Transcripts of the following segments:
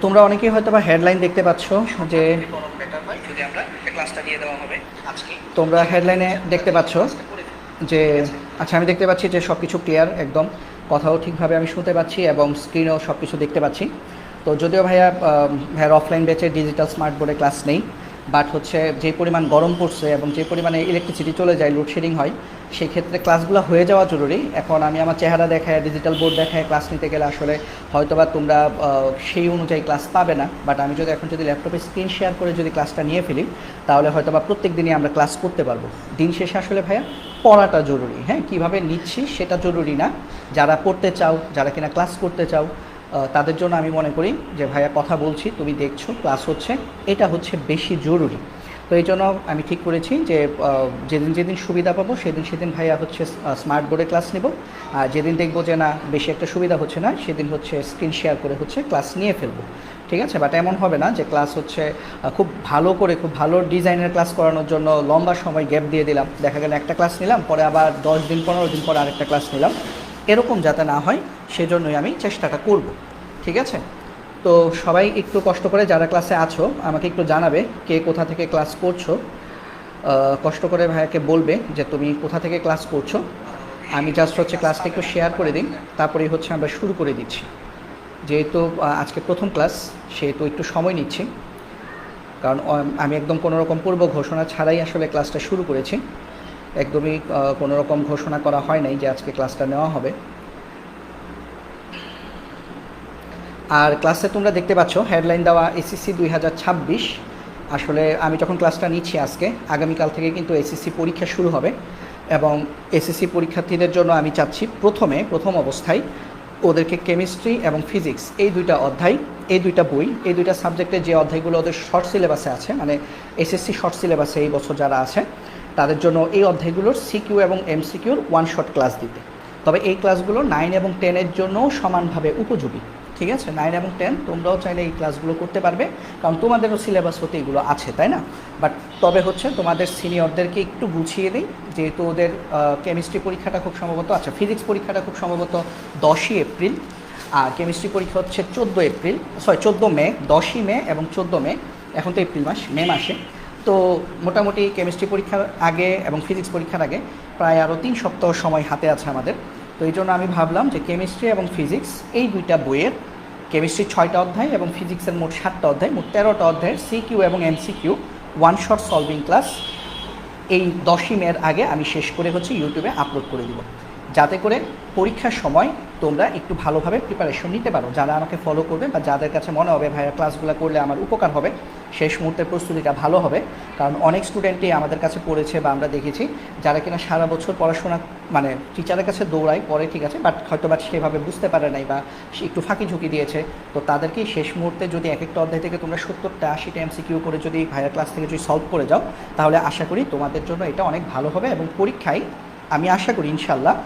তোমরা অনেকেই হয়তো বা হেডলাইন দেখতে পাচ্ছ যে তোমরা হেডলাইনে দেখতে পাচ্ছ যে আচ্ছা আমি দেখতে পাচ্ছি যে সব কিছু ক্লিয়ার একদম, কথাও ঠিকভাবে আমি শুনতে পাচ্ছি এবং স্ক্রিনেও সব কিছু দেখতে পাচ্ছি। তো যদিও ভাইয়ার অফলাইন ব্যাচে ডিজিটাল স্মার্ট বোর্ডে ক্লাস নেই, বাট হচ্ছে যে পরিমাণ গরম পড়ছে এবং যে পরিমাণে ইলেকট্রিসিটি চলে যায়, লোডশেডিং হয়, সেই ক্ষেত্রে ক্লাসগুলো হয়ে যাওয়া জরুরি। এখন আমি আমার চেহারা দেখায় ডিজিটাল বোর্ড দেখায় ক্লাস নিতে গেলে আসলে হয়তোবা তোমরা সেই অনুযায়ী ক্লাস পাবে না। বাট আমি যদি এখন ল্যাপটপে স্ক্রিন শেয়ার করে যদি ক্লাসটা নিয়ে ফেলি, তাহলে হয়তোবা প্রত্যেক দিনই আমরা ক্লাস করতে পারবো। দিন শেষে আসলে ভাইয়া পড়াটা জরুরি, হ্যাঁ, কীভাবে নিচ্ছি সেটা জরুরি না। যারা পড়তে চাও, যারা কিনা ক্লাস করতে চাও, তাদের জন্য আমি মনে করি যে ভাইয়া কথা বলছি, তুমি দেখছো ক্লাস হচ্ছে, এটা হচ্ছে বেশি জরুরি। তো এই জন্য আমি ঠিক করেছি যে যেদিন যেদিন সুবিধা পাবো সেদিন ভাইয়া হচ্ছে স্মার্ট বোর্ডে ক্লাস নেব, আর যেদিন দেখবো যে না বেশি একটা সুবিধা হচ্ছে না, সেদিন হচ্ছে স্ক্রিন শেয়ার করে হচ্ছে ক্লাস নিয়ে ফেলবো। ঠিক আছে, বাট এমন হবে না যে ক্লাস হচ্ছে খুব ভালো করে খুব ভালো ডিজাইনের ক্লাস করানোর জন্য লম্বা সময় গ্যাপ দিয়ে দিলাম, দেখা গেল একটা ক্লাস নিলাম, পরে আবার 10 দিন 15 দিন পরে আরেকটা ক্লাস নিলাম, এরকম যাতে না হয় সেজন্যই আমি চেষ্টাটা করব। ঠিক আছে, তো সবাই একটু কষ্ট করে যারা ক্লাসে আছো আমাকে একটু জানাবে কে কোথা থেকে ক্লাস করছো। কষ্ট করে ভাইয়াকে বলবে যে তুমি কোথা থেকে ক্লাস করছো। আমি জাস্ট হচ্ছে ক্লাসটা একটু শেয়ার করে দিই, তারপরেই হচ্ছে আমরা শুরু করে দিচ্ছি। যেহেতু আজকে প্রথম ক্লাস, সেহেতু একটু সময় নিচ্ছি, কারণ আমি একদম কোনো রকম পূর্ব ঘোষণা ছাড়াই আসলে ক্লাসটা শুরু করেছি। একদমই কোনো রকম ঘোষণা করা হয় নাই যে আজকে ক্লাসটা নেওয়া হবে। আর ক্লাসে তোমরা দেখতে পাচ্ছ হেডলাইন দেওয়া এসএসসি 2026। আসলে আমি যখন ক্লাসটা নিচ্ছি আজকে, আগামীকাল থেকে কিন্তু এসএসসি পরীক্ষা শুরু হবে, এবং এসএসসি পরীক্ষার্থীদের জন্য আমি চাচ্ছি প্রথম অবস্থায় ওদেরকে কেমিস্ট্রি এবং ফিজিক্স এই দুইটা অধ্যায়, এই দুইটা বই, এই দুইটা সাবজেক্টের যে অধ্যায়গুলো ওদের শর্ট সিলেবাসে আছে, মানে এসএসসি শর্ট সিলেবাসে এই বছর যারা আছে তাদের জন্য এই অধ্যায়গুলোর সিকিউ এবং এমসিকিউর ওয়ান শট ক্লাস দিতে। তবে এই ক্লাসগুলো 9 এবং 10-এর জন্যও সমানভাবে উপযোগী। ঠিক আছে, 9 এবং 10 তোমরাও চাইলে এই ক্লাসগুলো করতে পারবে, কারণ তোমাদেরও সিলেবাস হতে এগুলো আছে, তাই না? বাট তবে হচ্ছে তোমাদের সিনিয়রদেরকে একটু গুছিয়ে দিই, যেহেতু ওদের কেমিস্ট্রি পরীক্ষাটা খুব সম্ভবত, আচ্ছা ফিজিক্স পরীক্ষাটা খুব সম্ভবত 10ই এপ্রিল, আর কেমিস্ট্রি পরীক্ষা হচ্ছে 14 মে, 10ই মে এবং 14 মে। এখন তো এপ্রিল মাস, মে মাসে। তো মোটামুটি কেমিস্ট্রি পরীক্ষার আগে এবং ফিজিক্স পরীক্ষার আগে প্রায় আরও 3 সপ্তাহ সময় হাতে আছে আমাদের। তো এই জন্য আমি ভাবলাম যে কেমিস্ট্রি এবং ফিজিক্স এই দুইটা বইয়ের, কেমিস্ট্রির 6টা অধ্যায় এবং ফিজিক্সের মোট 7টা অধ্যায়, মোট 13টা অধ্যায়ের সিকিউ এবং MCQ one shot solving class এই 10ই মের আগে আমি শেষ করে হচ্ছে ইউটিউবে আপলোড করে দিব, যাতে করে পরীক্ষার সময় তোমরা একটু ভালোভাবে প্রিপারেশন নিতে পারো। যারা আমাকে ফলো করবে বা যাদের কাছে মনে হবে ভাইয়া ক্লাসগুলো করলে আমার উপকার হবে, শেষ মুহূর্তের প্রস্তুতিটা ভালো হবে। কারণ অনেক স্টুডেন্টই আমাদের কাছে পড়েছে বা আমরা দেখেছি যারা কিনা সারা বছর পড়াশোনা মানে টিচারের কাছে দৌড়ায় পড়ে, ঠিক আছে, বাট হয়তো সেভাবে বুঝতে পারে নাই বা একটু ফাঁকি ঝুঁকি দিয়েছে। তো তাদেরকেই শেষ মুহূর্তে যদি এক একটা অধ্যায় থেকে তোমরা 70টা 80টা এমসিকিউ করে যদি ভাইয়া ক্লাস থেকে যদি সলভ করে যাও, তাহলে আশা করি তোমাদের জন্য এটা অনেক ভালো হবে। এবং পরীক্ষায় আমি আশা করি ইনশাল্লাহ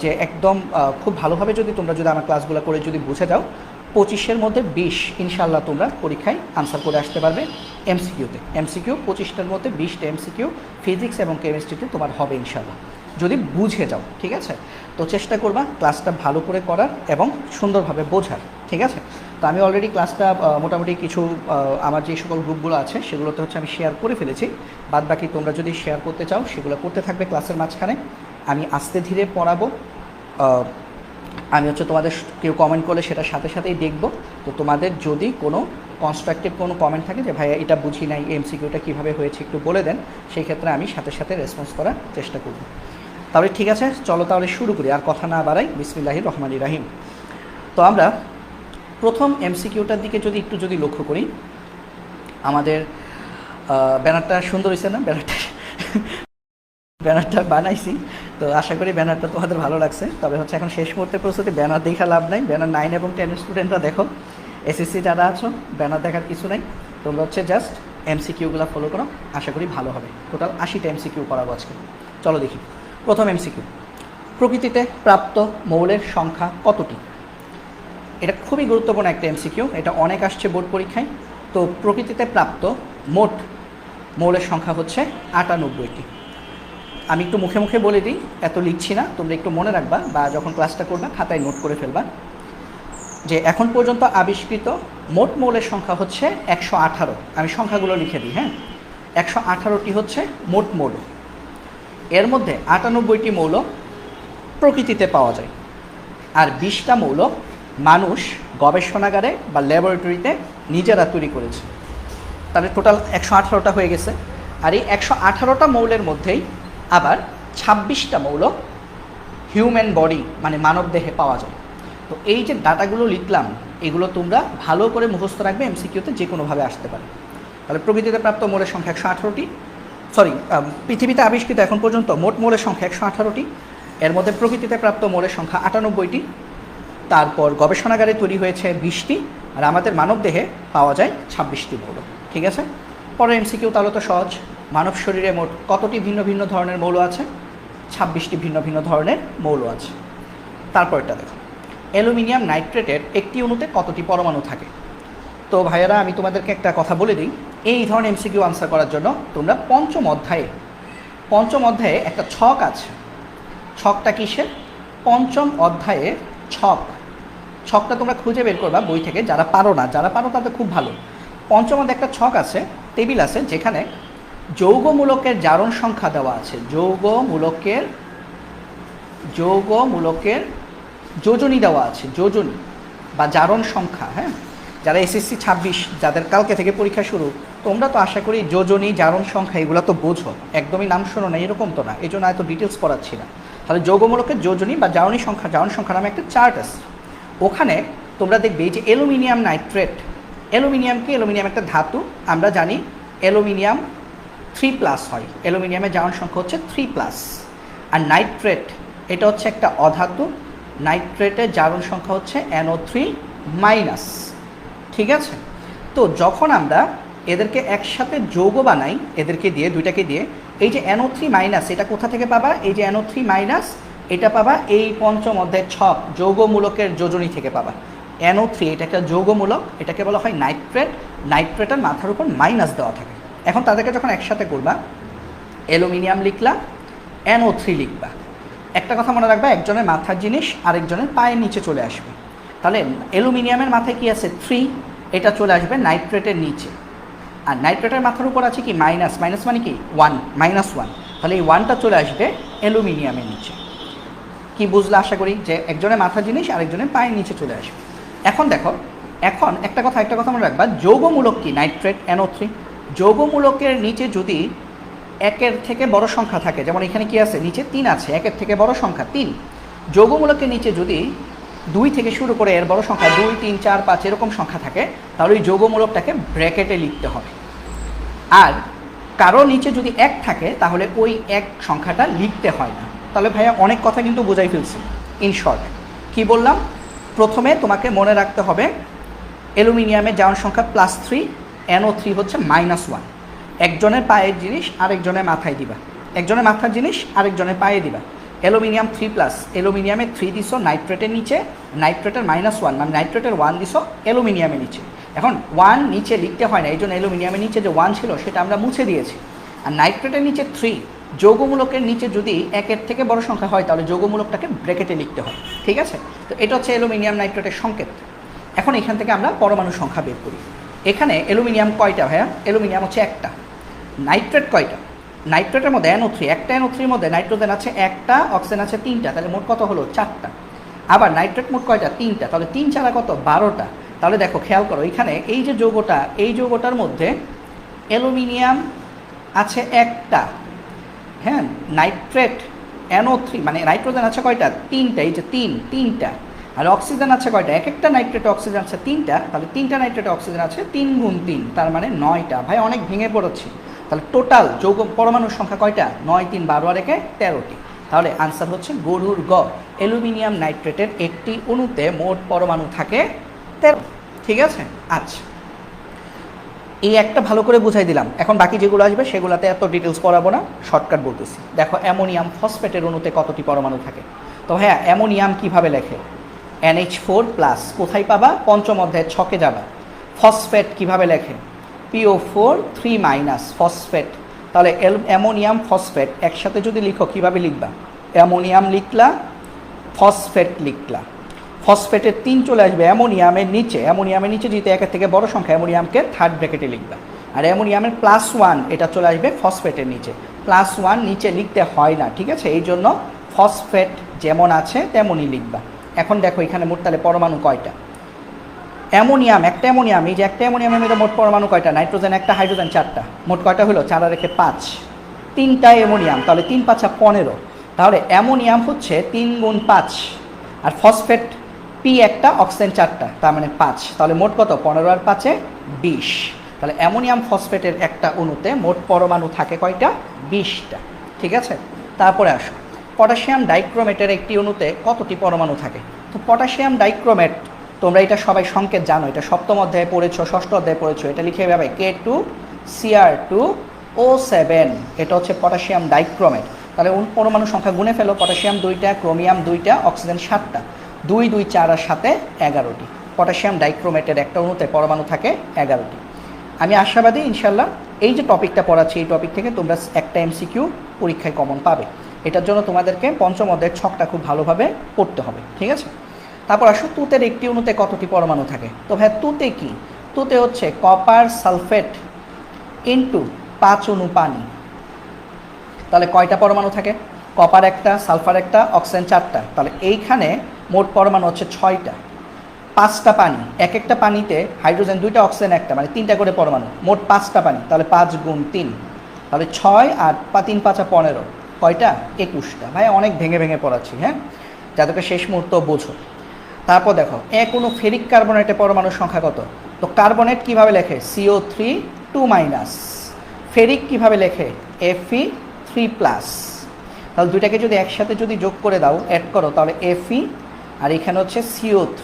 যে একদম খুব ভালোভাবে যদি তোমরা আমার ক্লাসগুলো করে যদি বুঝে যাও, 25-এর মধ্যে 20 ইনশাল্লাহ তোমরা পরীক্ষায় আনসার করে আসতে পারবে এমসিকিউতে। এমসিকিউ 25টার মধ্যে 20টা এমসিকিউ ফিজিক্স এবং কেমিস্ট্রিতে তোমার হবে ইনশাল্লাহ, যদি বুঝে যাও। ঠিক আছে, তো চেষ্টা করবা ক্লাসটা ভালো করে করার এবং সুন্দরভাবে বোঝার। ঠিক আছে, তো আমি অলরেডি ক্লাসটা মোটামুটি কিছু আমার যে সকল গ্রুপগুলো আছে সেগুলোতে হচ্ছে আমি শেয়ার করে ফেলেছি। বাদ বাকি তোমরা যদি শেয়ার করতে চাও সেগুলো করতে থাকবে ক্লাসের মাঝখানে। আমি আস্তে ধীরে পড়াবো, আমি হচ্ছে তোমাদের কেউ কমেন্ট করলে সেটার সাথে সাথেই দেখব। তো তোমাদের যদি কোনো কনস্ট্রাকটিভ কোনো কমেন্ট থাকে যে ভাইয়া এটা বুঝি নাই, এমসিকিউটা কীভাবে হয়েছে একটু বলে দেন, সেই ক্ষেত্রে আমি সাথে সাথে রেসপন্স করার চেষ্টা করব। তাহলে ঠিক আছে, চলো তাহলে শুরু করি, আর কথা না বাড়াই। বিসমিল্লাহির রহমানির রহিম। তো আমরা প্রথম এমসিকিউটার দিকে যদি লক্ষ্য করি, আমাদের ব্যানারটা সুন্দর হয়েছে না? ব্যানারটা বানাইছি, তো আশা করি ব্যানারটা তোমাদের ভালো লাগছে। তবে হচ্ছে এখন শেষ মুহূর্তে প্রস্তুতি, ব্যানার দেখা লাভ নাই। ব্যানার 9 এবং 10 স্টুডেন্টরা দেখো, এসএসসি যারা আছো ব্যানার দেখার কিছু নাই, তোমরা হচ্ছে জাস্ট এমসিকিউগুলো ফলো করো, আশা করি ভালো হবে। টোটাল 80টা এমসিকিউ করাবো আজকে। চলো দেখি প্রথম এমসিকিউ। প্রকৃতিতে প্রাপ্ত মৌলের সংখ্যা কতটি? এটা খুবই গুরুত্বপূর্ণ একটা এমসিকিউ, এটা অনেক আসছে বোর্ড পরীক্ষায়। তো প্রকৃতিতে প্রাপ্ত মোট মৌলের সংখ্যা হচ্ছে 98টি। আমি একটু মুখে মুখে বলে দিই, এত লিখছি না, তোমরা একটু মনে রাখবা বা যখন ক্লাসটা করবা খাতায় নোট করে ফেলবা। যে এখন পর্যন্ত আবিষ্কৃত মোট মৌলের সংখ্যা হচ্ছে 118। আমি সংখ্যাগুলো লিখে দিই, হ্যাঁ। 118টি হচ্ছে মোট মৌল। এর মধ্যে 98টি মৌল প্রকৃতিতে পাওয়া যায়, আর 20টা মৌল মানুষ গবেষণাগারে বা ল্যাবরেটরিতে নিজেরা তৈরি করেছে। তাহলে টোটাল 118টা হয়ে গেছে। আর এই 118টা মৌলের মধ্যেই আবার 26টা মৌল হিউম্যান বডি মানে মানব দেহে পাওয়া যায়। তো এই যে ডাটাগুলো লিখলাম, এগুলো তোমরা ভালো করে মুখস্থ রাখবে, এমসিকিউতে যে কোনোভাবে আসতে পারে। তাহলে প্রকৃতিতে প্রাপ্ত মৌলের সংখ্যা 118টি, পৃথিবীতে আবিষ্কৃত এখন পর্যন্ত মোট মৌলের সংখ্যা 118টি, এর মধ্যে প্রকৃতিতে প্রাপ্ত মৌলের সংখ্যা 98টি, তারপর গবেষণাগারে তৈরি হয়েছে 20টি, আর আমাদের মানবদেহে পাওয়া যায় 26টি মৌল। ঠিক আছে, পরে এমসিকিউ তাহলে তো সহজ। মানব শরীরে মোট কতটি ভিন্ন ভিন্ন ধরনের মৌল আছে? 26টি ভিন্ন ভিন্ন ধরনের মৌল আছে। তারপরটা দেখো, অ্যালুমিনিয়াম নাইট্রেটের একটি অণুতে কতটি পরমাণু থাকে? তো ভাইয়েরা, আমি তোমাদেরকে একটা কথা বলে দিই, এই ধরনের এমসিকিউ আনসার করার জন্য তোমরা পঞ্চম অধ্যায়ে একটা ছক আছে। ছকটা কিসের? পঞ্চম অধ্যায়ে ছকটা তোমরা খুঁজে বের করবা বই থেকে, যারা পারো না, যারা পারো তাদের খুব ভালো। পঞ্চম অধ্যায়ে একটা ছক আছে, টেবিল আছে, যেখানে যৌগমূলকের জারণ সংখ্যা দেওয়া আছে। যৌগমূলকের যোজনী দেওয়া আছে, যোজনী বা জারণ সংখ্যা। হ্যাঁ, যারা এসএসসি 26 যাদের কালকে থেকে পরীক্ষা শুরু, তোমরা তো আশা করি যোজনী, জারণ সংখ্যা এগুলো তো বোঝো, একদমই নাম শোনো না, এরকম তো না, এই জন্য এত ডিটেলস পড়াচ্ছি না। তাহলে যৌগমূলকের যোজনী বা জারণ সংখ্যা নামে একটা চার্ট আছে। ওখানে তোমরা দেখবে যে অ্যালুমিনিয়াম নাইট্রেট, অ্যালুমিনিয়াম একটা ধাতু, আমরা জানি অ্যালুমিনিয়াম 3+ হয়, অ্যালুমিনিয়ামের জারণ সংখ্যা হচ্ছে 3+। আর নাইট্রেট এটা হচ্ছে একটা অধাতু, নাইট্রেটের জারণ সংখ্যা হচ্ছে NO3-। ঠিক আছে, তো যখন আমরা এদেরকে একসাথে যৌগ বানাই, এদেরকে দিয়ে, দুইটাকে দিয়ে, এই যে NO3- এটা কোথা থেকে পাবা? এই যে NO3- এটা পাবা এই পঞ্চম অধ্যায়ের ছক যৌগমূলকের যোজনী থেকে পাবা। NO3 এটা একটা যৌগমূলক, এটাকে বলা হয় নাইট্রেটের মাথার উপর মাইনাস দেওয়া থাকে। এখন তাদেরকে যখন একসাথে করবা, অ্যালুমিনিয়াম লিখলা, NO3 লিখবা। একটা কথা মনে রাখবা, একজনের মাথার জিনিস আরেকজনের পায়ের নিচে চলে আসবে। তাহলে অ্যালুমিনিয়ামের মাথায় কি আছে? 3, এটা চলে আসবে নাইট্রেটের নিচে। আর নাইট্রেটের মাথার উপর আছে কি? মাইনাস মানে কি? 1, -1। তাহলে এই 1টা চলে আসবে অ্যালুমিনিয়ামের নিচে। কি বুঝলে আশা করি? যে একজনের মাথার জিনিস আরেকজনের পায়ের নিচে চলে আসবে। এখন দেখো, এখন একটা কথা মনে রাখবা, যৌগমূলক কি? Nitrate, NO3। যৌগমূলকের নিচে যদি একের থেকে বড় সংখ্যা থাকে, যেমন এখানে কি আছে? নিচে 3 আছে, একের থেকে বড় সংখ্যা 3। যৌগমূলকের নিচে যদি 2 থেকে শুরু করে এর বড় সংখ্যা 2, 3, 4, 5 এরকম সংখ্যা থাকে, তাহলে ওই যৌগমূলকটাকে ব্র্যাকেটে লিখতে হবে। আর কারো নিচে যদি 1 থাকে, তাহলে ওই 1 সংখ্যাটা লিখতে হয় না। তাহলে ভাইয়া অনেক কথা কিন্তু বোঝাই ফেলছি। ইন শর্ট কী বললাম? প্রথমে তোমাকে মনে রাখতে হবে অ্যালুমিনিয়ামের জারণ সংখ্যা +3, NO3 হচ্ছে -1। একজনের পায়ের জিনিস আরেকজনের মাথায় দিবা, একজনের মাথার জিনিস আরেকজনের পায়ে দিবা। অ্যালুমিনিয়াম 3+, অ্যালুমিনিয়ামের 3 দিছো নাইট্রেটের নিচে, নাইট্রেটের -1 মানে নাইট্রেটের 1 দিছো অ্যালুমিনিয়ামের নিচে। এখন 1 নিচে লিখতে হয় না, এই জন্য অ্যালুমিনিয়ামের নিচে যে 1 ছিল সেটা আমরা মুছে দিয়েছি। আর নাইট্রেটের নিচে 3, যৌগমূলকের নিচে যদি একের থেকে বড় সংখ্যা হয়, তাহলে যৌগমূলকটাকে ব্র্যাকেটে লিখতে হয়। ঠিক আছে, তো এটা হচ্ছে অ্যালুমিনিয়াম নাইট্রেটের সংকেত। এখন এখান থেকে আমরা পরমাণু সংখ্যা বের করি। এখানে অ্যালুমিনিয়াম কয়টা ভাইয়া? অ্যালুমিনিয়াম হচ্ছে একটা। নাইট্রেট কয়টা? নাইট্রেটের মধ্যে NO3, একটা NO3-র মধ্যে নাইট্রোজেন আছে একটা, অক্সিজেন আছে 3টা, তাহলে মোট কত হলো? 4টা। আবার নাইট্রেট মোট কয়টা? 3টা, তাহলে 3 4 কত? 12টা। তাহলে দেখো, খেয়াল করো, এখানে এই যে যৌগটা, এই যৌগটার মধ্যে অ্যালুমিনিয়াম আছে একটা, হ্যাঁ, নাইট্রেট NO3 মানে নাইট্রোজেন আছে কয়টা? 3টা, এই যে 3টা। আর অক্সিজেন আছে কয়টা? একটা নাইট্রেটে অক্সিজেন আছে 3টা, তাহলে 3টা নাইট্রেটে অক্সিজেন আছে 3 × 3, তার মানে 9টা। ভাই অনেক ভেঙে পড়েছি। তাহলে টোটাল যৌগ পরমাণুর সংখ্যা কয়টা? 9, 3, 12 আর 1 13টি। তাহলে আনসার হচ্ছে গরুর গ, অ্যালুমিনিয়াম নাইট্রেটের একটি অণুতে মোট পরমাণু থাকে 13। ঠিক আছে, আচ্ছা, এই একটা ভালো করে বুঝাই দিলাম। এখন বাকি যেগুলো আসবে সেগুলোতে এত ডিটেলস পড়াবো না, শর্টকাট বলতেছি। দেখো, অ্যামোনিয়াম ফসফেটের অণুতে কতটি পরমাণু থাকে? তো হ্যাঁ, অ্যামোনিয়াম কিভাবে লেখে? NH4+। কোথায় পাবা? পঞ্চম অধ্যায়ের ছকে যাবা। ফসফেট কিভাবে লেখে? PO4 3- phosphate. তাহলে অ্যামোনিয়াম ফসফেট একসাথে যদি লিখো, কিভাবে লিখবা? Ammonium লিখলা, phosphate লিখলা। ফসফেটের 3 চলে আসবে অ্যামোনিয়ামের নিচে। অ্যামোনিয়ামের নিচে যেহেতু একের থেকে বড় সংখ্যা, অ্যামোনিয়ামকে থার্ড ব্র্যাকেটে লিখবা। আর অ্যামোনিয়ামের +1 এটা চলে আসবে ফসফেটের নিচে। +1 নিচে লিখতে হয় না, ঠিক আছে? এই জন্য ফসফেট যেমন আছে তেমনই লিখবা। এখন দেখো এখানে মোট তাহলে পরমাণু কয়টা? অ্যামোনিয়াম, একটা অ্যামোনিয়াম, এই যে একটা অ্যামোনিয়ামের মধ্যে মোট পরমাণু কয়টা? নাইট্রোজেন একটা, হাইড্রোজেন 4টা, মোট কয়টা হলো? 4 আর 1 5, 3টা অ্যামোনিয়াম, তাহলে 3 5 15। তাহলে অ্যামোনিয়াম হচ্ছে 3 গুণ 5, আর ফসফেট পি একটা, অক্সিজেন 4টা, তার মানে 5। তাহলে মোট কত? 15 আর 5 20। তাহলে অ্যামোনিয়াম ফসফেটের একটা অণুতে মোট পরমাণু থাকে কয়টা? 20টা, ঠিক আছে? তারপরে আসো, পটাশিয়াম ডাইক্রোমেটের একটি অণুতে কতটি পরমাণু থাকে? তো পটাশিয়াম ডাইক্রোমেট, তোমরা এটা সবাই সংকেত জানো, এটা সপ্তম অধ্যায়ে পড়েছো, ষষ্ঠ অধ্যায়ে পড়েছো। এটা লিখে যাবে K2Cr2O7, এটা হচ্ছে পটাশিয়াম ডাইক্রোমেট। তাহলে পরমাণু সংখ্যা গুণে ফেলো, পটাশিয়াম 2টা, ক্রোমিয়াম 2টা, অক্সিজেন 7টা, 2 2 4 আর 7 11টি। পটাশিয়াম ডাইক্রোমেটের একটা অণুতে পরমাণু থাকে 11টি। আমি আশাবাদী ইনশাল্লাহ এই যে টপিকটা পড়াচ্ছি, এই টপিক থেকে তোমরা একটা এমসিকিউ পরীক্ষায় কমন পাবে। এটার জন্য তোমাদেরকে পঞ্চম অধ্যায়ের ছকটা খুব ভালোভাবে পড়তে হবে, ঠিক আছে? তারপর আসো, তুতের একটি অণুতে কতটি পরমাণু থাকে? তো ভাই তুতে কি? তুতে হচ্ছে কপার সালফেট ইনটু 5 অণু পানি। তাহলে কয়টা পরমাণু থাকে? কপার একটা, সালফার একটা, অক্সিজেন 4টা, তাহলে এইখানে মোট পরমাণু হচ্ছে 6টা। 5টা পানি, এক একটা পানিতে হাইড্রোজেন 2টা, অক্সিজেন একটা, মানে 3টা করে পরমাণু, মোট 5টা পানি, তাহলে 5 গুণ 3, তাহলে 6 আর 3 5 15, কয়টা? 21টা। ভাই অনেক ভেঙে ভেঙে পড়াচ্ছি, হ্যাঁ, যাদেরকে শেষ মুহূর্ত বোঝো। তারপর দেখো, কোনো ফেরিক কার্বনেটের পরমাণুর সংখ্যা কত? তো কার্বনেট কিভাবে লেখে? CO3 2-। ফেরিক কিভাবে লেখে? Fe3+। তাহলে দুইটাকে যদি একসাথে যদি যোগ করে দাও, অ্যাড করো, তাহলে Fe, আর এখানে হচ্ছে CO3।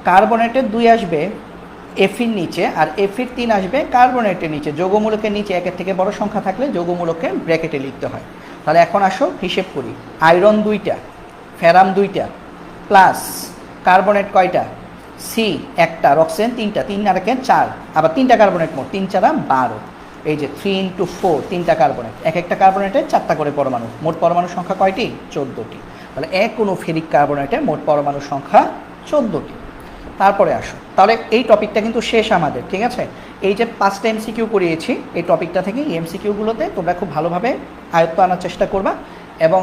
কার্বনেটের 2 আসবে Feর নিচে, আর Feর 3 আসবে কার্বনেটের নিচে। যৌগমূলকের নিচে একের থেকে বড় সংখ্যা থাকলে যৌগমূলককে ব্র্যাকেটে লিখতে হয়। তাহলে এখন আসো হিসেব করি। আয়রন 2টা, ফেরাম 2টা, প্লাস কার্বনেট কয়টা? সি একটা, অক্সিজেন 3টা, 3 আর 1 4, আবার 3টা কার্বনেট, মোট 3 4 12। এই যে 3 × 4, 3টা কার্বনেট, এক একটা কার্বনেটে 4টা করে পরমাণু, মোট পরমাণু সংখ্যা কয়টি? 14টি। তাহলে কোনো ফেরিক কার্বনেটে মোট পরমাণু সংখ্যা 14টি। তারপরে আসো, তাহলে এই টপিকটা কিন্তু শেষ আমাদের, ঠিক আছে? এই যে 5টা এমসিকিউ করিয়েছি, এই টপিকটা থেকে এই এমসিকিউগুলোতে তোমরা খুব ভালোভাবে আয়ত্ত আনার চেষ্টা করবা। এবং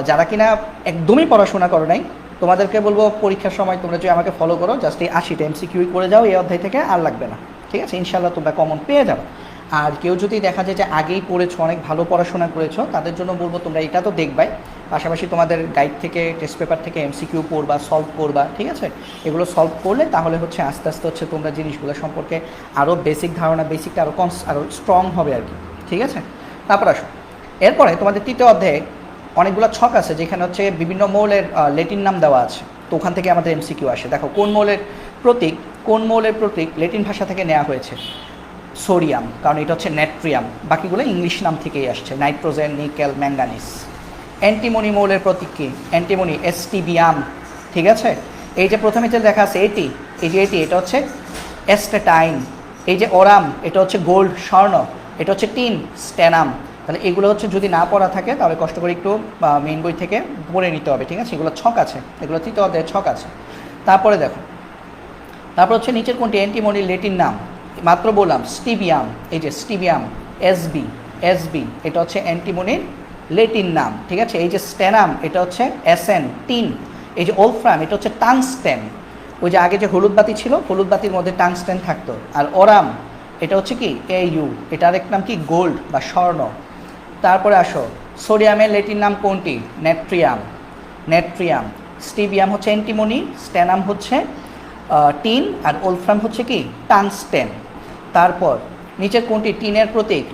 যারা কিনা একদমই পড়াশোনা করো নাই, তোমাদেরকে বলবো পরীক্ষার সময় তোমরা যদি আমাকে ফলো করো, জাস্ট এই 80টা এমসিকিউ করে যাও, এই অধ্যায় থেকে আর লাগবে না, ঠিক আছে? ইনশাল্লাহ তোমরা কমন পেয়ে যাবে। আর কেউ যদি দেখা যায় যে আগেই পড়েছো, অনেক ভালো পড়াশোনা করেছো, তাদের জন্য বলবো তোমরা এটা তো দেখবাই, পাশাপাশি তোমাদের গাইড থেকে, টেস্ট পেপার থেকে এমসিকিউ পড়বা, সলভ করবা, ঠিক আছে? এগুলো সলভ করলে তাহলে হচ্ছে আস্তে আস্তে হচ্ছে তোমরা জিনিসগুলো সম্পর্কে আরও বেসিক ধারণা, বেসিকটা আরও স্ট্রং হবে আর কি, ঠিক আছে? তারপর আসো, এরপরে তোমাদের তৃতীয় অধ্যায়ে অনেকগুলো ছক আছে, যেখানে হচ্ছে বিভিন্ন মৌলের লেটিন নাম দেওয়া আছে। তো ওখান থেকে আমাদের এমসিকিউ আসে। দেখো, কোন মৌলের প্রতীক লেটিন ভাষা থেকে নেওয়া হয়েছে? সোডিয়াম, কারণ এটা হচ্ছে নেট্রিয়াম। বাকিগুলো ইংলিশ নাম থেকেই আসছে, নাইট্রোজেন, নিকেল, ম্যাঙ্গানিজ। অ্যান্টিমনি মৌলের প্রতীক কি? অ্যান্টিমনি, STBM, ঠিক আছে? এই যে প্রথমে যে দেখা আছে এটি, এই যে এটি, এটা হচ্ছে অ্যাস্টেটাইন। এই যে ওরাম, এটা হচ্ছে গোল্ড, স্বর্ণ। এটা হচ্ছে টিন, স্ট্যানাম। তাহলে এগুলো হচ্ছে যদি না পড়া থাকে তাহলে কষ্ট করে একটু মেইন বই থেকে পড়ে নিতে হবে, ঠিক আছে? এগুলো ছক আছে, এগুলো তৃতীয় অধ্যায়ের ছক আছে। তারপরে দেখো, তারপর হচ্ছে নিচের কোনটি অ্যান্টিমনির লেটিন নাম? মাত্র বললাম স্টিবিয়াম। এই যে স্টিবিয়াম, SB, এটা হচ্ছে অ্যান্টিমনির লেটিন নাম, ঠিক আছে? এই যে স্ট্যানাম, এটা হচ্ছে SN, টিন। এই যে ওলফ্রাম, এটা হচ্ছে টাংস্টেন। ওই যে আগে যে হলুদ বাতি ছিল, হলুদ বাতির মধ্যে টাংস্টেন থাকতো। আর ওরাম, এটা হচ্ছে কি? AU, এটার এক নাম কি? গোল্ড বা স্বর্ণ। তারপরে আসো, সোডিয়ামের লেটিন নাম কোনটি? নেট্রিয়াম। স্টিবিয়াম হচ্ছে অ্যান্টিমনি, স্ট্যানাম হচ্ছে টিন, আর ওলফ্রাম হচ্ছে কি? টাংস্টেন। তারপর নিচের কোনটি টিনের প্রতীক?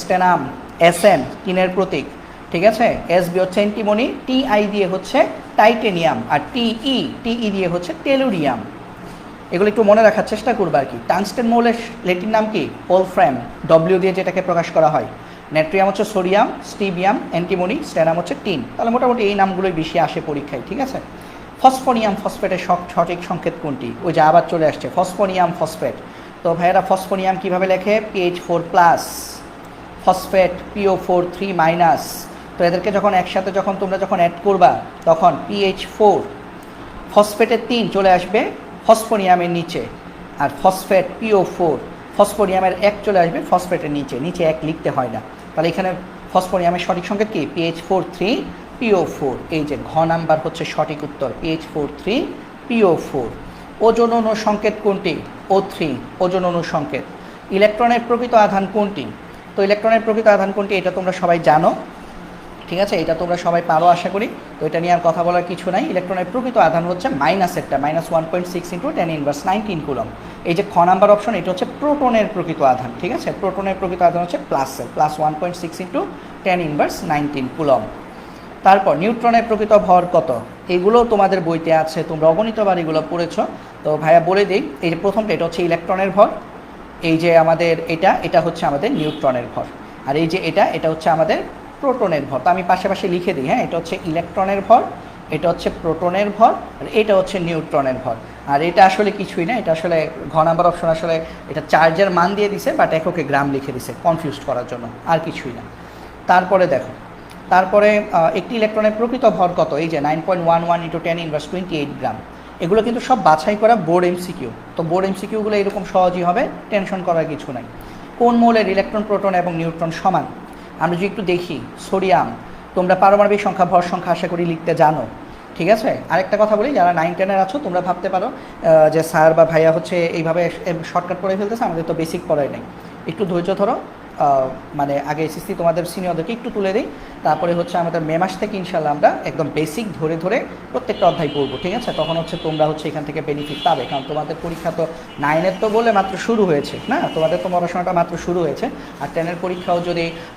স্ট্যানাম। SN টিনের প্রতীক, ঠিক আছে? SB হচ্ছে অ্যান্টিমনি, TI দিয়ে হচ্ছে টাইটেনিয়াম, আর TE দিয়ে হচ্ছে টেলুরিয়াম। এগুলো একটু মনে রাখার চেষ্টা করবো আর কি। টাংস্টেন মৌলের লেটিন নাম কি? ওলফ্রাম, W দিয়ে যেটাকে প্রকাশ করা হয়। নেট্রিয়াম হচ্ছে সোডিয়াম, স্টিবিয়াম অ্যান্টিমনি, স্ট্যানাম হচ্ছে টিন। তাহলে মোটামুটি এই নামগুলোই বেশি আসে পরীক্ষায়, ঠিক আছে? ফসফোনিয়াম ফসফেটের সঠিক সংকেত কোনটি? ওই যে আবার চলে আসছে ফসফোনিয়াম ফসফেট। তো ভাইয়েরা ফসফোনিয়াম কীভাবে লেখে? PH4+, phosphate PO4 3-। তো এদেরকে যখন একসাথে তোমরা যখন অ্যাড করবা, তখন PH4, ফসফেটের 3 চলে আসবে ফসফোনিয়ামের নিচে, আর ফসফেট PO4 ফসফোনিয়ামের 1 চলে আসবে ফসফেটের নিচে, নিচে 1 লিখতে হয় না। তাহলে এখানে ফসফোনিয়ামের সঠিক সংকেত কি PH43 PO4, এই যে ঘ নাম্বার হচ্ছে সঠিক উত্তর PH43 PO4। ওজন অণু সংকেত কোনটি? O3 ওজন অণু সংকেত। ইলেকট্রনের প্রকৃত আধান কোনটি? তো ইলেকট্রনের প্রকৃত আধান কোনটি এটা তোমরা সবাই জানো, ঠিক আছে, এটা তোমরা সবাই পারো আশা করি, তো এটা নিয়ে আর কথা বলার কিছু নাই। ইলেকট্রনের প্রকৃত আধান হচ্ছে মাইনাসেরটা, -1.6 × 10⁻19 কুলম। এই যে খ নাম্বার অপশন এটা হচ্ছে প্রোটনের প্রকৃত আধান, ঠিক আছে, প্রোটনের প্রকৃত আধান হচ্ছে প্লাসের, +1.6 × 10⁻19 কুলম। তারপর নিউট্রনের প্রকৃত ভর কত? এগুলো তোমাদের বইতে আছে, তোমরা অগণিতবার এগুলো পড়েছ। তো ভাইয়া বলে দিই, এই যে প্রথমটা এটা হচ্ছে ইলেকট্রনের ভর, এই যে আমাদের এটা হচ্ছে আমাদের নিউট্রনের ভর, আর এই যে এটা হচ্ছে আমাদের প্রোটনের ভর। তো আমি পাশাপাশি লিখে দিই, হ্যাঁ, এটা হচ্ছে ইলেকট্রনের ভর, এটা হচ্ছে প্রোটনের ভর, আর এটা হচ্ছে নিউট্রনের ভর। আর এটা আসলে কিছুই না, এটা আসলে ঘ নাম্বার অপশন আসলে এটা চার্জের মান দিয়ে দিছে, বাট এককে গ্রাম লিখে দিছে কনফিউজ করার জন্য, আর কিছুই না। তারপরে দেখো, তারপরে একটি ইলেকট্রনের প্রকৃত ভর কত? এই যে 9.11 × 10⁻28 গ্রাম। এগুলো কিন্তু সব বাছাই করা বোর্ড MCQ। তো বোর্ড MCQগুলো এরকম সহজই হবে, টেনশন করার কিছু নাই। কোন মৌলের ইলেকট্রন, প্রোটন এবং নিউট্রন সমান? আমরা যদি একটু দেখি, সোডিয়াম। তোমরা পারমাণবিক সংখ্যা, ভর সংখ্যা আশা করি লিখতে জানো, ঠিক আছে। আরেকটা কথা বলি, যারা 9-10-এর আছো তোমরা ভাবতে পারো যে স্যার বা ভাইয়া হচ্ছে এইভাবে শর্টকাট পড়ে ফেলতেছে, আমাদের তো বেসিক পড়াই নাই। একটু ধৈর্য ধরো, মানে আগে এসএসসি তোমাদের সিনিয়রদেরকে একটু তুলে দিই, তারপরে হচ্ছে আমাদের মে মাস থেকে ইনশাল্লাহ আমরা একদম বেসিক ধরে ধরে প্রত্যেকটা অধ্যায় পড়বো, ঠিক আছে। তখন হচ্ছে তোমরা হচ্ছে এখান থেকে বেনিফিট পাবে, কারণ তোমাদের পরীক্ষা তো 9-এর তো বলে মাত্র শুরু হয়েছে না, তোমাদের তো পড়াশোনাটা মাত্র শুরু হয়েছে। আর 10-এর পরীক্ষাও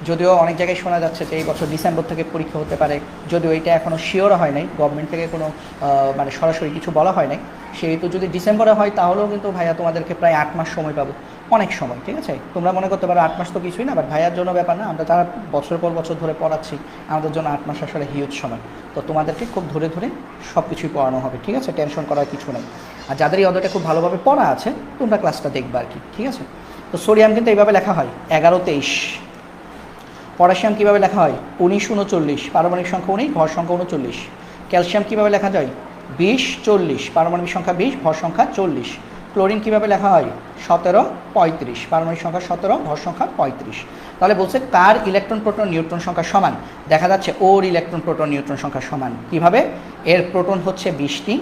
যদিও অনেক জায়গায় শোনা যাচ্ছে যে এই বছর ডিসেম্বর থেকে পরীক্ষা হতে পারে, যদিও এটা এখনও শিওর হয় নাই, গভর্নমেন্ট থেকে কোনো মানে সরাসরি কিছু বলা হয় নাই। সেহেতু যদি ডিসেম্বরে হয় তাহলেও কিন্তু ভাইয়া তোমাদেরকে প্রায় 8 মাস সময় পাবো, অনেক সময়, ঠিক আছে। তোমরা মনে করতে পারো 8 মাস তো কিছুই না, বাট ভাইয়ার জন্য ব্যাপার না, আমরা যারা বছরের পর বছর ধরে পড়াচ্ছি আমাদের জন্য 8 মাস আসলে হিউজ সময়। তো তোমাদেরকে খুব ধরে ধরে সব কিছুই পড়ানো হবে, ঠিক আছে, টেনশন করার কিছু নেই। আর যাদের এই অধ্যায়টা খুব ভালোভাবে পড়া আছে তোমরা ক্লাসটা দেখবে আর কি, ঠিক আছে। তো সোডিয়াম কিন্তু এইভাবে লেখা হয় 11-23, পটাশিয়াম কীভাবে লেখা হয় 19-39, পারমাণবিক সংখ্যা 19, ভর সংখ্যা 39। ক্যালসিয়াম কীভাবে লেখা যায় 20-40, পারমাণবিক সংখ্যা 20, ভর সংখ্যা 40। ক্লোরিন কীভাবে লেখা হয় 17-35, পারমাণবিক সংখ্যা 17, ভর সংখ্যা 35। তাহলে বলছে কার ইলেকট্রন, প্রোটন, নিউট্রন সংখ্যা সমান? দেখা যাচ্ছে ওর ইলেকট্রন, প্রোটন, নিউট্রন সংখ্যা সমান। কিভাবে? এর প্রোটন হচ্ছে 20টি,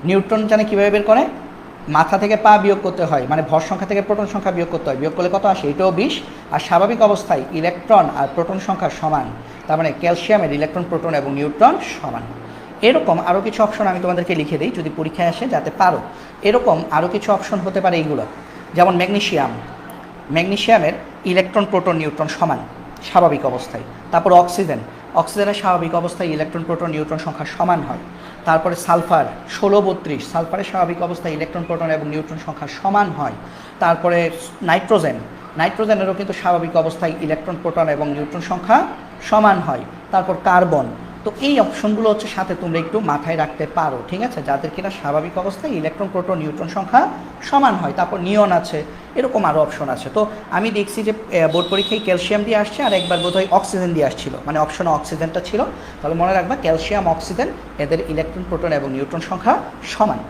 নিউট্রন জানে কীভাবে বের করে, মাথা থেকে পা বিয়োগ করতে হয়, মানে ভর সংখ্যা থেকে প্রোটন সংখ্যা বিয়োগ করতে হয়, বিয়োগ করলে কত আসে? এটাও 20। আর স্বাভাবিক অবস্থায় ইলেকট্রন আর প্রোটন সংখ্যা সমান, তার মানে ক্যালসিয়ামের ইলেকট্রন, প্রোটন এবং নিউট্রন সমান। এরকম আরও কিছু অপশন আমি তোমাদেরকে লিখে দিই যদি পরীক্ষায় আসে যাতে পারো। এরকম আরও কিছু অপশন হতে পারে এইগুলো, যেমন ম্যাগনেসিয়াম, ম্যাগনেসিয়ামের ইলেকট্রন, প্রোটন, নিউট্রন সমান স্বাভাবিক অবস্থায়। তারপর অক্সিজেন, অক্সিজেনের স্বাভাবিক অবস্থায় ইলেকট্রন, প্রোটন, নিউট্রন সংখ্যা সমান হয়। তারপরে সালফার 16-32, সালফারের স্বাভাবিক অবস্থায় ইলেকট্রন, প্রোটন এবং নিউট্রন সংখ্যা সমান হয়। তারপরে নাইট্রোজেন, নাইট্রোজেনেরও কিন্তু স্বাভাবিক অবস্থায় ইলেকট্রন, প্রোটন এবং নিউট্রন সংখ্যা সমান হয়। তারপর কার্বন। তো এই অপশনগুলো হচ্ছে সাথে তোমরা একটু মাথায় রাখতে পারো, ঠিক আছে, যাদের কিনা স্বাভাবিক অবস্থায় ইলেকট্রন, প্রোটন, নিউট্রন সংখ্যা সমান হয়। তারপর নিয়ন আছে, এরকম আরও অপশন আছে। তো আমি দেখছি যে বোর্ড পরীক্ষায় ক্যালসিয়াম দিয়ে আসছে, আর একবার বোধহয় অক্সিজেন দিয়ে আসছিল, মানে অপশনে অক্সিজেনটা ছিল। তাহলে মনে রাখবা ক্যালসিয়াম, অক্সিজেন এদের ইলেকট্রন, প্রোটন এবং নিউট্রন সংখ্যা সমান।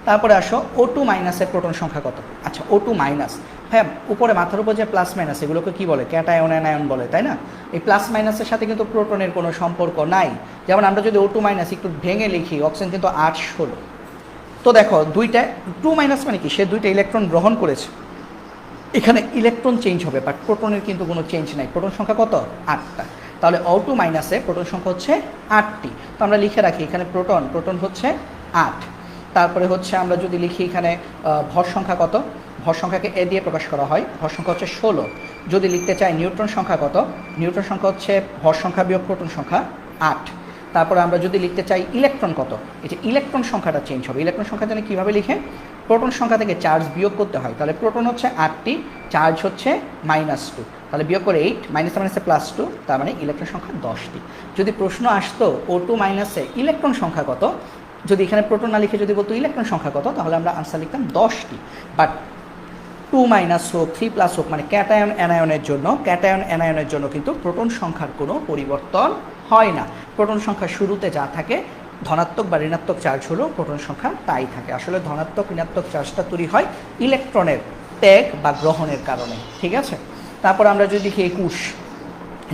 তারপরে আসো O2- প্রোটন সংখ্যা কত? আচ্ছা, O2-, হ্যাঁ, উপরে মাথার উপর যে প্লাস মাইনাস এগুলোকে কী বলে? ক্যাটায়ন, অ্যানায়ন বলে, তাই না? এই প্লাস মাইনাসের সাথে কিন্তু প্রোটনের কোনো সম্পর্ক নাই। যেমন আমরা যদি O2- একটু ভেঙে লিখি, অক্সিজেন কিন্তু 8-16। তো দেখো দুইটা 2- মানে কি, সে দুইটা ইলেকট্রন গ্রহণ করেছে, এখানে ইলেকট্রন চেঞ্জ হবে, বাট প্রোটনের কিন্তু কোনো চেঞ্জ নাই। প্রোটন সংখ্যা কত? 8টা। তাহলে O2- প্রোটন সংখ্যা হচ্ছে 8টি। তো আমরা লিখে রাখি এখানে প্রোটন হচ্ছে 8। তারপরে হচ্ছে আমরা যদি লিখি এখানে ভর সংখ্যা কত, ভর সংখ্যাকে এ দিয়ে প্রকাশ করা হয়, ভর সংখ্যা হচ্ছে 16। যদি লিখতে চাই নিউট্রন সংখ্যা কত, নিউট্রন সংখ্যা হচ্ছে ভর সংখ্যা বিয়োগ প্রোটন সংখ্যা 8। তারপরে আমরা যদি লিখতে চাই ইলেকট্রন কত, এই যে ইলেকট্রন সংখ্যাটা চেঞ্জ হবে। ইলেকট্রন সংখ্যা জানি কীভাবে লিখে, প্রোটন সংখ্যা থেকে চার্জ বিয়োগ করতে হয়। তাহলে প্রোটন হচ্ছে 8টি, চার্জ হচ্ছে -2, তাহলে বিয়োগ করে 8, মাইনাসে +2, তার মানে ইলেকট্রন সংখ্যা 10টি। যদি প্রশ্ন আসতো O2- ইলেকট্রন সংখ্যা কত, যদি এখানে প্রোটন না লিখে যদি বলতো ইলেকট্রন সংখ্যা কত, তাহলে আমরা আনসার লিখতাম 10টি। বাট 2- হোক 3+ হোক, মানে ক্যাটায়ন অ্যানায়নের জন্য কিন্তু প্রোটন সংখ্যার কোনো পরিবর্তন হয় না। প্রোটন সংখ্যা শুরুতে যা থাকে ধনাত্মক বা ঋণাত্মক চার্জ হলেও প্রোটন সংখ্যা তাই থাকে। আসলে ধনাত্মক ঋণাত্মক চার্জটা তৈরি হয় ইলেকট্রনের ত্যাগ বা গ্রহণের কারণে, ঠিক আছে। তারপর আমরা যদি দেখি 21,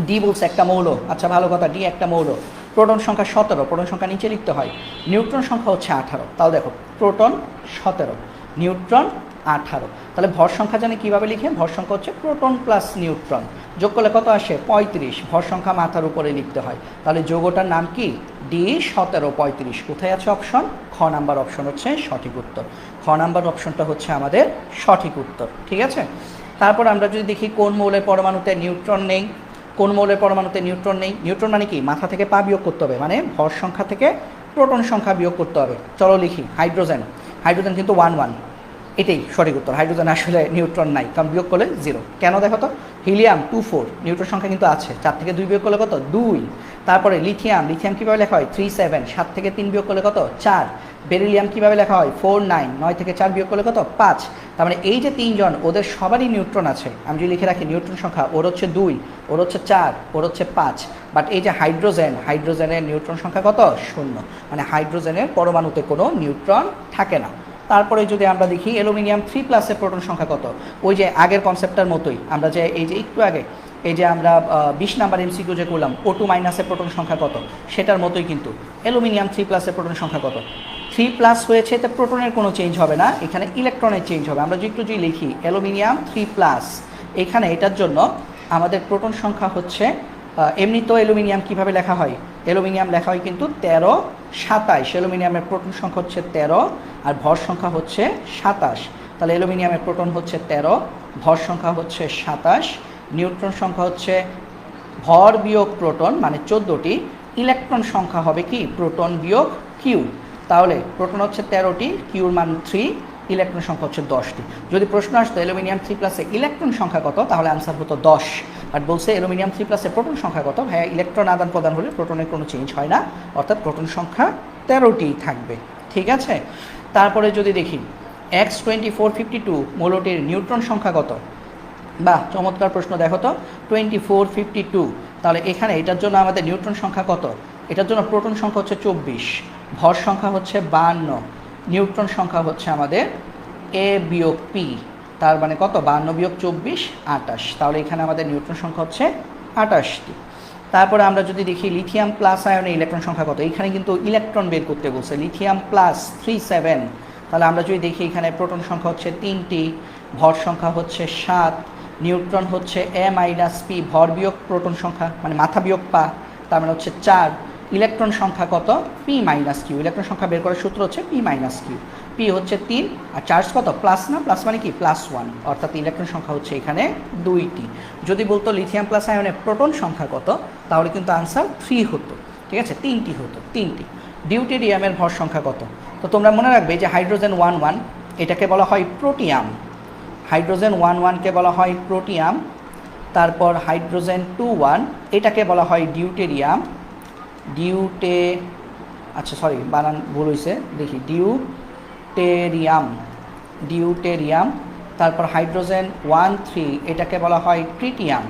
ডি বলছে একটা মৌল, আচ্ছা ভালো কথা, ডি একটা মৌল, প্রোটন সংখ্যা 17, প্রোটন সংখ্যা নিচে লিখতে হয়, নিউট্রন সংখ্যা হচ্ছে 18। তাও দেখো প্রোটন 17, নিউট্রন 18, তাহলে ভর সংখ্যা জানি কীভাবে লিখে, ভর সংখ্যা হচ্ছে প্রোটন প্লাস নিউট্রন, যোগ করলে কত আসে 35, ভর সংখ্যা মাথার উপরে লিখতে হয়, তাহলে যৌগটার নাম কি ডি 17 35। কোথায় আছে অপশন, খ নাম্বার অপশন হচ্ছে সঠিক উত্তর, খ নাম্বার অপশনটা হচ্ছে আমাদের সঠিক উত্তর, ঠিক আছে। তারপর আমরা যদি দেখি কোন মৌলের পরমাণুতে নিউট্রন নেই, কোন মৌলের পরমাণুতে নিউট্রন নেই, নিউট্রন মানে কি মাথা থেকে পা বিয়োগ করতে হবে, মানে ভর সংখ্যা থেকে প্রোটন সংখ্যা বিয়োগ করতে হবে। চলো লিখি হাইড্রোজেন, হাইড্রোজেন কিন্তু 1 1, এটাই সঠিক উত্তর, হাইড্রোজেন আসলে নিউট্রন নাই, কারণ বিয়োগ করলে 0। কেন দেখো তো, হিলিয়াম 2 4, নিউট্রন সংখ্যা কিন্তু আছে, 4 থেকে 2 বিয়োগ করলে কত 2। তারপরে লিথিয়াম, লিথিয়াম কীভাবে লেখা হয় 3 7, 7 থেকে 3 বিয়োগ করলে কত 4। বেরিলিয়াম কীভাবে লেখা হয় 4 9, 9 থেকে 4 বিয়োগ করলে কত 5। তার মানে এই যে তিনজন, ওদের সবারই নিউট্রন আছে, আমি যদি লিখে রাখি নিউট্রন সংখ্যা ওর হচ্ছে 2, ওর হচ্ছে 4, ওর হচ্ছে 5। বাট এই যে হাইড্রোজেন, হাইড্রোজেনের নিউট্রন সংখ্যা কত 0, মানে হাইড্রোজেনের পরমাণুতে কোনো নিউট্রন থাকে না। তারপরে যদি আমরা দেখি অ্যালুমিনিয়াম 3+ এর প্রোটন সংখ্যা কত, ওই যে আগের কনসেপ্টটার মতোই, আমরা যে এই যে একটু আগে এই যে আমরা 20 নাম্বার এমসিকিউ যে করলাম O2 - এর প্রোটন সংখ্যা কত, সেটার মতোই কিন্তু অ্যালুমিনিয়াম 3+ এর প্রোটন সংখ্যা কত, 3+ হয়েছে, এতে প্রোটনের কোনো চেঞ্জ হবে না, এখানে ইলেকট্রনের চেঞ্জ হবে। আমরা একটু যদি লিখি অ্যালুমিনিয়াম 3+, এখানে এটার জন্য আমাদের প্রোটন সংখ্যা হচ্ছে, এমনি তো অ্যালুমিনিয়াম কীভাবে লেখা হয়, অ্যালুমিনিয়াম লেখা হয় কিন্তু 13 27, অ্যালুমিনিয়ামের প্রোটন সংখ্যা হচ্ছে 13 আর ভর সংখ্যা হচ্ছে 27, তাহলে অ্যালুমিনিয়ামের প্রোটন হচ্ছে 13, ভর সংখ্যা হচ্ছে 27, নিউট্রন সংখ্যা হচ্ছে ভর বিয়োগ প্রোটন মানে 14টি, ইলেকট্রন সংখ্যা হবে কি প্রোটন বিয়োগ কিউ, তাহলে প্রোটন হচ্ছে 13টি, কিউর মান 3, ইলেকট্রন সংখ্যা হচ্ছে 10টি। যদি প্রশ্ন আসতো অ্যালুমিনিয়াম 3+ ইলেকট্রন সংখ্যা কত, তাহলে আনসার হতো 10, বাট বলছে অ্যালুমিনিয়াম 3+ প্রোটন সংখ্যা কত, হ্যাঁ ইলেকট্রন আদান প্রদান হলে প্রোটনের কোনো চেঞ্জ হয় না, অর্থাৎ প্রোটন সংখ্যা 13টি থাকবে, ঠিক আছে। তারপরে যদি দেখি X2452 মৌলটির নিউট্রন সংখ্যা কত, বাহ চমৎকার প্রশ্ন, দেখো তো 2452, তাহলে এখানে এটার জন্য আমাদের নিউট্রন সংখ্যা কত, এটার জন্য প্রোটন সংখ্যা হচ্ছে 24, ভর সংখ্যা হচ্ছে 52, নিউট্রন সংখ্যা হচ্ছে আমাদের A বিয়োগ P, তার মানে কত 52 বিয়োগ 24 28, তাহলে এখানে আমাদের নিউট্রন সংখ্যা হচ্ছে 28টি। তারপরে আমরা যদি দেখি লিথিয়াম প্লাস আয়নে ইলেকট্রন সংখ্যা কত, এখানে কিন্তু ইলেকট্রন বের করতে বলছে, লিথিয়াম প্লাস 3 7, তাহলে আমরা যদি দেখি এখানে প্রোটন সংখ্যা হচ্ছে 3টি, ভর সংখ্যা হচ্ছে 7, নিউট্রন হচ্ছে A - P, ভর বিয়োগ প্রোটন সংখ্যা মানে মাথা বিয়োগ পা, তার মানে হচ্ছে 4, ইলেকট্রন সংখ্যা কত P - Q, ইলেকট্রন সংখ্যা বের করার সূত্র হচ্ছে P - Q, P হচ্ছে 3 আর চার্জ কত প্লাস, না প্লাস মানে কি +1, অর্থাৎ ইলেকট্রন সংখ্যা হচ্ছে এখানে 2টি। যদি বলতো লিথিয়াম প্লাস আয়নে প্রোটন সংখ্যা কত, তাহলে কিন্তু আনসার 3 হতো, ঠিক আছে, 3টি হতো, 3টি। ডিউটেরিয়ামের ভর সংখ্যা কত, তো তোমরা মনে রাখবে যে হাইড্রোজেন 1 1 এটাকে বলা হয় প্রোটিয়াম, হাইড্রোজেন 1 1কে বলা হয় প্রোটিয়াম, তারপর হাইড্রোজেন 2 1 এটাকে বলা হয় ডিউটেরিয়াম, আচ্ছা সরি বানান ভুল হয়েছে, দেখি ডিউটেরিয়াম, তারপর হাইড্রোজেন 1 3 এটাকে বলা হয় ট্রিটিয়াম।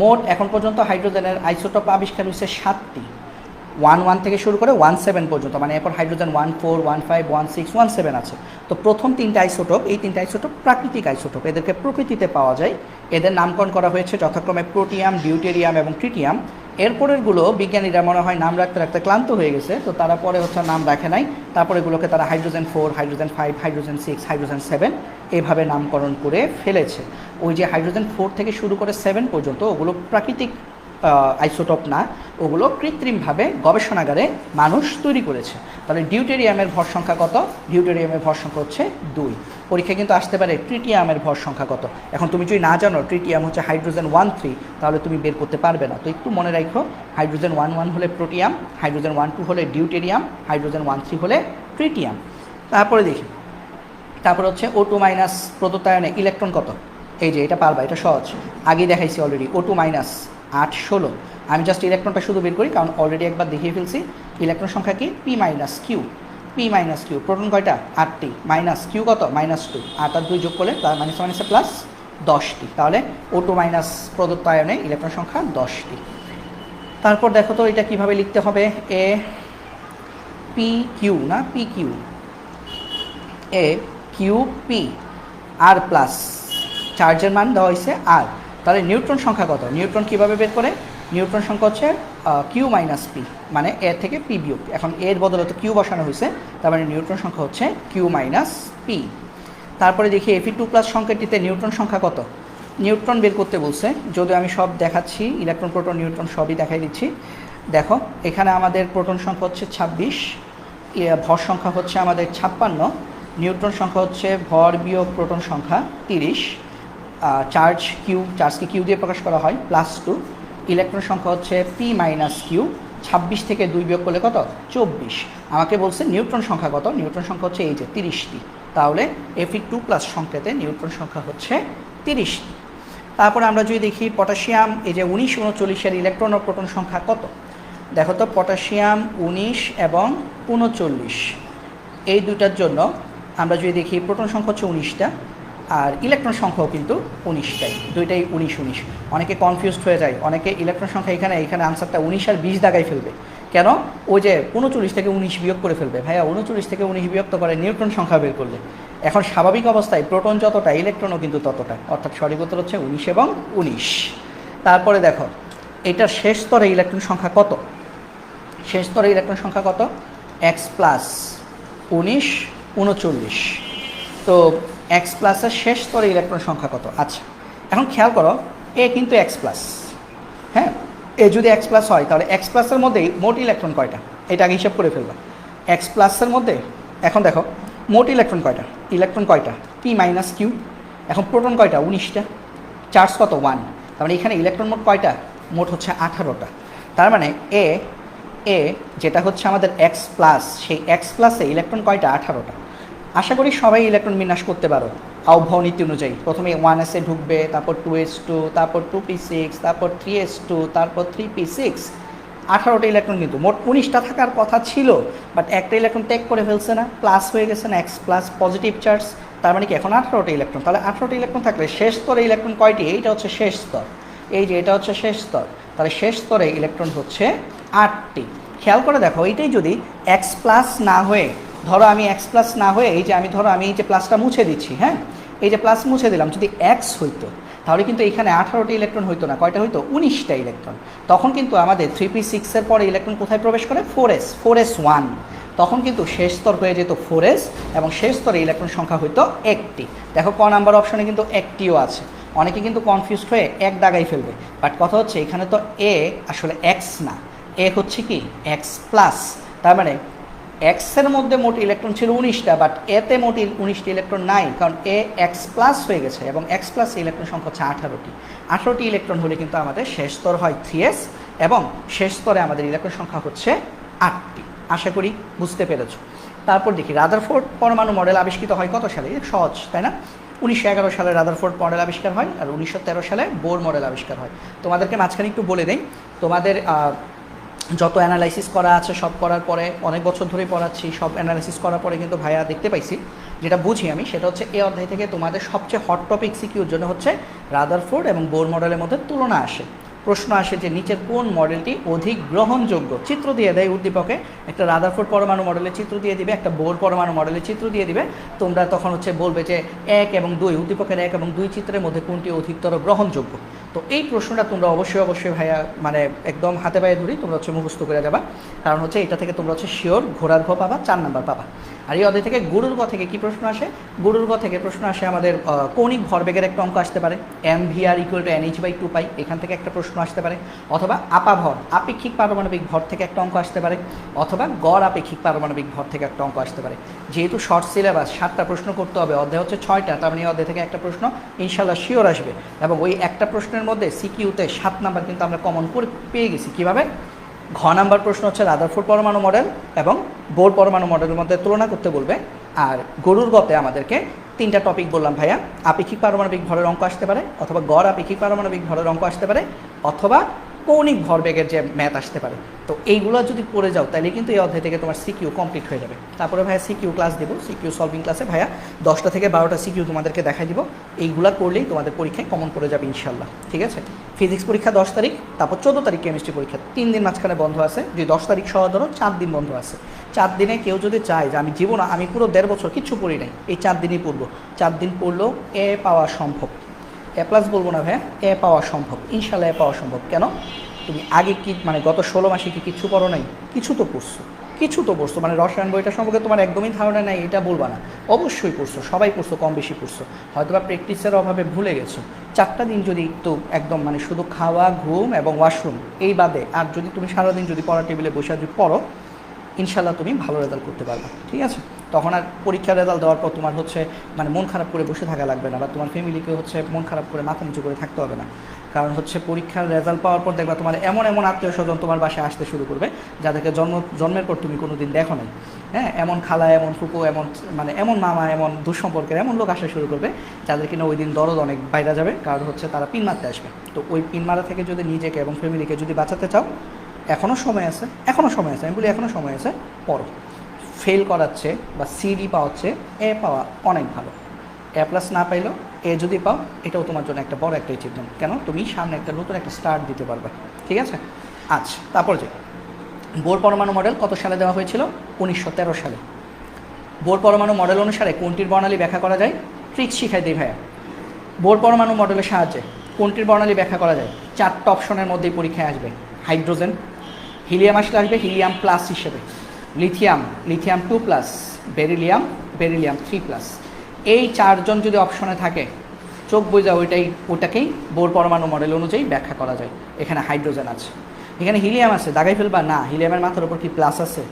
মোট এখন পর্যন্ত হাইড্রোজেনের আইসোটোপ আবিষ্কার হয়েছে 7টি, 1 1 থেকে শুরু করে 1 7 পর্যন্ত, মানে এরপর হাইড্রোজেন 1 4 1 5 1 6 1 7 আছে। তো প্রথম 3টা আইসোটোপ, এই 3টা আইসোটোপ প্রাকৃতিক আইসোটোপ, এদেরকে প্রকৃতিতে পাওয়া যায়, এদের নামকরণ করা হয়েছে যথাক্রমে প্রোটিয়াম, ডিউটেরিয়াম এবং ট্রিটিয়াম। এরপরেরগুলো বিজ্ঞানীরা মনে হয় নাম রাখতে রাখতে ক্লান্ত হয়ে গেছে, তো তারা পরে হচ্ছে নাম রাখে নাই, তারপরে এগুলোকে তারা হাইড্রোজেন 4 হাইড্রোজেন 5 হাইড্রোজেন 6 হাইড্রোজেন 7 এভাবে নামকরণ করে ফেলেছে। ওই যে হাইড্রোজেন 4 থেকে শুরু করে 7 পর্যন্ত ওগুলো প্রাকৃতিক আইসোটোপ না, ওগুলো কৃত্রিমভাবে গবেষণাগারে মানুষ তৈরি করেছে। তাহলে ডিউটেরিয়ামের ভর সংখ্যা কত, ডিউটেরিয়ামের ভর সংখ্যা হচ্ছে 2। পরীক্ষায় কিন্তু আসতে পারে ট্রিটিয়ামের ভর সংখ্যা কত, এখন তুমি যদি না জানো ট্রিটিয়াম হচ্ছে হাইড্রোজেন 1 3, তাহলে তুমি বের করতে পারবে না, তো একটু মনে রাখো হাইড্রোজেন 1 1 হলে প্রোটিয়াম, হাইড্রোজেন 1 2 হলে ডিউটেরিয়াম, হাইড্রোজেন 1 3 হলে ট্রিটিয়াম। তারপরে দেখি, তারপর হচ্ছে O2 - প্রদত্তায়নে ইলেকট্রন কত, এই যে এটা পারবা, এটা সহজ, আগেই দেখাইছি অলরেডি, O2 - 8 16, আমি জাস্ট ইলেকট্রনটা শুধু বের করি কারণ অলরেডি একবার দেখিয়ে ফেলছি। ইলেকট্রন সংখ্যা কি P - Q, প্রোটন কয়টা 8টি, মাইনাস কিউ কত -2, 8 আর 2 যোগ করলে মাইনাস মাইনাসে প্লাস 10টি, তাহলে O2 - প্রদত্ত আয়নে ইলেকট্রন সংখ্যা 10টি। তারপর দেখো তো এটা কিভাবে লিখতে হবে, পি কিউ না পি কিউ এ কিউ পি আর প্লাস চার্জের মান দেওয়া হয়েছে আর, তাহলে নিউট্রন সংখ্যা কত? নিউট্রন কীভাবে বের করে? নিউট্রন সংখ্যা হচ্ছে কিউ মাইনাস পি, মানে এ থেকে পি বিয়োগ। এখন এর বদলে তো কিউ বসানো হয়েছে, তার মানে নিউট্রন সংখ্যা হচ্ছে কিউ মাইনাস পি। তারপরে দেখি Fe2+ সংখ্যাটিতে নিউট্রন সংখ্যা কত? নিউট্রন বের করতে বলছে, যদিও আমি সব দেখাচ্ছি, ইলেকট্রন প্রোটন নিউট্রন সবই দেখাই দিচ্ছি। দেখো এখানে আমাদের প্রোটন সংখ্যা হচ্ছে 26, ভর সংখ্যা হচ্ছে আমাদের 56, নিউট্রন সংখ্যা হচ্ছে ভর বিয়োগ প্রোটন সংখ্যা 30, চার্জকে কিউ দিয়ে প্রকাশ করা হয় +2, ইলেকট্রন সংখ্যা হচ্ছে পি মাইনাস কিউ, 26 থেকে 2 বিয়োগ করলে কত? 24। আমাকে বলছে নিউট্রন সংখ্যা কত? নিউট্রন সংখ্যা হচ্ছে এই যে 30টি। তাহলে Fe2+ সংখ্যাতে নিউট্রন সংখ্যা হচ্ছে 30টি। তারপরে আমরা যদি দেখি পটাশিয়াম এই যে 19, 39-এর ইলেকট্রন ও প্রোটন সংখ্যা কত? দেখো তো পটাশিয়াম 19 এবং 39, এই দুটার জন্য আমরা যদি দেখি প্রোটন সংখ্যা হচ্ছে 19টা আর ইলেকট্রন সংখ্যাও কিন্তু 19টাই, দুইটাই 19 19। অনেকে কনফিউজড হয়ে যায়, অনেকে ইলেকট্রন সংখ্যা এখানে আনসারটা 19 আর 20 দাগাই ফেলবে। কেন? ওই যে 39 থেকে 19 বিয়োগ করে ফেলবে। ভাইয়া 39 থেকে 19 বিয়োগ তো করে নিউট্রন সংখ্যা বের করলে। এখন স্বাভাবিক অবস্থায় প্রোটন যতটা ইলেকট্রনও কিন্তু ততটা, অর্থাৎ সঠিক উত্তর হচ্ছে 19 এবং 19। তারপরে দেখো এটার শেষ স্তরে ইলেকট্রন সংখ্যা কত? শেষ স্তরে ইলেকট্রন সংখ্যা কত? X+, 19, 39। তো X+-এর শেষ স্তরে ইলেকট্রন সংখ্যা কত? আচ্ছা এখন খেয়াল করো, এ কিন্তু X+, হ্যাঁ, এ যদি X+ হয় তাহলে X+-এর মধ্যেই মোট ইলেকট্রন কয়টা? এটা আগে হিসাব করে ফেলবা। X+-এর মধ্যে এখন দেখো মোট ইলেকট্রন কয়টা? ইলেকট্রন কয়টা? P minus Q. এখন প্রোটন কয়টা? 19টা। চার্জ কত? 1। তার মানে এখানে ইলেকট্রন মোট কয়টা? মোট হচ্ছে 18টা। তার মানে এ যেটা হচ্ছে আমাদের X+, সেই X+-এ ইলেকট্রন কয়টা? 18টা। আশা করি সবাই ইলেকট্রন বিন্যাস করতে পারো আহ্বান নীতি অনুযায়ী। প্রথমে 1s-এ ঢুকবে, তারপর 2s2, তারপর 2p6, তারপর 3s2, তারপর 3p6। 18টা ইলেকট্রন কিন্তু মোট 19টা থাকার কথা ছিল, বাট একটা ইলেকট্রন টেক করে ফেলছে না, প্লাস হয়ে গেছে না, X+ পজিটিভ চার্জ। তার মানে কি এখন 18টা ইলেকট্রন। তাহলে 18টা ইলেকট্রন থাকলে শেষ স্তরে ইলেকট্রন কয়টি? এইটা হচ্ছে শেষ স্তর, এই যে এটা হচ্ছে শেষ স্তর। তাহলে শেষ স্তরে ইলেকট্রন হচ্ছে 8টি। খেয়াল করে দেখো এইটাই যদি X+ না হয়ে, ধরো আমি X+ না হয়ে এই যে আমি এই যে প্লাসটা মুছে দিচ্ছি, হ্যাঁ, এই যে প্লাস মুছে দিলাম, যদি X হইতো তাহলে কিন্তু এখানে 18টি ইলেকট্রন হইতো না, কয়টা হইতো? 19টা ইলেকট্রন। তখন কিন্তু আমাদের 3p6-এর পরে ইলেকট্রন কোথায় প্রবেশ করে? 4s1। তখন কিন্তু শেষ স্তর হয়ে যেত 4s এবং শেষ স্তরে ইলেকট্রন সংখ্যা হইতো 1টি। দেখো ক নাম্বার অপশনে কিন্তু 1টিও আছে। অনেকে কিন্তু কনফিউজড হয়ে এক দাগাই ফেলবে, বাট কথা হচ্ছে এখানে তো এ আসলে X না, এ হচ্ছে কি X+। তার মানে X-এর মধ্যে মোট ইলেকট্রন ছিল 19টা, বাট এতে মোট 19টি ইলেকট্রন নাই, কারণ এ X+ হয়ে গেছে এবং X+ ইলেকট্রন সংখ্যা হচ্ছে 18টি। 18টি ইলেকট্রন হলে কিন্তু আমাদের শেষ স্তর হয় 3s এবং শেষ স্তরে আমাদের ইলেকট্রন সংখ্যা হচ্ছে 8টি। আশা করি বুঝতে পেরেছ। তারপর দেখি রাদারফোর্ড পরমাণু মডেল আবিষ্কৃত হয় কত সালে? সহজ তাই না? 1911 সালে রাদারফোর্ড মডেল আবিষ্কার হয় আর 1913 সালে বোর মডেল আবিষ্কার হয়। তোমাদেরকে মাঝখানে একটু বলে দেই, তোমাদের যত অ্যানালাইসিস করা আছে সব করার পরে, অনেক বছর ধরেই পড়াচ্ছি, সব অ্যানালাইসিস করার পরে কিন্তু ভাইয়া দেখতে পাইছি, যেটা বুঝি আমি সেটা হচ্ছে এই অধ্যায় থেকে তোমাদের সবচেয়ে হট টপিক সিকিউর জন্য হচ্ছে রাদারফোর্ড এবং বোর মডেলের মধ্যে তুলনা আসে। প্রশ্ন আসে যে নিচের কোন মডেলটি অধিক গ্রহণযোগ্য? চিত্র দিয়ে দেয় উদ্দীপকে, একটা রাদারফোর্ড পরমাণু মডেলের চিত্র দিয়ে দিবে, একটা বোর পরমাণু মডেলের চিত্র দিয়ে দিবে। তোমরা তখন হচ্ছে বলবে যে 1 এবং 2, উদ্দীপকের 1 এবং 2 চিত্রের মধ্যে কোনটি অধিকতর গ্রহণযোগ্য। তো এই প্রশ্নটা তোমরা অবশ্যই ভাইয়া মানে একদম হাতে পায়ে ধরি তোমরা হচ্ছে মুখস্থ করে যাবা, কারণ হচ্ছে এটা থেকে তোমরা হচ্ছে শিওর ঘোড়ার ঘ পাবা, 4 নাম্বার পাবা। আর এই অধ্যায় থেকে গরুর ঘ থেকে কী প্রশ্ন আসে? গরুর ঘ থেকে প্রশ্ন আসে আমাদের কৌণিক ভরবেগের একটা অঙ্ক আসতে পারে, mvr = nh/2π, এখান থেকে একটা প্রশ্ন আসতে পারে, অথবা আপাভর আপেক্ষিক পারমাণবিক ভর থেকে একটা অঙ্ক আসতে পারে, অথবা গড় আপেক্ষিক পারমাণবিক ভর থেকে একটা অঙ্ক আসতে পারে। যেহেতু শর্ট সিলেবাস 7টা প্রশ্ন করতে হবে, অধ্যায় হচ্ছে 6টা, তার মানে এই অধ্যায় থেকে একটা প্রশ্ন ইনশাল্লাহ শিওর আসবে। এবং ওই একটা প্রশ্নের মধ্যে সিকিউতে 7 নাম্বার কিন্তু আমরা কমন করে পেয়ে গেছি। কীভাবে? ঘ নাম্বার প্রশ্ন হচ্ছে রাদারফোর্ড পরমাণু মডেল এবং বোর পরমাণু মডেলের মধ্যে তুলনা করতে বলবে। আর গরুর গতে আমাদেরকে 3টা টপিক বললাম ভাইয়া, আপেক্ষিক পারমাণবিক ভরের অঙ্ক আসতে পারে, অথবা গড় আপেক্ষিক পারমাণবিক ভরের অঙ্ক আসতে পারে, অথবা কৌণিক ভরবেগের যে ম্যাথ আসতে পারে। তো এইগুলো যদি পড়ে যাও তাহলে কিন্তু এই অধ্যায় থেকে তোমার সিকিউ কমপ্লিট হয়ে যাবে। তারপরে ভাইয়া সিকিউ ক্লাস দেবো, সিকিউ সলভিং ক্লাসে ভাইয়া 10টা থেকে 12টা সিকিউ তোমাদেরকে দেখাই দিব। এইগুলা করলেই তোমাদের পরীক্ষায় কমন পড়ে যাবে ইনশাল্লাহ, ঠিক আছে? ফিজিক্স পরীক্ষা 10 তারিখ, তারপর 14 তারিখ কেমিস্ট্রি পরীক্ষা, 3 দিন মাঝখানে বন্ধ আছে। যদি 10 তারিখ সহ ধরো 4 দিন বন্ধ আছে। 4 দিনে কেউ যদি চায় যে আমি পুরো 1.5 বছর কিচ্ছু পড়ি নাই, এই 4 দিনই পড়বো, 4 দিন পড়লেও এ পাওয়া সম্ভব। এ প্লাস বলবো না ভাই, এ পাওয়া সম্ভব, ইনশাল্লাহ এ পাওয়া সম্ভব। কেন? তুমি আগে কি মানে গত 16 মাসে কি কিছু পড়ো নাই? কিছু তো পড়ছো, মানে রসায়ন বইটা সম্পর্কে তোমার একদমই ধারণা নাই এটা বলবা না, অবশ্যই পড়ছো, সবাই পড়ছো, কম বেশি পড়ছো, হয়তো বা প্র্যাকটিসের অভাবে ভুলে গেছো। 4টা দিন যদি একটু একদম মানে শুধু খাওয়া, ঘুম এবং ওয়াশরুম এই বাদে আর যদি তুমি সারাদিন যদি পড়ার টেবিলে বসে যদি পড়ো, ইনশাল্লাহ তুমি ভালো রেজাল্ট করতে পারবে, ঠিক আছে? তখন আর পরীক্ষার রেজাল্ট দেওয়ার পর তোমার হচ্ছে মানে মন খারাপ করে বসে থাকা লাগবে না, বা তোমার ফ্যামিলিকে হচ্ছে মন খারাপ করে মাথা নিচু করে থাকতে হবে না। কারণ হচ্ছে পরীক্ষার রেজাল্ট পাওয়ার পর দেখবা তোমার এমন আত্মীয় স্বজন তোমার বাসায় আসতে শুরু করবে যাদেরকে জন্মের পর তুমি কোনো দিন দেখো নাই। হ্যাঁ, এমন খালা, এমন ফুপু, এমন মামা, এমন দুঃসম্পর্কের এমন লোক আসা শুরু করবে যাদের কিনা ওই দিন দরদ অনেক বাইরে যাবে, কারণ হচ্ছে তারা পিন মারতে আসবে। তো ওই পিন মারা থেকে যদি নিজেকে এবং ফ্যামিলিকে যদি বাঁচাতে চাও, এখনও সময় আছে, আমি বলি এখনও সময় আছে, পড়ো। ফেল করাচ্ছে বা সিডি পাওয়াচ্ছে এ পাওয়া অনেক ভালো। এ প্লাস না পাইলেও এ যদি পাও, এটাও তোমার জন্য একটা বড় একটা অ্যাচিভমেন্ট। কেন? তুমি সামনে একটা নতুন একটা স্টার্ট দিতে পারবে, ঠিক আছে? আচ্ছা, তারপর যে বোর পরমাণু মডেল কত সালে দেওয়া হয়েছিল? 1913 সালে। বোর পরমাণু মডেল অনুসারে কোনটির বর্ণালী ব্যাখ্যা করা যায়? ট্রিক্স শিখাই দিই ভাইয়া। বোর পরমাণু মডেলের সাহায্যে কোনটির বর্ণালী ব্যাখ্যা করা যায়? 4টা অপশনের মধ্যেই পরীক্ষায় আসবে। হাইড্রোজেন, হিলিয়াম আসবে হিলিয়াম প্লাস হিসেবে, লিথিয়াম 2+, বেরিলিয়াম 3+। এই 4জন যদি অপশনে থাকে, চোখ বোঝা ওটাকেই বোর পরমাণু মডেল অনুযায়ী ব্যাখ্যা করা যায়। এখানে হাইড্রোজেন আছে, এখানে হিলিয়াম আছে, দাগাই ফেলবা না, হিলিয়ামের মাথার উপর কি প্লাস আছে?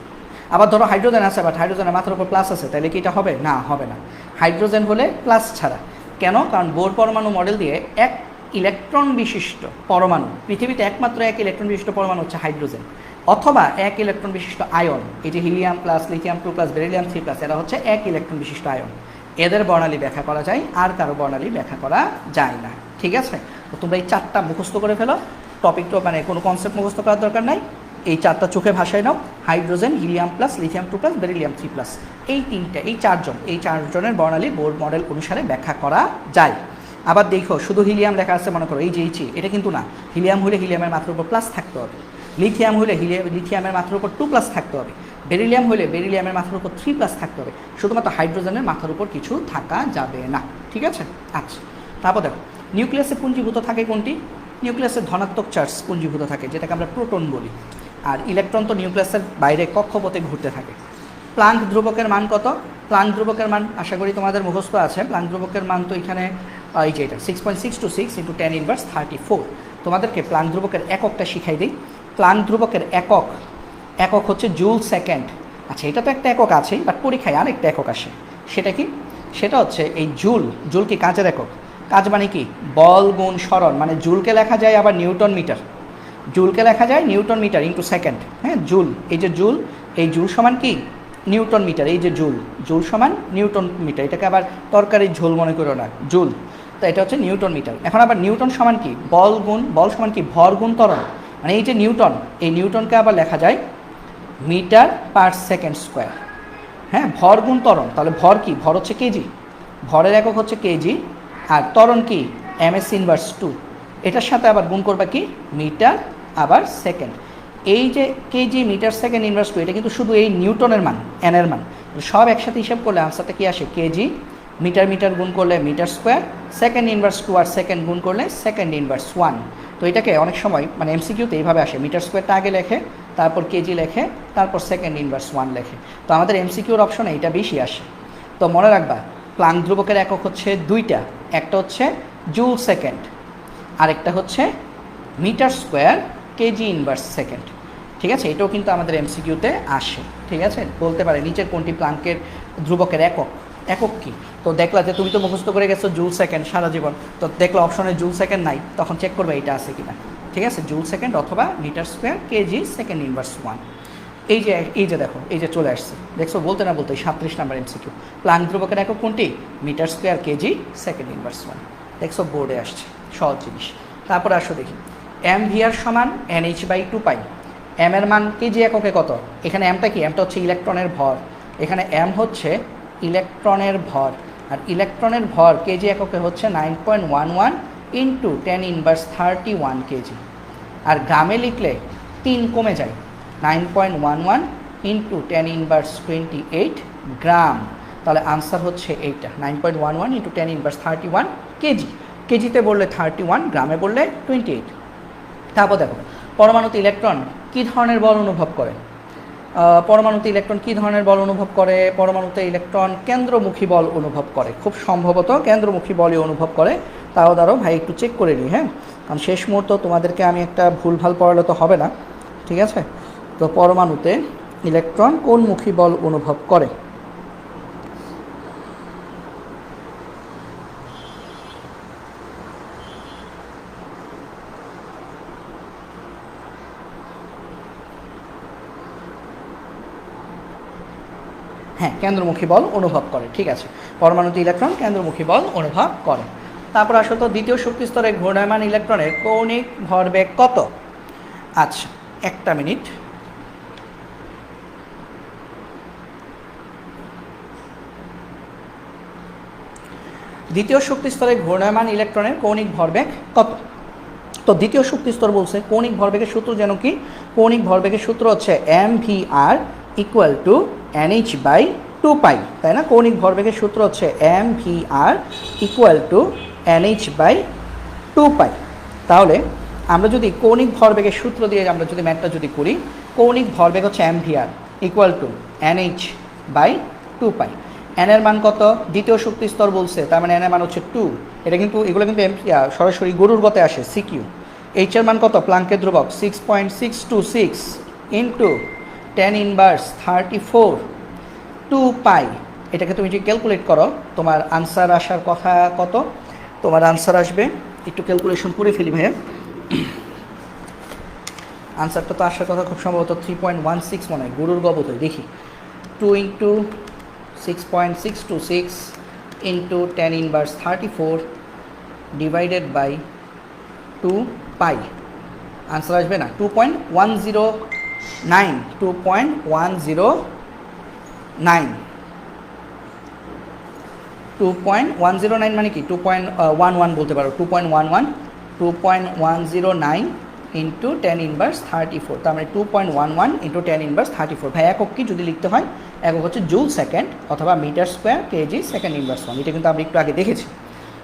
আবার ধরো হাইড্রোজেন আছে, বাট হাইড্রোজেনের মাথার উপর প্লাস আছে, তাহলে কি এটা হবে? না, হবে না। হাইড্রোজেন হলে প্লাস ছাড়া। কেন? কারণ বোর পরমাণু মডেল দিয়ে এক ইলেকট্রন বিশিষ্ট পরমাণু, পৃথিবীতে একমাত্র এক ইলেকট্রন বিশিষ্ট পরমাণু হচ্ছে হাইড্রোজেন, অথবা এক ইলেকট্রন বিশিষ্ট আয়ন। এই যে হিলিয়াম প্লাস, লিথিয়াম 2+, বেরিলিয়াম 3+, এরা হচ্ছে এক ইলেকট্রন বিশিষ্ট আয়ন। এদের বর্ণালী ব্যাখ্যা করা যায়, আর কারো বর্ণালী ব্যাখ্যা করা যায় না, ঠিক আছে? তো তোমরা এই 4টা মুখস্থ করে ফেলো, টপিকটা মানে কোনো কনসেপ্ট মুখস্থ করার দরকার নাই, এই 4টা চোখে ভাষায় নাও। Hydrogen, helium plus, lithium 2+, beryllium 3+, এই 4জনের বর্ণালী বোর মডেল অনুসারে ব্যাখ্যা করা যায়। আবার দেখো, শুধু হিলিয়াম লেখা আছে মনে করো, এই যে এটা কিন্তু না। হিলিয়াম হলে হিলিয়ামের মাত্রার উপর প্লাস থাকতে হবে, লিথিয়াম হলে লিথিয়ামের মাত্রার উপর 2+ থাকতে হবে, বেরিলিয়াম হলে বেরিলিয়ামের মাথার উপর 3+ থাকতে হবে। শুধুমাত্র হাইড্রোজেনের মাথার উপর কিছু থাকা যাবে না, ঠিক আছে? আচ্ছা, তারপর দেখো, নিউক্লিয়াসে পুঞ্জীভূত থাকে কোনটি? নিউক্লিয়াসে ধনাত্মক চার্জ পুঞ্জীভূত থাকে, যেটাকে আমরা প্রোটন বলি। আর ইলেকট্রন তো নিউক্লিয়াসের বাইরে কক্ষপথে ঘুরতে থাকে। প্লাঙ্ক ধ্রুবকের মান কত? প্লাঙ্ক ধ্রুবকের মান আশা করি তোমাদের মুখস্থ আছে। প্লাঙ্ক ধ্রুবকের মান তো এখানে এই যে এটা 6.626 × 10⁻34। তোমাদেরকে প্লাঙ্ক ধ্রুবকের এককটা শিখাই দিই। প্লাঙ্ক ধ্রুবকের একক হচ্ছে জুল সেকেন্ড। আচ্ছা, এটা তো একটা একক আছেই, বাট পরীক্ষায় আরেকটা একক আসে। সেটা কি? সেটা হচ্ছে এই জুল কি কাজের একক? কাজ মানে কি? বল গুণ সরণ, মানে জুলকে লেখা যায় আবার নিউটন মিটার, জুলকে লেখা যায় নিউটন মিটার ইন্টু সেকেন্ড। হ্যাঁ, জুল, এই যে জুল, এই জুল সমান কি? Newton metre. এই যে জুল সমান নিউটন মিটার, এটাকে আবার তরকারির ঝোল মনে করো না, জুল। তো এটা হচ্ছে নিউটন মিটার। এখন আবার নিউটন সমান কি? বল সমান কি? ভর গুণ ত্বরণ, মানে এই যে নিউটন, এই নিউটনকে আবার লেখা যায় মিটার পার সেকেন্ড স্কোয়ার। হ্যাঁ, ভর গুণ ত্বরণ, তাহলে ভর কি? ভর হচ্ছে কেজি, ভরের একক হচ্ছে কেজি, আর ত্বরণ কি? ms−2। এটার সাথে আবার গুণ করবা কি? মিটার আবার সেকেন্ড। এই যে কেজি, মিটার, সেকেন্ড ইনভার্স 2, এটা কিন্তু শুধু এই নিউটনের মান, এনের মান। সব একসাথে হিসাব করলে আনসারটা কি আসে? কেজি, মিটার গুণ করলে মিটার স্কোয়ার, সেকেন্ড ইনভার্স 2 আর সেকেন্ড গুণ করলে সেকেন্ড ইনভার্স 1। তো এটাকে অনেক সময় মানে এমসিকিউতে এইভাবে আসে, মিটার স্কোয়ারটা আগে লেখে, তারপর কেজি লেখে, তারপর সেকেন্ড ইনভার্স 1 লেখে। তো আমাদের এমসিকিউর অপশনে এটা বেশি আসে। তো মনে রাখবা, প্লাঙ্ক ধ্রুবকের একক হচ্ছে দুইটা, একটা হচ্ছে জুল সেকেন্ড, আরেকটা হচ্ছে metre square kg inverse second, ঠিক আছে? এটাও কিন্তু আমাদের এমসিকিউতে আসে, ঠিক আছে? বলতে পারে নিচের কোনটি প্লাঙ্কের ধ্রুবকের একক কি? তো দেখলা যে তুমি তো মুখস্থ করে গেছো জুল সেকেন্ড সারা জীবন, তো দেখলো অপশনে জুল সেকেন্ড নাই, তখন চেক করবে এটা আছে কিনা, ঠিক আছে? জুল সেকেন্ড অথবা metre square kg second inverse 1। এই যে দেখো, এই যে চলে আসছে, দেখছো? বলতে না বলতে 37 নাম্বার এমসিকিউ। প্লাঙ্ক ধ্রুবকের একক কোনটি? Metre square kg second inverse 1। দেখছো, বোর্ডে আসছে, সহজ জিনিস। তারপরে আসো দেখি, mvr সমান nh/2π। এম এর মান কেজি এককে কত? এখানে এমটা কি? এমটা হচ্ছে ইলেকট্রনের ভর, এখানে এম হচ্ছে ইলেকট্রনের ভর, আর ইলেকট্রনের ভর কেজি এককে হচ্ছে 9.11 × 10⁻31 কেজি। আর গ্রামে লিখলে 3 কমে যায়, 9.11 ইন্টু 10⁻28 গ্রাম। তাহলে আনসার হচ্ছে এইটা 9.11 ইন্টু 10⁻31 কেজি। কেজিতে বললে 31, গ্রামে বললে 28। তারপর দেখো পরমাণুতে ইলেকট্রন কী ধরনের বল অনুভব করে? পরমাণুতে ইলেকট্রন কী ধরনের বল অনুভব করে? পরমাণুতে ইলেকট্রন কেন্দ্রমুখী বল অনুভব করে, খুব সম্ভবত কেন্দ্রমুখী বলই অনুভব করে। তাও দাঁড়ো ভাই একটু চেক করে নিই, হ্যাঁ, কারণ শেষ মুহূর্ত তোমাদেরকে আমি একটা ভুলভাল পড়ালে তো হবে না, ঠিক আছে? তো পরমাণুতে ইলেকট্রন কোনমুখী বল অনুভব করে? হ্যাঁ, কেন্দ্রমুখী বল অনুভব করে, ঠিক আছে। পরমাণুতে ইলেকট্রন কেন্দ্রমুখী বল অনুভব করে। তারপর আসলে দ্বিতীয় শক্তি স্তরে ঘূর্ণায়মান ইলেকট্রনের কৌণিক ভরবেগ কত? আচ্ছা, একটা মিনিট। দ্বিতীয় শক্তি স্তরে ঘূর্ণায়মান ইলেকট্রনের কৌণিক ভরবেগ কত? তো দ্বিতীয় শক্তি স্তর বলছে কৌণিক ভরবেগের সূত্র যেন কি? কৌণিক ভরবেগের সূত্র হচ্ছে mvr ইকুয়াল টু nh/2π, তাই না? কৌণিক ভরবেগের সূত্র হচ্ছে mvr ইকুয়াল টু nh/2π। তাহলে আমরা যদি কৌণিক ভরবেগের সূত্র দিয়ে আমরা যদি ম্যাথটা যদি করি, কৌণিক ভরবেগ হচ্ছে mvr equal to nh/2π। N এর মান কত? দ্বিতীয় শক্তি স্তর বলছে, তার মানে এন এর মান হচ্ছে 2। এটা কিন্তু এগুলো কিন্তু সরাসরি গরুর গতে আসে, সিকিউ। এইচ এর মান কত? প্লাঙ্কের ধ্রুবক 6.626 ইন্টু 10⁻34 2π। এটাকে তুমি যদি ক্যালকুলেট করো, তোমার আনসার আসার কথা কত? তোমার আনসার আসবে, একটু ক্যালকুলেশন করে ফেলি ভাইয়া। আনসারটা তো আসার কথা খুব সম্ভবত 3.16 মনে হয়, গরুর গবত দেখি। 2 into 6.626 into 10⁻34 divided by 2π। Answer আসবে না 2.109, 2.109 মানে কি 2.11 বলতে পারো, 2.109 ইন্টু 10⁻34, তার মানে 2.11 ইন্টু 10⁻34। ভাই একক কি যদি লিখতে হয়, একক হচ্ছে জুল সেকেন্ড অথবা metre square kg second inverse 1। এটা কিন্তু আমরা একটু আগে দেখেছি।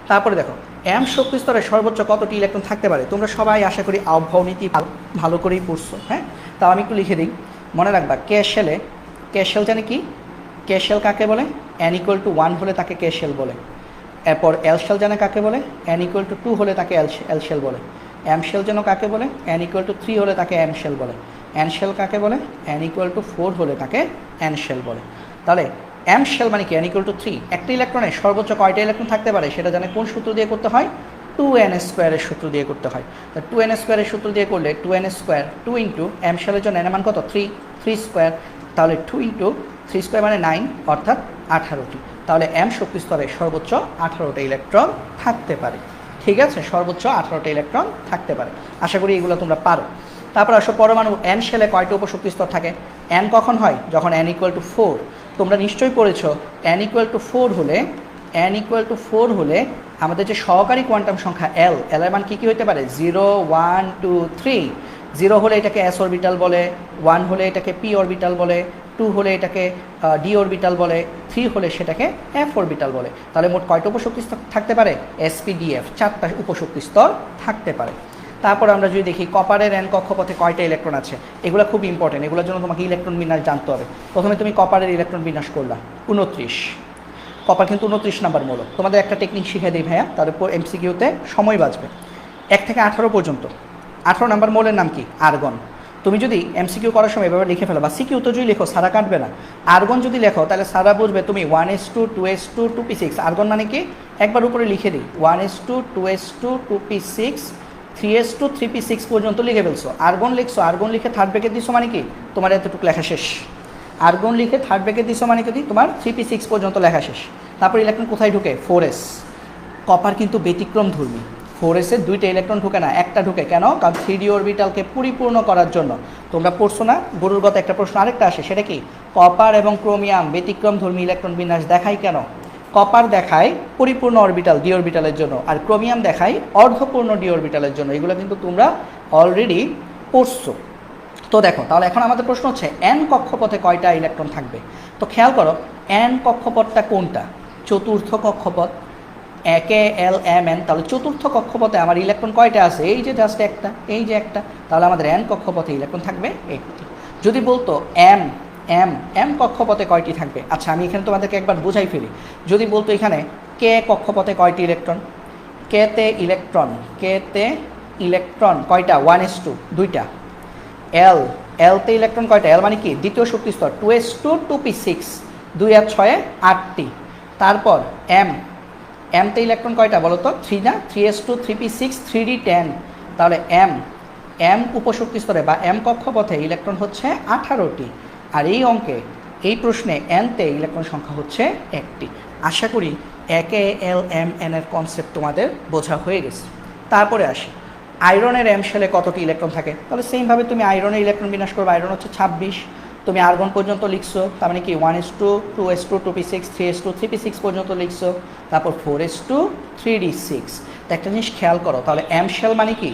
তারপরে দেখো এম শক্তি স্তরে সর্বোচ্চ কতটি ইলেকট্রন থাকতে পারে? তোমরা সবাই আশা করি আবহাওয়া নীতি ভালো করেই পড়ছো, হ্যাঁ? তাও আমি একটু লিখে দিই, মনে রাখবা ক্যাশেলে, ক্যাশেল জানে কি? ক্যাশেল কাকে বলে? n ইকুয়াল টু 1 হলে তাকে ক্যাশেল বলে। এরপর এল শেল জানে কাকে বলে? n ইকুয়াল টু 2 হলে তাকে এল শেল বলে। এম শেল যেন কাকে বলে? n ইকুয়াল টু 3 হলে তাকে এম শেল বলে। এন শেল কাকে বলে? n ইকুয়াল টু 4 হলে তাকে এন শেল বলে। তাহলে এম শেল মানে কি? n equal two 3। একটা ইলেকট্রনে সর্বোচ্চ কয়টা ইলেকট্রন থাকতে পারে সেটা জানে কোন সূত্র দিয়ে করতে হয়? 2n স্কোয়ারের সূত্র দিয়ে করতে হয়। তা 2n স্কোয়ারের সূত্র দিয়ে করলে 2n স্কোয়ার 2 ইন্টু এম শেলের জন্য এন এর মান কত? 3 স্কোয়ার, তাহলে 2 ইন্টু 3 স্কোয়ার মানে 9, অর্থাৎ 18টি। তাহলে এম শক্তি স্তরে সর্বোচ্চ 18টা ইলেকট্রন থাকতে পারে, ঠিক আছে? সর্বোচ্চ 18টা ইলেকট্রন থাকতে পারে। আশা করি এগুলো তোমরা পারো। তারপর আসো পরমাণু এন শেলে কয়টা উপশক্তি স্তর থাকে? এন কখন হয়? যখন n ইকুয়াল টু 4। তোমরা নিশ্চয়ই পড়েছো n ইকুয়াল টু 4 হলে, n ইকুয়াল টু 4 হলে আমাদের যে সহকারী কোয়ান্টাম সংখ্যা এল, এল এর মান কী কী হতে পারে? 0 1 2 3। 0 হলে এটাকে s অরবিটাল বলে, 1 হলে এটাকে p অরবিটাল বলে, 2 হলে এটাকে d অরবিটাল বলে, 3 হলে সেটাকে f অরবিটাল বলে। তাহলে মোট কয়টা উপশক্তি স্তর থাকতে পারে? sp df 4টা উপশক্তি স্তর থাকতে পারে। তারপর আমরা যদি দেখি কপারের n কক্ষপথে কয়টা ইলেকট্রন আছে, এগুলো খুব ইম্পর্টেন্ট, এগুলোর জন্য তোমাকে ইলেকট্রন বিন্যাস জানতে হবে। প্রথমে তুমি কপারের ইলেকট্রন বিন্যাস করলা 29। কপার কিন্তু 29 নাম্বার মৌল। তোমাদের একটা টেকনিক শিখে দিই ভাইয়া, তার উপর এমসিকিউতে সময় বাঁচবে। 1 থেকে 18 পর্যন্ত 18 নাম্বার মৌলের নাম কি? আর্গন। তুমি যদি এমসিকিউ করার সময় এভাবে লিখে ফেলো, বা সিকিউ তো যদি লেখো সারা কাটবে না, আর্গন যদি লেখো তাহলে সারা বুঝবে তুমি 1s2 2s2 2p6। আর্গন মানে কি? একবার উপরে লিখে দিই 1s2 2s2 2p6 3s2 3p6 পর্যন্ত লিখে ফেলছো। আর্গন লিখছো, আর্গন লিখে থার্ড ব্র্যাকেট দিছো মানে কি? তোমার এতটুকু লেখা শেষ। আর্গন লিখে থার্ড ব্র্যাকেট দিছো মানে কি? তোমার 3p6 পর্যন্ত লেখা শেষ। তারপর ইলেকট্রন কোথায় ঢুকে? 4s। কপার কিন্তু ব্যতিক্রম ধর্মী, 4s এর 2টা ইলেকট্রন ঢুকে না, একটা ঢুকে। কেন? কারণ 3d অরবিটালকে পরিপূর্ণ করার জন্য। তোমরা পড়ছো না গরুর গত একটা প্রশ্ন আরেকটা আসে, সেটা কি? কপার এবং ক্রোমিয়াম ব্যতিক্রম ধর্মী ইলেকট্রন বিন্যাস দেখায় কেন? কপার দেখায় পরিপূর্ণ অরবিটাল ডি অরবিটালের জন্য, আর ক্রোমিয়াম দেখায় অর্ধপূর্ণ ডি অরবিটালের জন্য। এগুলো কিন্তু তোমরা অলরেডি পড়ছো। তো দেখো, তাহলে এখন আমাদের প্রশ্ন হচ্ছে এন কক্ষপথে কয়টা ইলেকট্রন থাকবে। তো খেয়াল করো, এন কক্ষপথটা কোনটা? চতুর্থ কক্ষপথ, একে এল এম এন। তাহলে চতুর্থ কক্ষপথে আমার ইলেকট্রন কয়টা আছে? এই যে জাস্ট একটা, এই যে একটা। তাহলে আমাদের এন কক্ষপথে ইলেকট্রন থাকবে একটি। যদি বলতো এম এম এম কক্ষপথে কয়টি থাকবে, আচ্ছা আমি এখানে তোমাদেরকে একবার বোঝাই ফেলি। যদি বলতো এখানে কে কক্ষপথে কয়টি ইলেকট্রন, কেতে ইলেকট্রন কয়টা? 1s2 দুইটা। এলতে ইলেকট্রন কয়টা? এল মানে কি দ্বিতীয় শক্তি স্তর, 2s2 2p6 2 আর 6 8টি। তারপর এমতে ইলেকট্রন কয়টা বলো তো? 3 না, 3s2 3p6 3d10। তাহলে এম উপশক্তি স্তরে বা এম কক্ষপথে ইলেকট্রন হচ্ছে 18টি। আর এই অঙ্কে, এই প্রশ্নে এনতে ইলেকট্রন সংখ্যা হচ্ছে একটি। আশা করি একে এল এম এন এর কনসেপ্ট তোমাদের বোঝা হয়ে গেছে। তারপরে আসি আয়রনের এম শেলে কতটি ইলেকট্রন থাকে। তাহলে সেমভাবে তুমি আয়রনের ইলেকট্রন বিন্যাস করবে। আয়রন হচ্ছে 26, তুমি আর্গন পর্যন্ত লিখছো, তার মানে কি 1s2 2s2 2p6 3s2 3p6 পর্যন্ত লিখছো, তারপর 4s2 3d6। তো একটা জিনিস খেয়াল করো, তাহলে এম শেল মানে কি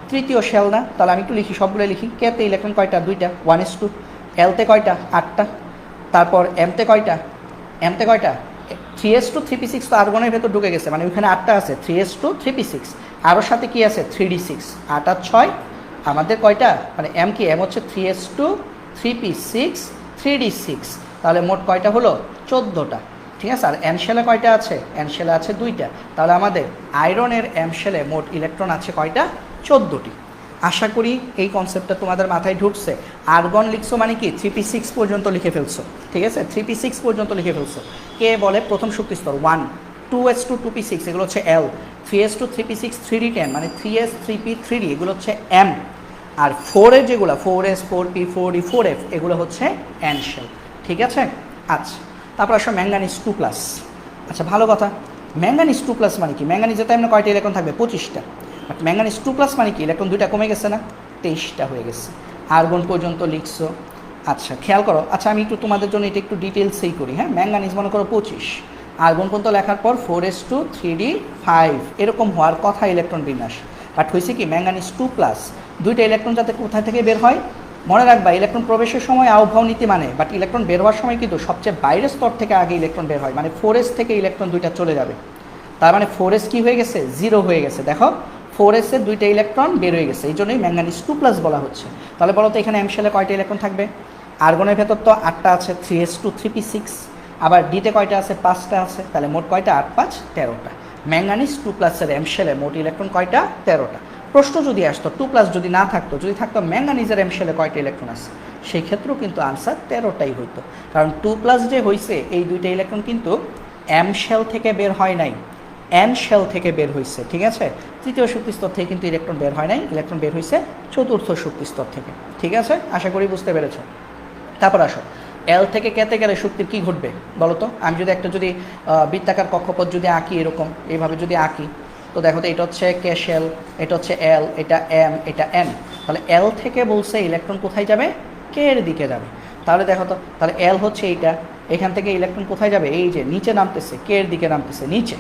তৃতীয় শেল না? তাহলে আমি একটু লিখি, সবগুলো লিখি। কেতে ইলেকট্রন কয়টা? দুইটা, 1s2। এলতে কয়টা? 8টা। তারপর এমতে কয়টা? 3s2 3p6 তো আর্গনের ভেতর ঢুকে গেছে, মানে ওইখানে 8টা আছে, 3s2 3p6। আরও সাথে কি আছে? 3d6। 8 আর 6 আমাদের কয়টা? মানে এম কি? এম হচ্ছে 3s2 3p6 3d6। তাহলে মোট কয়টা হলো? 14টা। ঠিক আছে। আর এন শেলে কয়টা আছে? এন শেলে আছে দুইটা। তাহলে আমাদের আয়রনের এম শেলে মোট ইলেকট্রন আছে কয়টা? 14টি। আশা করি এই কনসেপ্টটা তোমাদের মাথায় ঢুকছে। আর্গন লিখছো মানে কি 3p6 পর্যন্ত লিখে ফেলছো। ঠিক আছে, 3p6 পর্যন্ত লিখে ফেলছো। কে বলে প্রথম শক্তি স্তর 1, 2s2 2p6 এগুলো হচ্ছে এল, 3s2 3p6 3d10 মানে 3s 3p 3d এগুলো হচ্ছে এম। আর 4 যেগুলো 4s 4p 4d 4f এগুলো হচ্ছে এন শেল। ঠিক আছে। আচ্ছা, তারপর আসো ম্যাঙ্গানিজ 2+। আচ্ছা ভালো কথা, ম্যাঙ্গানিজ 2+ মানে কি? ম্যাঙ্গানিজে তাই কয়টা ইলেকট্রন থাকবে? 25টা। বাট ম্যাঙ্গানিজ 2+ মানে কি? ইলেকট্রন দুইটা কমে গেছে না, 23টা হয়ে গেছে। আর্গন পর্যন্ত লিখছো। আচ্ছা খেয়াল করো, আচ্ছা আমি একটু তোমাদের জন্য এটা একটু ডিটেলসেই করি। হ্যাঁ, ম্যাঙ্গানিজ মনে করো 25, আর্গন পর্যন্ত লেখার পর 4s2 3d5 এরকম হওয়ার কথা ইলেকট্রন বিন্যাস। বাট হয়েছে কি ম্যাঙ্গানিজ 2+, দুইটা ইলেকট্রন যাতে কোথায় থেকে বের হয় মনে রাখবা, ইলেকট্রন প্রবেশের সময় আহ্বাও নীতি মানে, বাট ইলেকট্রন বের হওয়ার সময় কিন্তু সবচেয়ে বাইরের স্তর থেকে আগে ইলেকট্রন বের হয়, মানে 4s থেকে ইলেকট্রন দুইটা চলে যাবে। তার মানে 4s কি হয়ে গেছে? 0 হয়ে গেছে। দেখো 4s এর দুইটা ইলেকট্রন বের হয়ে গেছে, এই জন্যই ম্যাঙ্গানিজ 2+ বলা হচ্ছে। তাহলে বলো তো এখানে এম শেলে কয়টা ইলেকট্রন থাকবে? আর্গনের ভেতর তো 8টা আছে, 3s2 3p6। আবার ডিতে কয়টা আছে? 5টা আছে। তাহলে মোট কয়টা? 8 5 13টা। ম্যাঙ্গানিজ 2+ এর এম শেলে মোট ইলেকট্রন কয়টা? 13টা। প্রশ্ন যদি আসতো 2+ যদি না থাকতো, যদি থাকতো ম্যাঙ্গানিজের এম শেলে কয়টা ইলেকট্রন আছে, সেই ক্ষেত্রেও কিন্তু আনসার 13টাই হইতো। কারণ 2+ যে হয়েছে এই দুইটা ইলেকট্রন কিন্তু এম শেল থেকে বের হয় নাই, এন শেল থেকে বের হয়েছে। ঠিক আছে, তৃতীয় শক্তি স্তর থেকে কিন্তু ইলেকট্রন বের হয় নাই, ইলেকট্রন বের হয়েছে চতুর্থ শক্তি স্তর থেকে। ঠিক আছে, আশা করি বুঝতে পেরেছ। তারপর আসো এল থেকে কেতে গেলে শক্তির কি ঘটবে বলো তো? আমি যদি একটা বৃত্তাকার কক্ষপথ যদি আঁকি, এরকম এইভাবে যদি আঁকি, তো দেখো তো এটা হচ্ছে কে শেল, এটা হচ্ছে এল, এটা এম, এটা এন। তাহলে এল থেকে বলছে ইলেকট্রন কোথায় যাবে? কে এর দিকে যাবে। তাহলে দেখো তো, তাহলে এল হচ্ছে এইটা, এখান থেকে ইলেকট্রন কোথায় যাবে? এই যে নিচে নামতেছে, কে এর দিকে নামতেছে, নিচে।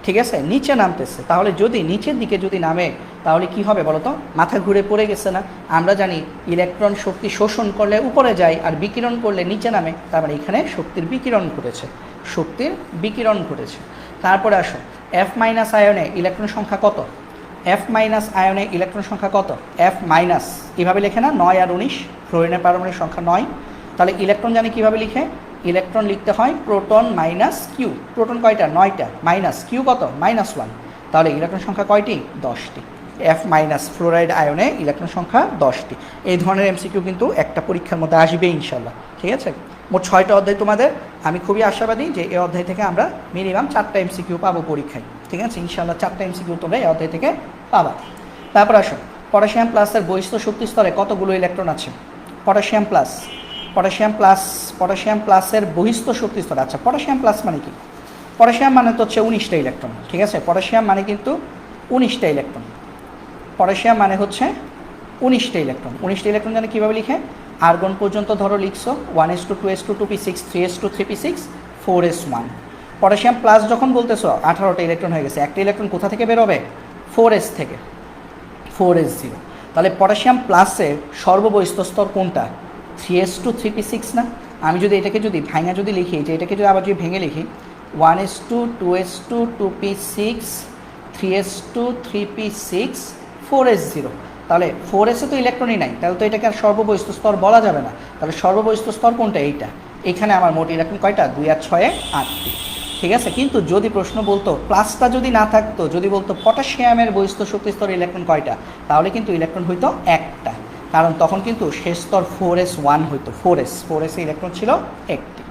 ঠিক আছে, নিচে নামতেছে। তাহলে যদি নিচের দিকে যদি নামে তাহলে কি হবে বলো তো? মাথা ঘুরে পড়ে গেছে না? আমরা জানি ইলেকট্রন শক্তি শোষণ করলে উপরে যায় আর বিকিরণ করলে নিচে নামে, তার মানে এখানে শক্তির বিকিরণ ঘটেছে, শক্তির বিকিরণ ঘটেছে। তারপরে আসো এফ মাইনাস আয়নে ইলেকট্রন সংখ্যা কত? এফ মাইনাস আয়নে ইলেকট্রন সংখ্যা কত? এফ মাইনাস কীভাবে লেখে না? 9 আর 19, ফ্লোরিনের পারমাণবিক সংখ্যা 9। তাহলে ইলেকট্রন জানি কীভাবে লিখে? ইলেকট্রন লিখতে হয় প্রোটন মাইনাস কিউ। প্রোটন কয়টা? 9টা, মাইনাস কিউ কত? -1। তাহলে ইলেকট্রন সংখ্যা কয়টি? 10টি। এফ মাইনাস ফ্লোরাইড আয়নে ইলেকট্রন সংখ্যা 10টি। এই ধরনের এমসিকিউ কিন্তু একটা পরীক্ষার মধ্যে আসবে ইনশাল্লাহ। ঠিক আছে, মোট 6টা অধ্যায় তোমাদের। আমি খুবই আশাবাদী যে এই অধ্যায় থেকে আমরা মিনিমাম 4টা এমসিকিউ পাবো পরীক্ষায়। ঠিক আছে, ইনশাল্লাহ 4টা এমসিকিউ তোমরা এই অধ্যায় থেকে পাবা। তারপর আসো পটাশিয়াম প্লাসের বহিস্থ শক্তি স্তরে কতগুলো ইলেকট্রন আছে? পটাশিয়াম প্লাসের বহিস্থ শক্তি স্তর। আচ্ছা পটাশিয়াম প্লাস মানে কি? পটাশিয়াম মানে তো হচ্ছে 19টা ইলেকট্রন। ঠিক আছে, পটাশিয়াম মানে কিন্তু 19টা ইলেকট্রন। পটাশিয়াম মানে হচ্ছে 19টা ইলেকট্রন। 19টা ইলেকট্রন জানে কীভাবে লিখে? আর্গন পর্যন্ত ধরো লিখছো 1s2 2s2 2p6 3s2 3p6 4s1। Potassium plus যখন বলতেছো 18টা ইলেকট্রন হয়ে গেছে। একটা ইলেকট্রন কোথা থেকে বেরোবে? 4s থেকে, 4s0। তাহলে পটাশিয়াম প্লাসের সর্ববহিস্থ স্তর কোনটা? 3s2 3p6 না? আমি যদি এটাকে যদি ভাঙা যদি লিখি, যে এটাকে যদি আবার যদি ভেঙে লিখি 1s2 2s2 2p6 3s2 3p6 4s0, তাহলে 4s এ তো ইলেকট্রনই নাই, তাহলে তো এটাকে আর সর্ববহিস্থ স্তর বলা যাবে না। তাহলে সর্ববহিস্থ স্তর কোনটা? এইটা। এখানে আমার মোট ইলেকট্রন কয়টা? 2 আর 6 8টি। ঠিক আছে, কিন্তু যদি প্রশ্ন বলতো প্লাসটা যদি না থাকতো, যদি বলতো পটাশিয়ামের বহিস্থ শক্তি স্তরে ইলেকট্রন কয়টা, তাহলে কিন্তু ইলেকট্রন হইতো একটা, কারণ তখন কিন্তু শেষ স্তর 4s1 হইতো। 4s এ ইলেকট্রন ছিল একটি।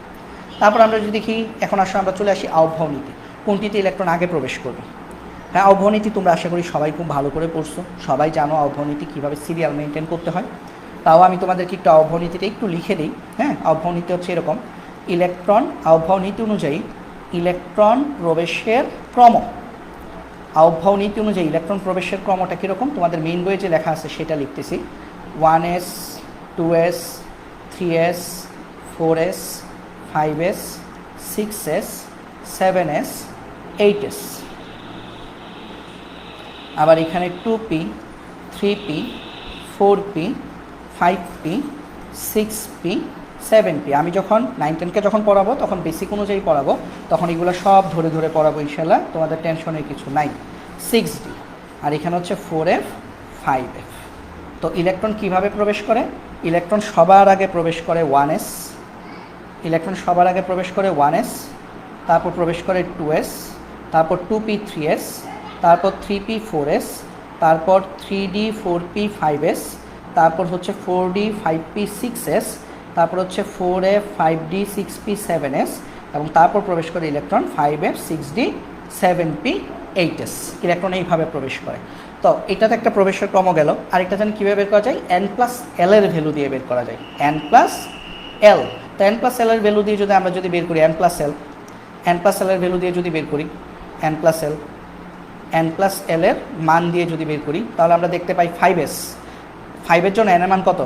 তারপর আমরা যদি দেখি, এখন আসলে আমরা চলে আসি আহ্বাও নীতি। কোনটিতে ইলেকট্রন আগে প্রবেশ করবে? হ্যাঁ, আহ্বাও নীতি তোমরা আশা করি সবাই খুব ভালো করে পড়ছো, সবাই জানো আহ্বাও নীতি কীভাবে সিরিয়াল মেনটেন করতে হয়। তাও আমি তোমাদেরকে একটু আহ্বাও নীতিটা একটু লিখে দিই। হ্যাঁ, আহ্বাও নীতি হচ্ছে এরকম, ইলেকট্রন আহ্বাও নীতি অনুযায়ী ইলেকট্রন প্রবেশের ক্রম। আহ্বাও নীতি অনুযায়ী ইলেকট্রন প্রবেশের ক্রমটা কীরকম? তোমাদের মেইন বইয়ে যে লেখা আছে সেটা লিখতেছি। 1s 2s 3s 4s 5s 6s 7s 8s, আবার এখানে 2p 3p 4p 5p 6p 7p। আমি যখন 9-10কে যখন পড়াবো তখন বেসিক অনুযায়ী পড়াবো, তখন এগুলো সব ধরে ধরে পড়াবো ইনশাল্লাহ, তোমাদের টেনশনের কিছু নাই। 6d, আর এখানে হচ্ছে 4f 5f। তো ইলেকট্রন কিভাবে প্রবেশ করে? ইলেকট্রন সবার আগে প্রবেশ করে 1s, ইলেকট্রন সবার আগে প্রবেশ করে 1s, তারপর প্রবেশ করে 2s, তারপর 2p 3s, তারপর 3p 4s, তারপর 3d 4p 5s, তারপর হচ্ছে 4d 5p 6s, তারপর হচ্ছে 4f 5d 6p 7s, এবং তারপর প্রবেশ করে electron 5f 6d 7p 8s। Electron এইভাবে প্রবেশ করে। তো এটাতে একটা প্রবেশের ক্রম গেল। আরেকটা জানি কীভাবে বের করা যায়? n+l এর ভ্যালু দিয়ে বের করা যায়। n+l, তো n+l এর ভ্যালু দিয়ে যদি আমরা যদি বের করি n+l এর ভ্যালু দিয়ে যদি বের করি n+l এর মান দিয়ে যদি বের করি, তাহলে আমরা দেখতে পাই 5s। 5-এর জন্য n এর মান কত?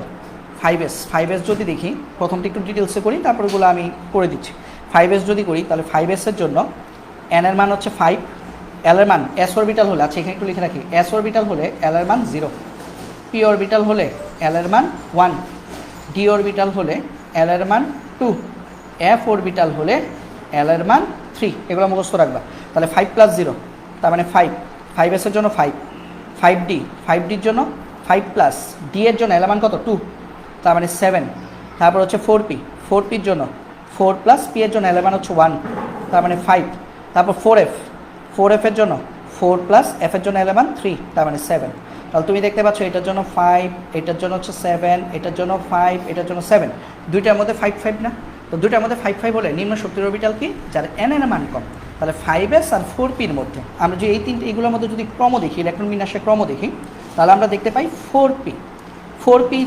5s যদি দেখি, প্রথমটা একটু ডিটেলসে করি, তারপর এগুলো আমি করে দিচ্ছি। 5s যদি করি, তাহলে 5s এর জন্য n এর মান হচ্ছে 5, l এর মান s অরবিটাল হলে, আচ্ছা এখানে একটু লিখে রাখি, s অরবিটাল হলে l এর মান 0, p অরবিটাল হলে l এর মান 1, d অরবিটাল হলে l এর মান 2, f অরবিটাল হলে l এর মান 3। এগুলো মুখস্থ রাখবা। তাহলে 5 + 0, তার মানে 5s এর জন্য 5, 5dর জন্য 5 + d এর জন্য l এর মান কত? 2, তার মানে 7। তারপর হচ্ছে 4pর জন্য 4 + p এর জন্য l এর মান হচ্ছে 1, তার মানে 5। তারপর 4f এর জন্য 4 + f এর জন্য l এর মান 3, তার মানে 7। তাহলে তুমি দেখতে পাচ্ছ এটার জন্য 5, এটার জন্য হচ্ছে 7, এটার জন্য 5, এটার জন্য 7, দুইটার মধ্যে 5 5 না? তো দুইটার মধ্যে 5 5 হলে নিম্ন শক্তির অরবিটাল কি? যার n এর মান কম। তাহলে 5s আর 4pর মধ্যে আমরা যদি এই তিনটে এগুলোর মধ্যে যদি ক্রম দেখি, ইলেকট্রন বিন্যাসের ক্রম দেখি, তাহলে আমরা দেখতে পাই 4p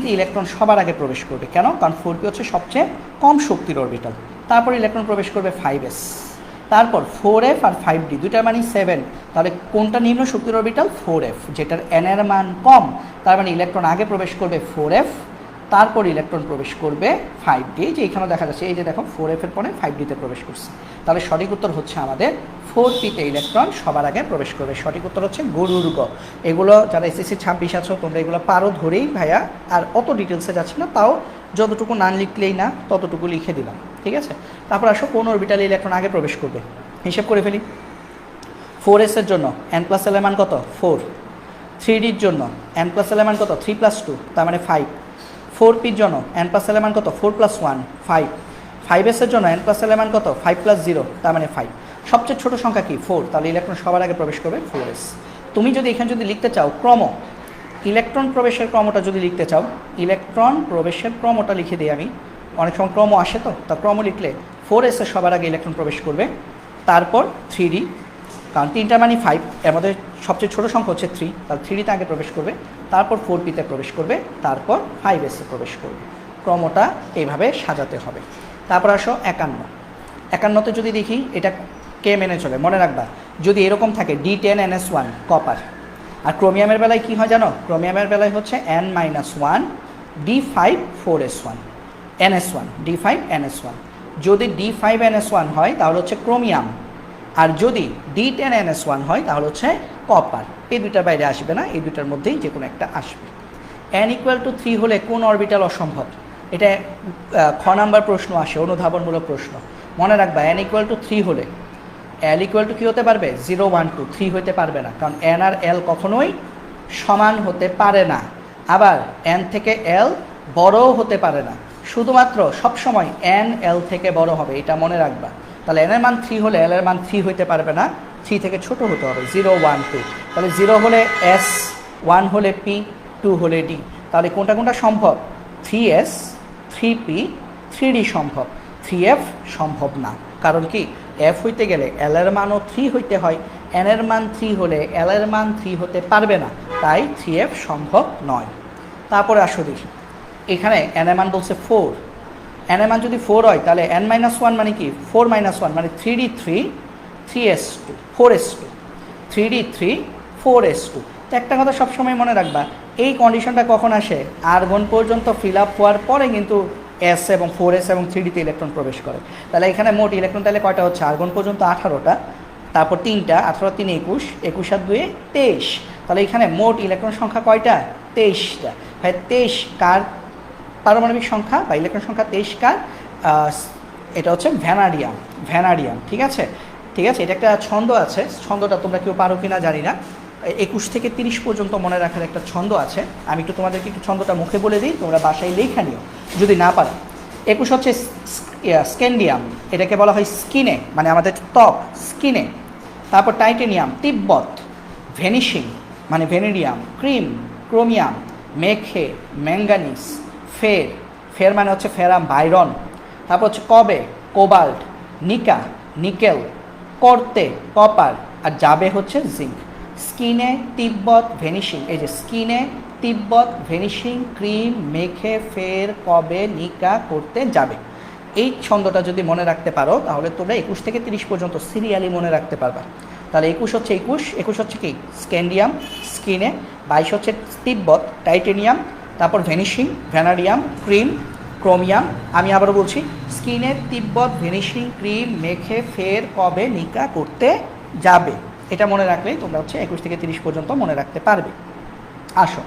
তে ইলেকট্রন সবার আগে প্রবেশ করবে। কেন? কারণ 4p হচ্ছে সবচেয়ে কম শক্তির অরবিটাল। তারপর ইলেকট্রন প্রবেশ করবে 5s, তারপর 4f আর 5d, দুইটার মানই 7। তাহলে কোনটা নিম্ন শক্তির অরবিটাল? 4f, যেটার n এর মান কম। তার মানে ইলেকট্রন আগে প্রবেশ করবে 4f, তারপর ইলেকট্রন প্রবেশ করবে 5d, যে এখানেও দেখা যাচ্ছে, এই যে দেখো 4f এর পরে 5d-তে প্রবেশ করছে। তাহলে সঠিক উত্তর হচ্ছে আমাদের 4p-তে ইলেকট্রন সবার আগে প্রবেশ করবে। সঠিক উত্তর হচ্ছে গরুর গ। এগুলো যারা এসএসসি 26 আছো তোমরা এগুলো পারো ধরেই ভাইয়া, আর অত ডিটেলসে যাচ্ছি না, তাও যতটুকু না লিখলেই না ততটুকু লিখে দিলাম। ঠিক আছে, তারপর আসো কোন অরবিটালে ইলেকট্রন আগে প্রবেশ করবে, হিসেব করে ফেলি। 4s এর জন্য n+l এর মান কত? 4। 3dর জন্য n+l এর মান কত? 3 + 2, তার মানে 5। 4pর জন্য n+l এর মান কত? 4 + 1 5। 5s এর জন্য n+l এর মান কত? 5 + 0, তার মানে 5। সবচেয়ে ছোট সংখ্যা কি? 4। তাহলে ইলেকট্রন সবার আগে প্রবেশ করবে 4s। তুমি যদি এখানে যদি লিখতে চাও ক্রম, ইলেকট্রন প্রবেশের ক্রমটা যদি লিখতে চাও, ইলেকট্রন প্রবেশের ক্রমটা লিখে দিই আমি। অনেক সময় ক্রম আসে, তো তা ক্রম লিখলে 4s এর সবার আগে ইলেকট্রন প্রবেশ করবে, তারপর 3d, কারণ তিনটা মানে 5, এর মধ্যে সবচেয়ে ছোটো সংখ্যা হচ্ছে 3, তাহলে 3d-তে আগে প্রবেশ করবে, তারপর 4p-তে প্রবেশ করবে, তারপর 5s-এ প্রবেশ করবে। ক্রমটা এইভাবে সাজাতে হবে। তারপর আসো 51-তে যদি দেখি এটা কে মেনে চলে, মনে রাখবা যদি এরকম থাকে D10NS1 কপার, আর ক্রোমিয়ামের বেলায় কি হয় জানো? ক্রোমিয়ামের বেলায় হচ্ছে N-1 D5 4s1 NS1 D5NS1। যদি D5NS1 হয় তাহলে হচ্ছে ক্রোমিয়াম, আর যদি D10NS1 হয় তাহলে হচ্ছে কপার। এই দুইটার বাইরে আসবে না, এই দুইটার মধ্যেই যে কোনো একটা আসবে। n ইকুয়াল টু 3 হলে কোন অরবিটাল অসম্ভব? এটা খ নাম্বার প্রশ্ন আসে, অনুধাবনমূলক প্রশ্ন। মনে রাখবা n ইকুয়াল টু 3 হলে l ইকুয়াল টু কী হতে পারবে? 0 1 2 3 হতে পারবে না, কারণ n আর l কখনোই সমান হতে পারে না। আবার n থেকে l বড়ও হতে পারে না, শুধুমাত্র সবসময় n l থেকে বড় হবে, এটা মনে রাখবা। তাহলে n এর মান 3 হলে l এর মান 3 হতে পারবে না, 3 থেকে ছোট হতে হবে, 0 1 2। তাহলে 0 হলে s, 1 হলে p, 2 হলে d। তাহলে কোনটা কোনটা সম্ভব? 3s, 3p, 3d সম্ভব, 3f সম্ভব না। কারণ কি? f হইতে গেলে l এর মানও 3 হইতে হয়, n এর মান 3 হলে l এর মান 3 হতে পারবে না, তাই 3f সম্ভব নয়। তারপরে আসো দেখি, এখানে n এর মান বলছে 4, n এর মান যদি 4 হয় তাহলে n-1 মানে কি? 4 - 1 মানে 3d3, 3s2, 4s2, 3d3, 4s2। তো একটা কথা সবসময় মনে রাখবা, এই কন্ডিশনটা কখন আসে? আর্গন পর্যন্ত ফিল আপ হওয়ার পরে কিন্তু s এবং 4s এবং 3dতে ইলেকট্রন প্রবেশ করে। তাহলে এখানে মোট ইলেকট্রন তাহলে কয়টা হচ্ছে? আর্গন পর্যন্ত 18টা, তারপর 3টা, 18 3 21, 21 আর 2 23। তাহলে এখানে মোট ইলেকট্রন সংখ্যা কয়টা? 23টা। ভাই 23 কার পারমাণবিক সংখ্যা বা ইলেকট্রন সংখ্যা? 23 কার? এটা হচ্ছে ভ্যানাডিয়াম, ভ্যানাডিয়াম। ঠিক আছে, ঠিক আছে। এটা একটা ছন্দ আছে, ছন্দটা তোমরা কেউ পারো কিনা জানি না। 21 থেকে 30 পর্যন্ত মনে রাখার একটা ছন্দ আছে, আমি একটু তোমাদেরকে একটু ছন্দটা মুখে বলে দিই, তোমরা বাসায় লেখা নিও যদি না পারো। 21 হচ্ছে স্ক্যান্ডিয়াম, এটাকে বলা হয় স্কিনে, মানে আমাদের ত্বক, স্কিনে। তারপর টাইটেনিয়াম, তিব্বত। ভেনিশিং মানে ভেনেডিয়াম, ক্রিম, ক্রোমিয়াম, মেখে, ম্যাঙ্গানিজ, ফের, ফের মানে হচ্ছে ফেরাম বাইরন। তারপর হচ্ছে কবে, কোবাল্ট, নিকা, নিকেল, করতে, কপার, আর যাবে হচ্ছে জিঙ্ক। স্কিনে, তিব্বত, ভেনিশিং। এই যে স্কিনে, তিব্বত, ভেনিশিং, ক্রিম, মেখে, ফের, কবে, নিকা, করতে, যাবে। এই ছন্দটা যদি মনে রাখতে পারো তাহলে তোমরা 21 থেকে 30 পর্যন্ত সিরিয়ালি মনে রাখতে পারবা। তাহলে 21 হচ্ছে 21 হচ্ছে কি? স্ক্যান্ডিয়াম, স্কিনে। 22 হচ্ছে তিব্বত, টাইটেনিয়াম। তারপর ভেনিশিং, ভ্যানাডিয়াম, ক্রিম, ক্রোমিয়াম। আমি আবারও বলছি, স্কিনে, তিব্বত, ভেনিশিং, ক্রিম, মেখে, ফের, কবে, নিকা, করতে, যাবে। এটা মনে রাখলেই তোমরা হচ্ছে 21 থেকে 30 পর্যন্ত মনে রাখতে পারবে। আসো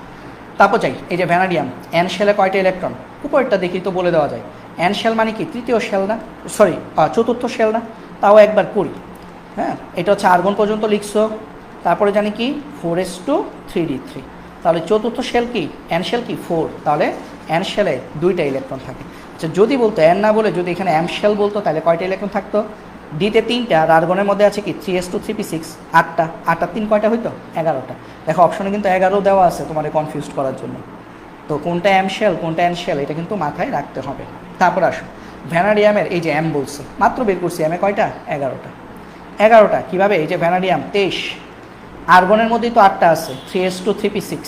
তারপর যাই, এই যে ভ্যানাডিয়াম, এন শেলে কয়টা ইলেকট্রন? উপরেরটা দেখি তো বলে দেওয়া যায়। এন শেল মানে কি? তৃতীয় শেল না, সরি চতুর্থ শেল না? তাও একবার করি। হ্যাঁ, এটা হচ্ছে আর্গন পর্যন্ত লিখছো। তারপরে জানি কি? 4s2, 3d3। তাহলে চতুর্থ শেল কি? এন শেল কি? 4। তাহলে এন শেলে 2টা ইলেকট্রন থাকে। আচ্ছা, যদি বলতো এন না বলে যদি এখানে এম শেল বলতো তাহলে কয়টা ইলেকট্রন থাকতো? ডিতে 3টা, আর আর্গনের মধ্যে আছে কি? 3s2, 3p6, 8টা। 8 আর 3 কয়টা হইতো? 11টা। দেখো অপশনে কিন্তু 11 দেওয়া আছে তোমার কনফিউজ করার জন্য। তো কোনটা এম শেল কোনটা এন শেল এটা কিন্তু মাথায় রাখতে হবে। তারপর আসো ভ্যানাডিয়ামের, এই যে এম বলছে, মাত্র বের করছি, এমে কয়টা? 11টা। 11টা কীভাবে? এই যে ভ্যানাডিয়াম 23, আর্গনের মধ্যেই তো 8টা আছে, 3s2, 3p6,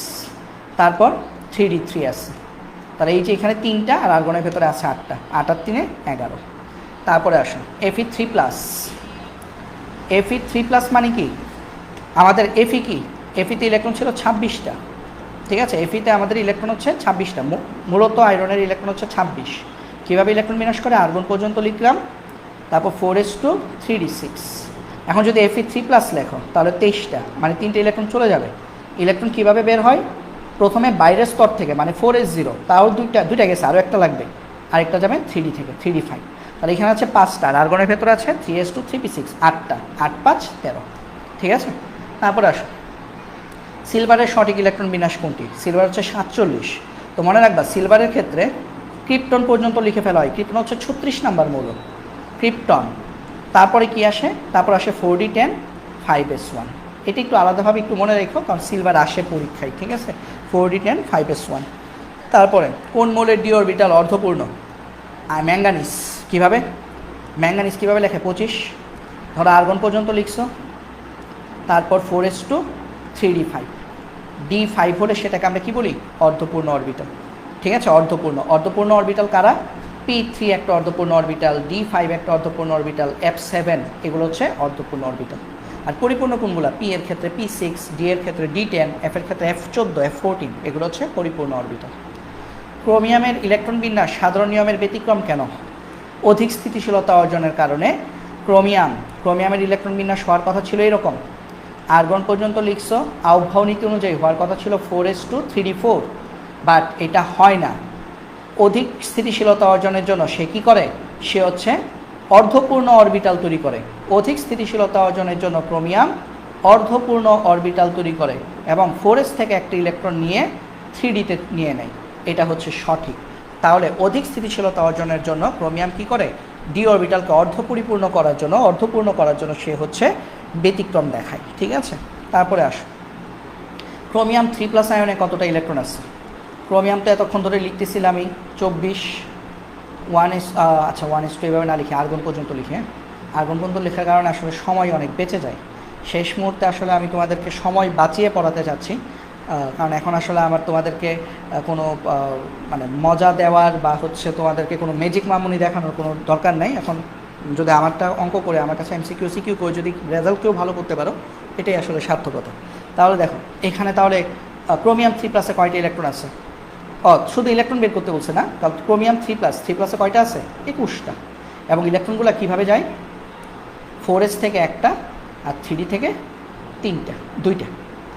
তারপর 3d3 আছে। তাহলে এই যে এখানে 3টা আর আর্গনের ভেতরে আছে 8টা, 8 আর 3 11। তারপরে আসুন Fe3+, Fe3+ মানে কি? আমাদের Fe কি? Feতে ইলেকট্রন ছিল 26টা। ঠিক আছে, Feতে আমাদের ইলেকট্রন হচ্ছে 26টা, মূলত আয়রনের ইলেকট্রন হচ্ছে 26। কীভাবে ইলেকট্রন বিনাশ করে? আর্গন পর্যন্ত লিখলাম, তারপর 4s2, 3d6। এখন যদি Fe3+ লেখো তাহলে 23টা, মানে 3টে ইলেকট্রন চলে যাবে। ইলেকট্রন কীভাবে বের হয়? প্রথমে বাইরের স্তর থেকে, মানে 4s0, তাও দুইটা গেছে, আরও একটা লাগবে, আরেকটা যাবে 3d থেকে, 3d5। তাহলে এখানে আছে 5টা, আর আর্গনের ভেতরে আছে 3s2, 3p6, 8টা, 8 5 13। ঠিক আছে, তারপরে আসো সিলভারের সঠিক ইলেকট্রন বিন্যাস কোনটি? সিলভার হচ্ছে 47। তো মনে রাখবা সিলভারের ক্ষেত্রে ক্রিপ্টন পর্যন্ত লিখে ফেলা হয়। ক্রিপ্টন হচ্ছে 36 নাম্বার মৌল, ক্রিপ্টন। তারপরে কি আসে? তারপর আসে 4d10, 5s1। এটা একটু আলাদাভাবে একটু মনে রেখো, কারণ সিলভার আসে পরীক্ষায়। ঠিক আছে, 4d10, 5s1। তারপরে কোন মৌলের ডি অরবিটাল অর্ধপূর্ণ? ম্যাঙ্গানিজ। কীভাবে? ম্যাঙ্গানিজ কীভাবে লেখে? 25। ধরো আর্গন পর্যন্ত লিখছো, তারপর 4s2, 3d5, d5 হলে সেটাকে আমরা কি বলি? অর্ধপূর্ণ অরবিটাল। ঠিক আছে, অর্ধপূর্ণ অরবিটাল কারা? p3 একটা অর্ধপূর্ণ অরবিটাল, d5 একটা অর্ধপূর্ণ অরবিটাল, f7 এগুলো হচ্ছে অর্ধপূর্ণ অরবিটাল। আর পরিপূর্ণ কোনগুলো? p এর ক্ষেত্রে p6, d এর ক্ষেত্রে d10, f এর ক্ষেত্রে f14, f14, এগুলো হচ্ছে পরিপূর্ণ অরবিটাল। ক্রোমিয়ামের ইলেকট্রন বিন্যাস সাধারণ নিয়মের ব্যতিক্রম কেন? অধিক স্থিতিশীলতা অর্জনের কারণে ক্রোমিয়ামের ইলেকট্রন বিন্যাস হওয়ার কথা ছিল এরকম। আর্গন পর্যন্ত লিখছো, আউভাও নীতি অনুযায়ী হওয়ার কথা ছিল 4s2, 3d4। বাট এটা হয় না। অধিক স্থিতিশীলতা অর্জনের জন্য সে কী করে, সে হচ্ছে অর্ধপূর্ণ অরবিটাল তৈরি করে। অধিক স্থিতিশীলতা অর্জনের জন্য ক্রোমিয়াম অর্ধপূর্ণ অরবিটাল তৈরি করে এবং 4s থেকে একটা ইলেকট্রন নিয়ে 3d-তে নিয়ে নেয়। এটা হচ্ছে সঠিক। তাহলে অধিক স্থিতিশীলতা অর্জনের জন্য ক্রোমিয়াম কী করে, ডি অরবিটালকে অর্ধপরিপূর্ণ করার জন্য সে হচ্ছে ব্যতিক্রম দেখায়। ঠিক আছে, তারপরে আসো ক্রোমিয়াম 3+ আয়নে কতটা ইলেকট্রন আছে। ক্রোমিয়াম তো এতক্ষণ ধরে লিখতেছিলাম আমি 24, 1:2 এভাবে না লিখে আর্গন পর্যন্ত লিখে, আর্গন পর্যন্ত লেখার কারণে আসলে সময় অনেক বেঁচে যায়। শেষ মুহূর্তে আসলে আমি তোমাদেরকে সময় বাঁচিয়ে পড়াতে চাচ্ছি, কারণ এখন আসলে আমার তোমাদেরকে কোনো মানে মজা দেওয়ার বা হচ্ছে তোমাদেরকে কোনো ম্যাজিক মামুনি দেখানোর কোনো দরকার নেই। এখন যদি আমারটা অঙ্ক করে আমার কাছে MCQ CQ করে যদি রেজাল্টকেও ভালো করতে পারো, এটাই আসলে সার্থকতা। তাহলে দেখো এখানে তাহলে ক্রোমিয়াম 3+-এ কয়টা ইলেকট্রন আছে? শুধু ইলেকট্রন বের করতে বলছে না, কারণ ক্রোমিয়াম 3+-এ কয়টা আছে? 21টা। এবং ইলেকট্রনগুলো কীভাবে যায়? 4s থেকে একটা আর 3d থেকে 2টা।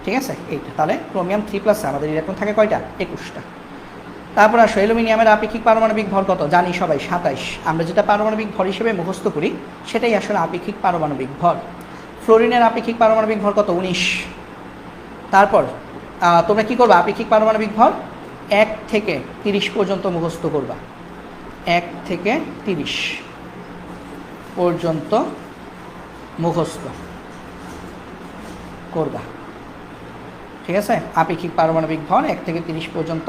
ঠিক আছে, এইটা। তাহলে ক্রোমিয়াম 3+-এ আমাদের ইলেকট্রন থাকে কয়টা? 21টা। তারপর আসো অ্যালুমিনিয়ামের আপেক্ষিক পারমাণবিক ভর কত? জানি সবাই 27। আমরা যেটা পারমাণবিক ভর হিসেবে মুখস্থ করি সেটাই আসলে আপেক্ষিক পারমাণবিক ভর। ফ্লোরিনের আপেক্ষিক পারমাণবিক ভর কত? 19। তারপর তোমরা কী করবা? আপেক্ষিক পারমাণবিক ভর 1 থেকে 30 পর্যন্ত মুখস্থ করবা। 1 থেকে 30 পর্যন্ত মুখস্থ করবা। ঠিক আছে, আপেক্ষিক পারমাণবিক ভর 1 থেকে 30 পর্যন্ত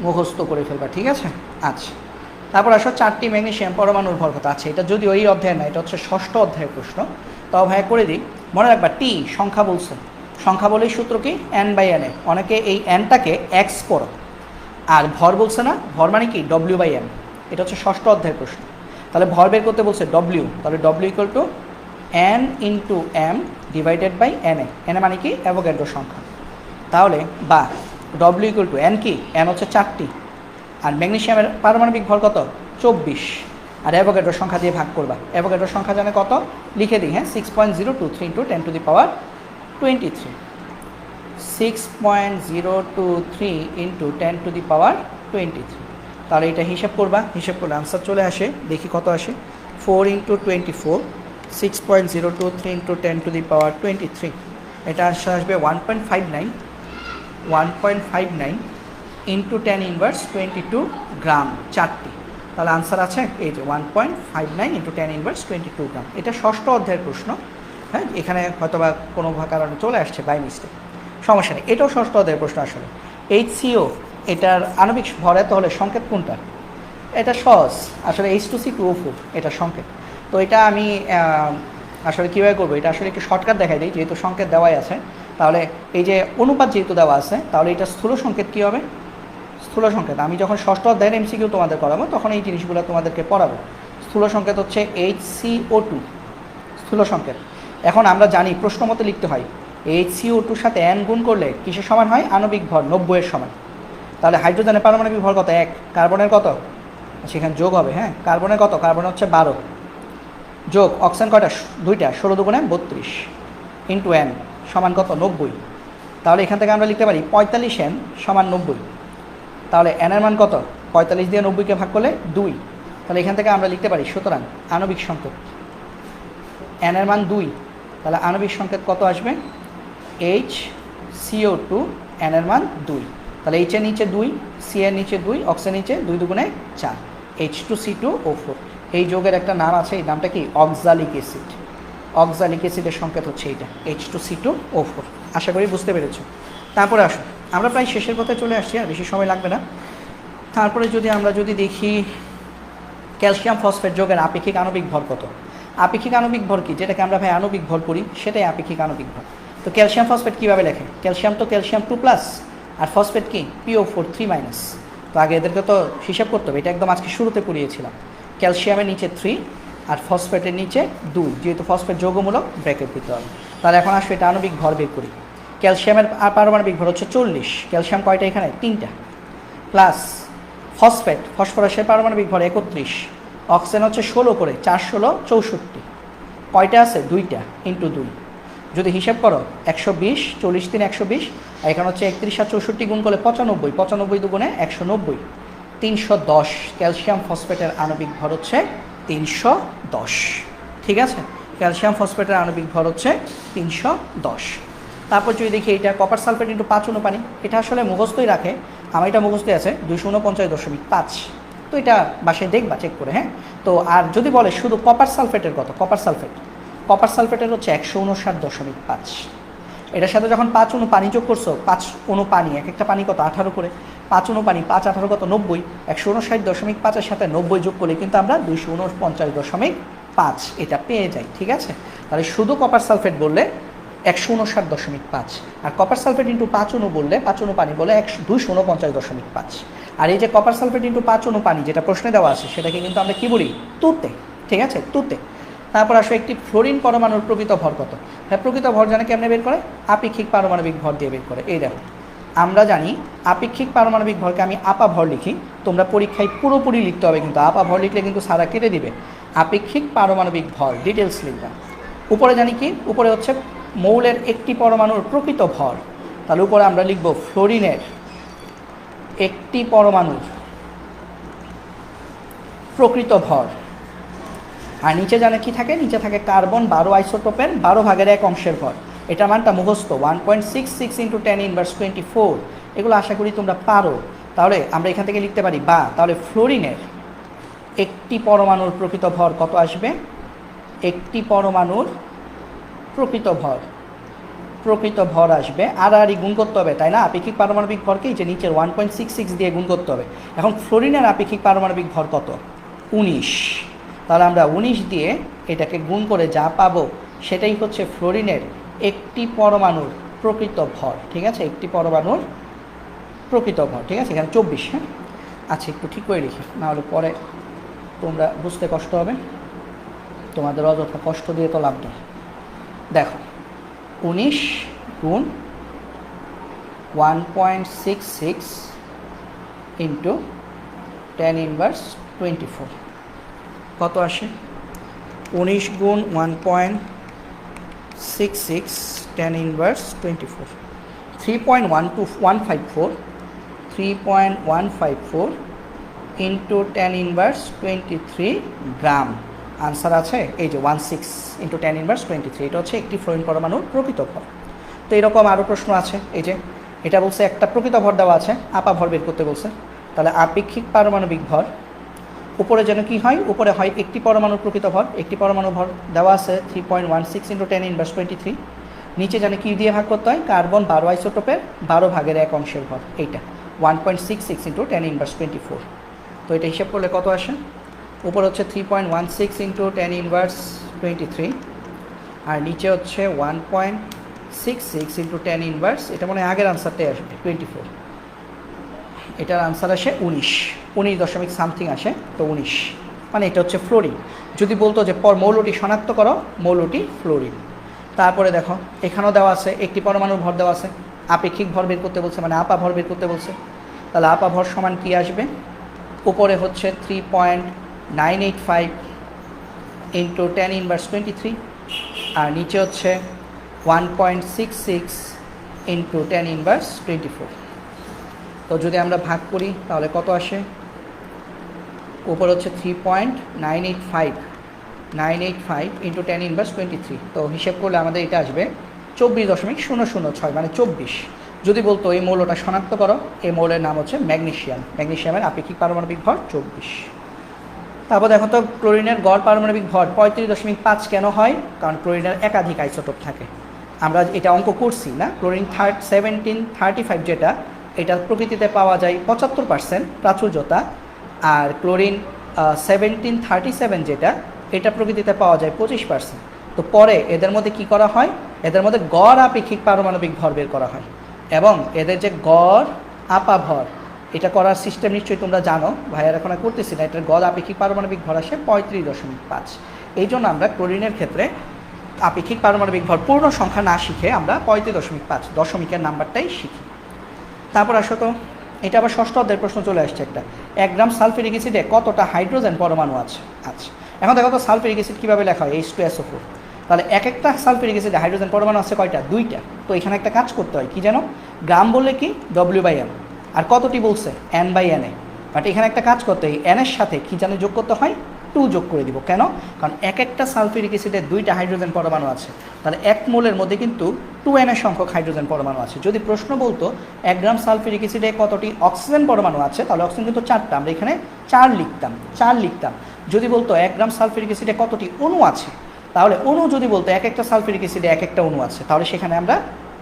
মুখস্থ করে ফেলবা। ঠিক আছে, আচ্ছা। তারপর আসো 4টি ম্যাগনেসিয়াম পরমাণুর ভর কত? আছে এটা যদি ওই অধ্যায় না, এটা হচ্ছে 6ষ্ঠ অধ্যায়ের প্রশ্ন, তাও ভাইয়া করে দিই। মনে রাখবা টি সংখ্যা বলছে, সংখ্যা বলেই সূত্র কি? n/n। অনেকে এই nটাকে x পড়ো, আর ভর বলছে না, ভর মানে কি? w/m। এটা হচ্ছে 6ষ্ঠ অধ্যায়ের প্রশ্ন। তাহলে ভর বের করতে বলছে w, তাহলে w = n × m / n। n মানে কি? অ্যাভোগাড্রো সংখ্যা। তাহলে বা w = n কি? n হচ্ছে 4টি, আর ম্যাগনেসিয়ামের পারমাণবিক ভর কত? 24, আর অ্যাভোগাড্রো সংখ্যা দিয়ে ভাগ করবা। অ্যাভোগাড্রো সংখ্যা জানে কত? লিখে দিই, হ্যাঁ, 6.023 × 10⁻23। 6.023 × 10⁻23। তাহলে এটা হিসাব করবা, হিসাব করলে আনসার চলে আসে। দেখি কত আসে। 4 × 24, 6.023 × 10⁻23। এটা আসবে 1.59 × 10⁻22 গ্রাম, 4টি। তাহলে আনসার আছে এই যে 1.59 × 10⁻22 গ্রাম। এটা 6ষ্ঠ অধ্যায়ের প্রশ্ন। হ্যাঁ, এখানে হয়তো বা কোনো কারণে চলে আসছে বাই মিস্টেক, সমস্যা নেই। এটাও 6ষ্ঠ অধ্যায়ের প্রশ্ন আসলে। HCO এটার আণবিক ভর এত হলে সংকেত কোনটা? এটা সহজ আসলে, H2C2O4 এটা সংকেত। তো এটা আমি আসলে কীভাবে করবো, এটা আসলে একটু শর্টকাট দেখাই দিই, যেহেতু সংকেত দেওয়াই আছে। তাহলে এই যে অনুপাত যেহেতু দেওয়া আছে, তাহলে এটা স্থূল সংকেত কী হবে? স্থূল সংকেত আমি যখন 6ষ্ঠ অধ্যায়ের MCQ তোমাদের করাবো তখন এই জিনিসগুলো তোমাদেরকে পড়াবো। স্থূল সংকেত হচ্ছে HCO2, স্থূল সংকেত। এখন আমরা জানি প্রশ্ন মতো লিখতে হয়, HCO2-র সাথে n গুণ করলে কিসের সমান হয়? আণবিক ভর 90-এর সমান। তাহলে হাইড্রোজেনের পারমাণবিক ভর কত? 1। কার্বনের কত? সেখানে যোগ হবে, হ্যাঁ। কার্বনের কত? কার্বন হচ্ছে 12, যোগ অক্সিজেন কয়টা? 2টা, 16 দুগুণে 32 × n সমান কত? 90। তাহলে এখান থেকে আমরা লিখতে পারি 45n সমান 90। তাহলে n এর মান কত? 45 দিয়ে 90-কে ভাগ করলে 2। তাহলে এখান থেকে আমরা লিখতে পারি, সুতরাং আণবিক সংকেত n এর মান 2। তাহলে আণবিক সংকেত কত আসবে? HCO2, n এর মান 2। তাহলে H এর নিচে 2, C এর নিচে 2, অক্সিজেন নিচে 2 দুগুণে 4, H2C2O4। এই যোগের একটা নাম আছে, এই নামটা কি? Oxalic acid. অক্সালিক অ্যাসিডের সংকেত হচ্ছে এইটা, H2C2O4। আশা করি বুঝতে পেরেছো। তারপরে আসো, আমরা প্রায় শেষের পথে চলে আসছি, আর বেশি সময় লাগবে না। তারপরে আমরা যদি দেখি ক্যালসিয়াম ফসফেট যোগের আপেক্ষিক আণবিক ভর কত? আপেক্ষিক আণবিক ভর কি? যেটাকে আমরা ভাই আণবিক ভর করি সেটাই আপেক্ষিক আণবিক ভর। তো ক্যালসিয়াম ফসফেট কীভাবে লেখে? ক্যালসিয়াম তো ক্যালসিয়াম 2+, আর ফসফেট কি? PO4 3-। তো আগে এদেরকে তো হিসাব করতে হবে, এটা একদম আজকে শুরুতে পড়িয়েছিলাম। ক্যালসিয়ামের নিচে 3 আর ফসফেটের নিচে 2, যেহেতু ফসফেট যৌগমূলক ব্র্যাকেট দিতে হবে। তাহলে এখন আসলে এটা আণবিক ভর বের করি। ক্যালসিয়ামের পারমাণবিক ভর হচ্ছে 40, ক্যালসিয়াম কয়টা এখানে? 3টা, প্লাস ফসফেট, ফসফরাসের পারমাণবিক ভর 31, অক্সিজেন হচ্ছে 16 করে, 4 16 64, কয়টা আছে? 2টা, × 2। যদি হিসাব করো 120, 40 3 120, আর এখানে হচ্ছে 31 আর 64 গুণ করলে 95, 95 দুগুণে 190, 310 ক্যালসিয়াম ফসফেটের আণবিক ভর হচ্ছে 310। ঠিক আছে, ক্যালসিয়াম ফসফেটের আণবিক ভর হচ্ছে 310। তারপর যদি দেখি এটা কপার সালফেট ইন্টু 5 অনু পানি, এটা আসলে মুখস্থই রাখে, আমার এটা মুখস্থই আছে 249.5। তো এটা বাসায় দেখবা চেক করে, হ্যাঁ। তো আর যদি বলে শুধু কপার সালফেটের কত, কপার সালফেটের হচ্ছে 159.5। এটার সাথে যখন 5 অনু পানি যোগ করছো, 5 অনু পানি, এক একটা পানি কত 18 করে, 5 অনু পানি 5 18 কত 90, 159.5-এর সাথে 90 যোগ করলে কিন্তু আমরা 249.5 এটা পেয়ে যাই। ঠিক আছে, তাহলে শুধু কপার সালফেট বললে 159.5, আর কপার সালফেট ইন্টু 5 অনু বললে, 5 অনু পানি বলে 249.5। আর এই যে কপার সালফেট ইন্টু 5 অনু পানি যেটা প্রশ্নে দেওয়া আছে সেটাকে কিন্তু আমরা কি বলি, তুতে। ঠিক আছে, তুতে। তারপর আসো একটি ফ্লোরিন পরমাণুর প্রকৃত ভর কত। হ্যাঁ, প্রকৃত ভর জানে কেমনে বের করে, আপেক্ষিক পারমাণবিক ভর দিয়ে বের করে। এই দেখো, আমরা জানি আপেক্ষিক পারমাণবিক ভরকে আমি আপা ভর লিখি, তোমরা পরীক্ষায় পুরোপুরি লিখতে হবে, কিন্তু আপা ভর লিখলে কিন্তু সারা কেটে দিবে। আপেক্ষিক পারমাণবিক ভর ডিটেলস লিখবা। উপরে জানি কি, উপরে হচ্ছে মৌলের একটি পরমাণুর প্রকৃত ভর, তাহলে উপরে আমরা লিখব ফ্লোরিনের একটি পরমাণুর প্রকৃত ভর। আর নিচে জানে কি থাকে, নিচে থাকে কার্বন 12 আইসোটোপের 12 ভাগের 1 অংশের ভর। এটা মানটা মুখস্থ 1.66 × 10⁻²4। এগুলো আশা করি তোমরা পারো। তাহলে আমরা এখান থেকে লিখতে পারি বা, তাহলে ফ্লোরিনের একটি পরমাণুর প্রকৃত ভর কত আসবে, একটি পরমাণুর প্রকৃত ভর আসবে, আর গুণ করতে হবে, তাই না? আপেক্ষিক পারমাণবিক ভরকেই যে নিচের 1.66 দিয়ে গুণ করতে হবে। এখন ফ্লোরিনের আপেক্ষিক পারমাণবিক ভর কত, 19। তাহলে আমরা 19 দিয়ে এটাকে গুণ করে যা পাবো সেটাই হচ্ছে ফ্লোরিনের একটি পরমাণুর প্রকৃত ভর। ঠিক আছে, একটি পরমাণুর প্রকৃত ভর। ঠিক আছে, এখানে 24। হ্যাঁ, আচ্ছা, একটু ঠিক করে লিখি, নাহলে পরে তোমরা বুঝতে কষ্ট হবে, তোমাদের অযথা কষ্ট দিয়ে তো লাভ নেই। দেখো, 19 গুণ 1.66 ইন্টু 10⁻²4 কত আসে? 19 গুণ 1.66 10⁻²4, 3.154 ইন্টু 10⁻23 গ্রাম। আনসার আছে এই যে 16 ইন্টু 10⁻23। এটা হচ্ছে একটি ফ্লোরিন পরমাণুর প্রকৃত ভর। তো এরকম আরও প্রশ্ন আছে, এই যে এটা বলছে একটা প্রকৃত ভর দেওয়া আছে, আপা ভর বের করতে বলছে। তাহলে আপেক্ষিক পারমাণবিক ভর উপরে যেন কি হয়, উপরে হয় একটি পরমাণুর প্রকৃত ভর, একটি পরমাণু ভর দেওয়া আছে 3.16 ইন্টু 10⁻23। নিচে যেন কি দিয়ে ভাগ করতে হয়, কার্বন 12 আইসোটোপের 12 ভাগের 1 অংশের ভর, এইটা 1.66 ইন্টু 10⁻24। তো এটা হিসাব করলে কত আসে, উপরে হচ্ছে 3.16 ইন্টু 10⁻23, আর নিচে হচ্ছে 1.66 ইন্টু 10⁻, এটা মানে আগের আনসারটাই আসবে 24। এটার আনসার আসে 19 দশমিক সামথিং আসে। তো 19 মানে এটা হচ্ছে ফ্লোরিন। যদি বলতো যে মৌলটি শনাক্ত করো, মৌলটি ফ্লোরিন। তারপরে দেখো এখানেও দেওয়া আছে একটি পরমাণুর ভর দেওয়া আছে, আপেক্ষিক ভর বের করতে বলছে, মানে আপা ভর বের করতে বলছে। তাহলে আপা ভর সমান কি আসবে, উপরে হচ্ছে 3.985 ইন্টু 10⁻23, আর নিচে হচ্ছে 1.66 ইন্টু 10⁻24। তো যদি আমরা ভাগ করি তাহলে কত আসে, উপর হচ্ছে 3.985 ইন্টু 10⁻23। তো হিসেব করলে আমাদের এটা আসবে 24.006, মানে 24। যদি বলতো এই মৌলটা শনাক্ত করো, এই মৌলের নাম হচ্ছে ম্যাগনেসিয়াম, ম্যাগনেসিয়ামের আপেক্ষিক পারমাণবিক ভর 24। তারপর দেখো তো ক্লোরিনের গড় পারমাণবিক ভর 35.5 কেন হয়, কারণ ক্লোরিনের একাধিক আইসোটোপ থাকে। আমরা এটা অঙ্ক করছি না, ক্লোরিন 1735 যেটা, এটা প্রকৃতিতে পাওয়া যায় 75% প্রাচুর্যতা, আর ক্লোরিন 1737 যেটা, এটা প্রকৃতিতে পাওয়া যায় 25%। তো পরে এদের মধ্যে কি করা হয়, এদের মধ্যে গড় আপেক্ষিক পারমাণবিক ভর বের করা হয়, এবং এদের যে গড় আপা ভর, এটা করার সিস্টেম নিশ্চয়ই তোমরা জানো, ভাইয়ার এখন আর করতেছি না। এটার গড় আপেক্ষিক পারমাণবিক ভর আসে 35.5। এই জন্য আমরা ক্লোরিনের ক্ষেত্রে আপেক্ষিক পারমাণবিক ভর পূর্ণ সংখ্যা না শিখে আমরা 35.5 দশমিকের নাম্বারটাই শিখি। তারপর আসো তো, এটা আবার ষষ্ঠ অধ্যায়ের প্রশ্ন চলে আসছে একটা, 1 গ্রাম সালফিউরিক অ্যাসিডে কতটা হাইড্রোজেন পরমাণু আছে। আচ্ছা, এখন দেখো তো সালফিউরিক অ্যাসিড কীভাবে লেখা হয়, H2SO4। তাহলে এক একটা সালফিউরিক অ্যাসিডে হাইড্রোজেন পরমাণু আছে কয়টা? 2টা। তো এখানে একটা কাজ করতে হয়, কি যেন, গ্রাম বললে কি W/M, আর কতটি বলছে N/Na, বাট এখানে একটা কাজ করতে হয়, N এর সাথে কি যেন যোগ করতে হয়, 2 যোগ করে দিব। কেন? কারণ এক একটা সালফিউরিক অ্যাসিডে 2টা হাইড্রোজেন পরমাণু আছে, তাহলে 1 মোলের মধ্যে কিন্তু 2N সংখ্যক হাইড্রোজেন পরমাণু আছে। যদি প্রশ্ন বলতো 1 গ্রাম সালফিউরিক অ্যাসিডে কতটি অক্সিজেন পরমাণু আছে, তাহলে অক্সিজেন কিন্তু 4টা, আমরা এখানে 4 লিখতাম। যদি বলতো 1 গ্রাম সালফিউরিক অ্যাসিডে কতটি অণু আছে, তাহলে অণু যদি বলতো এক একটা সালফিউরিক অ্যাসিডে এক একটা অণু আছে, তাহলে সেখানে আমরা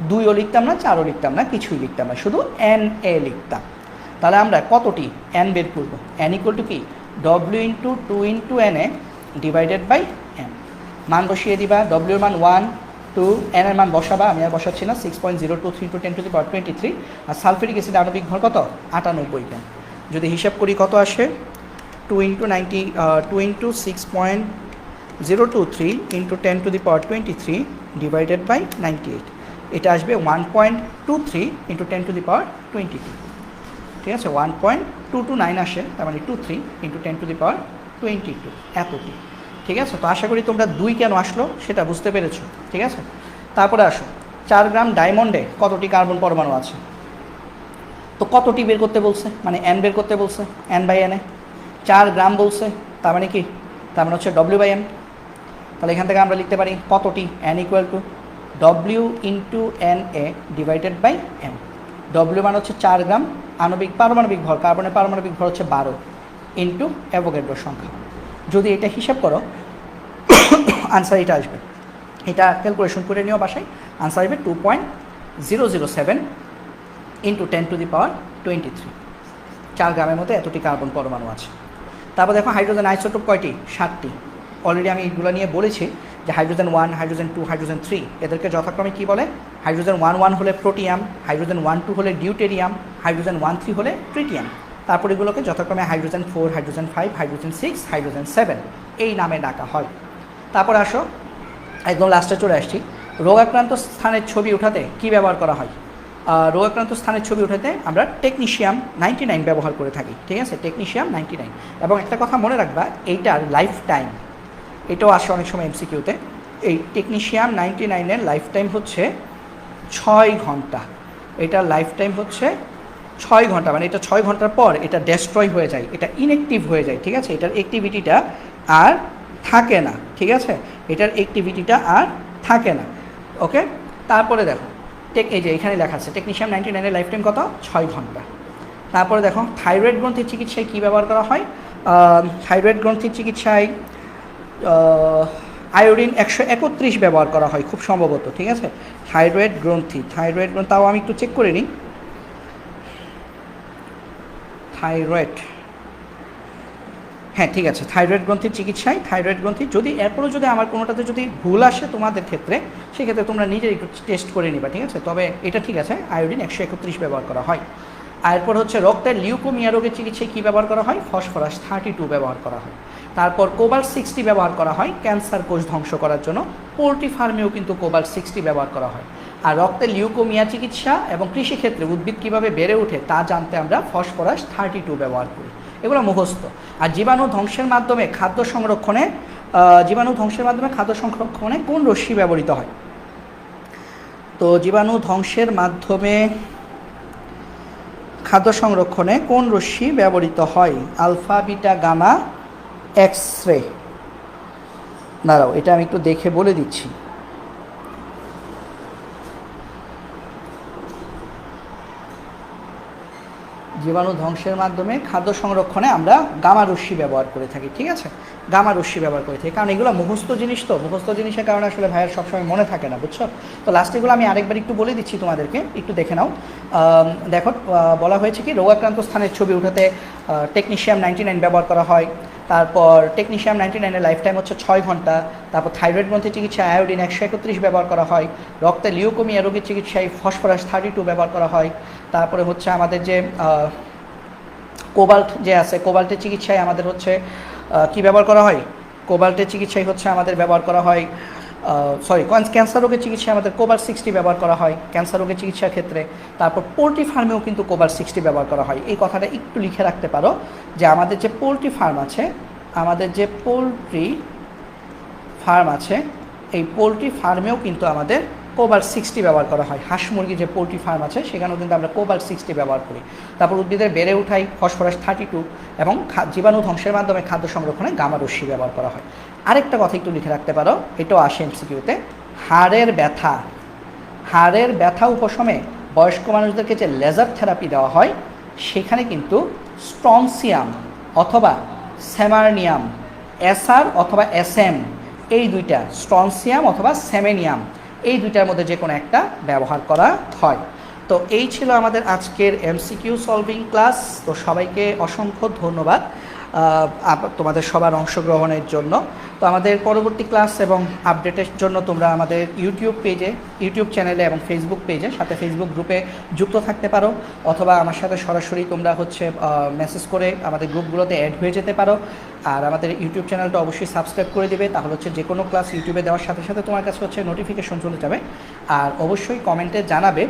2ও লিখতাম না, 4ও লিখতাম না, কিছুই লিখতাম না, শুধু Na লিখতাম। তাহলে আমরা কতটি N বের করব? N ইকুয়াল টু কি W into 2 into Na divided by M। মান বসিয়ে দিবা, W এর মান 1, 2, N এর মান বসাবা, আমি আর বসাচ্ছি না, 6.023 ইন্টু 10⁻23। আর সালফিউরিক অ্যাসিড আণবিক ভর কত? 98 গ্রাম। যদি হিসাব করি কত আসে, 2 ইন্টু 6.023 ইন্টু 10⁻23 ডিভাইডেড বাই 98, এটা আসবে 1.23 ইন্টু 10⁻22। ঠিক আছে, 1.229 আসে, তার মানে 23 ইন্টু 10⁻22 এতটি। ঠিক আছে, তো আশা করি তোমরা 2 কেন আসলো সেটা বুঝতে পেরেছো। ঠিক আছে, তারপরে আসো, 4 গ্রাম ডায়মন্ডে কতটি কার্বন পরমাণু আছে? তো কতটি বের করতে বলছে, মানে N বের করতে বলছে, N/Na। 4 গ্রাম বলছে, তার মানে কি, তার মানে হচ্ছে W/M। তাহলে এখান থেকে আমরা লিখতে পারি কতটি, N equal to W into Na divided by M। W মানে হচ্ছে 4 গ্রাম, পারমাণবিক ভর, কার্বনের পারমাণবিক ভর হচ্ছে 12 ইন্টু অ্যাভোগাড্রোর সংখ্যা। যদি এটা হিসাব করো আনসার এটা আসবে, এটা ক্যালকুলেশন করে নিও বাসায়, আনসার আসবে 2.007 ইন্টু 10⁻23। 4 গ্রামের মধ্যে এতটি কার্বন পরমাণু আছে। তারপর দেখো হাইড্রোজেন আইসোটোপ কয়টি? 7টি। অলরেডি আমি এইগুলো নিয়ে বলেছি যে হাইড্রোজেন 1, হাইড্রোজেন 2, হাইড্রোজেন 3, এদেরকে যথাক্রমে কী বলে? হাইড্রোজেন 1 হলে প্রোটিয়াম, হাইড্রোজেন 1 হলে ডিউটেরিয়াম, হাইড্রোজেন 1 হলে ট্রিটিয়াম। তারপর এগুলোকে যথাক্রমে হাইড্রোজেন 4, হাইড্রোজেন 5, হাইড্রোজেন 6, হাইড্রোজেন 7 এই নামে ডাকা হয়। তারপর আসো একদম লাস্টে চলে আসছি, রোগাক্রান্ত স্থানের ছবি উঠাতে কি ব্যবহার করা হয়? রোগাক্রান্ত স্থানের ছবি উঠাতে আমরা টেকনিশিয়াম 99 ব্যবহার করে থাকি। ঠিক আছে, টেকনিশিয়াম 99। এবং একটা কথা মনে রাখবা, এইটার লাইফ টাইম, এটাও আসে অনেক সময় এমসিকিউতে, এই টেকনিশিয়াম 99-এর লাইফ টাইম হচ্ছে 6 ঘন্টা। এটার লাইফ টাইম হচ্ছে 6 ঘন্টা, মানে এটা 6 ঘন্টার পর এটা ডেস্ট্রয় হয়ে যায়, এটা ইনঅ্যাক্টিভ হয়ে যায়। ঠিক আছে, এটার অ্যাক্টিভিটিটা আর থাকে না। ঠিক আছে, এটার অ্যাক্টিভিটিটা আর থাকে না। ওকে, তারপরে দেখো এই যে এখানে লেখা আছে টেকনিশিয়াম 99-এর লাইফ টাইম কত? 6 ঘন্টা। তারপরে দেখো থাইরয়েড গ্রন্থির চিকিৎসায় কী ব্যবহার করা হয়? থাইরয়েড গ্রন্থির চিকিৎসায় আয়োডিন 131 ব্যবহার করা হয় খুব সম্ভবত। ঠিক আছে, থাইরয়েড গ্রন্থি, তাও আমি একটু চেক করে নিই। থাইরয়েড, হ্যাঁ ঠিক আছে, থাইরয়েড গ্রন্থির চিকিৎসায় থাইরয়েড গ্রন্থি, যদি এরপরও যদি আমার কোনোটাতে যদি ভুল আসে তোমাদের ক্ষেত্রে, সেক্ষেত্রে তোমরা নিজে একটু টেস্ট করে নিবা। ঠিক আছে, তবে এটা ঠিক আছে, আয়োডিন 131 ব্যবহার করা হয়। এরপর হচ্ছে রক্তের লিউকোমিয়া রোগের চিকিৎসায় কী ব্যবহার করা হয়? ফসফরাস 32 ব্যবহার করা হয়। তারপর কোবাল্ট 60 ব্যবহার করা হয় ক্যান্সার কোষ ধ্বংস করার জন্য। পোল্ট্রি ফার্মেও কিন্তু কোবাল্ট 60 ব্যবহার করা হয়। আর রক্তের লিউকোমিয়া চিকিৎসা এবং কৃষিক্ষেত্রে উদ্ভিদ কীভাবে বেড়ে ওঠে তা জানতে আমরা ফসফরাস 32 ব্যবহার করি। এগুলো মুখস্থ। আর জীবাণু ধ্বংসের মাধ্যমে খাদ্য সংরক্ষণে কোন রশ্মি ব্যবহৃত হয়? তো জীবাণু ধ্বংসের মাধ্যমে খাদ্য সংরক্ষণে কোন রশ্মি ব্যবহৃত হয়? Alpha, beta, gamma, X ray. দাঁড়াও, এটা আমি একটু দেখে বলে দিচ্ছি। জীবাণু ধ্বংসের মাধ্যমে খাদ্য সংরক্ষণে আমরা গামা রশ্মি ব্যবহার করে থাকি। ঠিক আছে, গামা রশ্মি ব্যবহার করে থাকি, কারণ এগুলো মুখস্থ জিনিস, তো মুখস্থ জিনিসের কারণে আসলে ভাইয়ের সবসময় মনে থাকে না, বুঝছো? তো লাস্টেগুলো আমি আরেকবার একটু বলে দিচ্ছি তোমাদেরকে, একটু দেখে নাও। দেখো বলা হয়েছে কি, রোগাক্রান্ত স্থানের ছবি উঠাতে টেকনিশিয়াম 99 ব্যবহার করা হয়। তারপর টেকনিশিয়াম 99-এর লাইফ টাইম হচ্ছে 6 ঘন্টা। তারপর থাইরয়েড গ্রন্থির চিকিৎসায় আয়োডিন 131 ব্যবহার করা হয়। রক্তের লিউকোমিয়া রোগের চিকিৎসায় ফসফরাস 32 ব্যবহার করা হয়। তারপরে হচ্ছে আমাদের যে কোবাল্ট যে আছে, কোবাল্টের চিকিৎসায় আমাদের হচ্ছে কি ব্যবহার করা হয়? কোবাল্টের চিকিৎসায় হচ্ছে আমাদের ব্যবহার করা হয় ক্যান্সার রোগের চিকিৎসায় আমাদের কোবাল্ট 60 ব্যবহার করা হয় ক্যান্সার রোগের চিকিৎসার ক্ষেত্রে। তারপর পোলট্রি ফার্মেও কিন্তু কোবাল্ট 60 ব্যবহার করা হয়। এই কথাটা একটু লিখে রাখতে পারো যে আমাদের যে পোলট্রি ফার্ম আছে এই পোলট্রি ফার্মেও কিন্তু আমাদের কোবাল্ট 60 ব্যবহার করা হয়। হাঁস মুরগি যে পোলট্রি ফার্ম আছে সেখানেও কিন্তু আমরা কোবাল্ট 60 ব্যবহার করি। তারপর উদ্ভিদের বেড়ে উঠাই ফসফরাস 32 এবং জীবাণু ধ্বংসের মাধ্যমে খাদ্য সংরক্ষণে গামা রশ্মি ব্যবহার করা হয়। আরেকটা কথা একটু লিখে রাখতে পারো, এটাও আসে এমসিকিউতে, হাড়ের ব্যথা উপশমে বয়স্ক মানুষদেরকে যে লেজার থেরাপি দেওয়া হয় সেখানে কিন্তু স্ট্রনসিয়াম অথবা স্যামারনিয়াম, এসআর অথবা এসএম, এই দুইটা, স্ট্রনসিয়াম অথবা সেমেনিয়াম, এই দুইটার মধ্যে যে কোনো একটা ব্যবহার করা হয়। তো এই ছিল আমাদের আজকের এমসিকিউ সলভিং ক্লাস। তো সবাইকে অসংখ্য ধন্যবাদ তোমাদের সবার অংশগ্রহণের জন্য। তো আমাদের পরবর্তী ক্লাস এবং আপডেটের জন্য তোমরা আমাদের ইউটিউব চ্যানেলে এবং ফেসবুক পেজে, সাথে ফেসবুক গ্রুপে যুক্ত থাকতে পারো, অথবা আমার সাথে সরাসরি তোমরা মেসেজ করে আমাদের গ্রুপগুলোতে অ্যাড হয়ে যেতে পারো। আর আমাদের ইউটিউব চ্যানেলটা অবশ্যই সাবস্ক্রাইব করে দিবে, তাহলে যে কোনো ক্লাস ইউটিউবে দেওয়ার সাথে সাথে তোমার কাছে নোটিফিকেশন চলে যাবে। আর অবশ্যই কমেন্টে জানাবে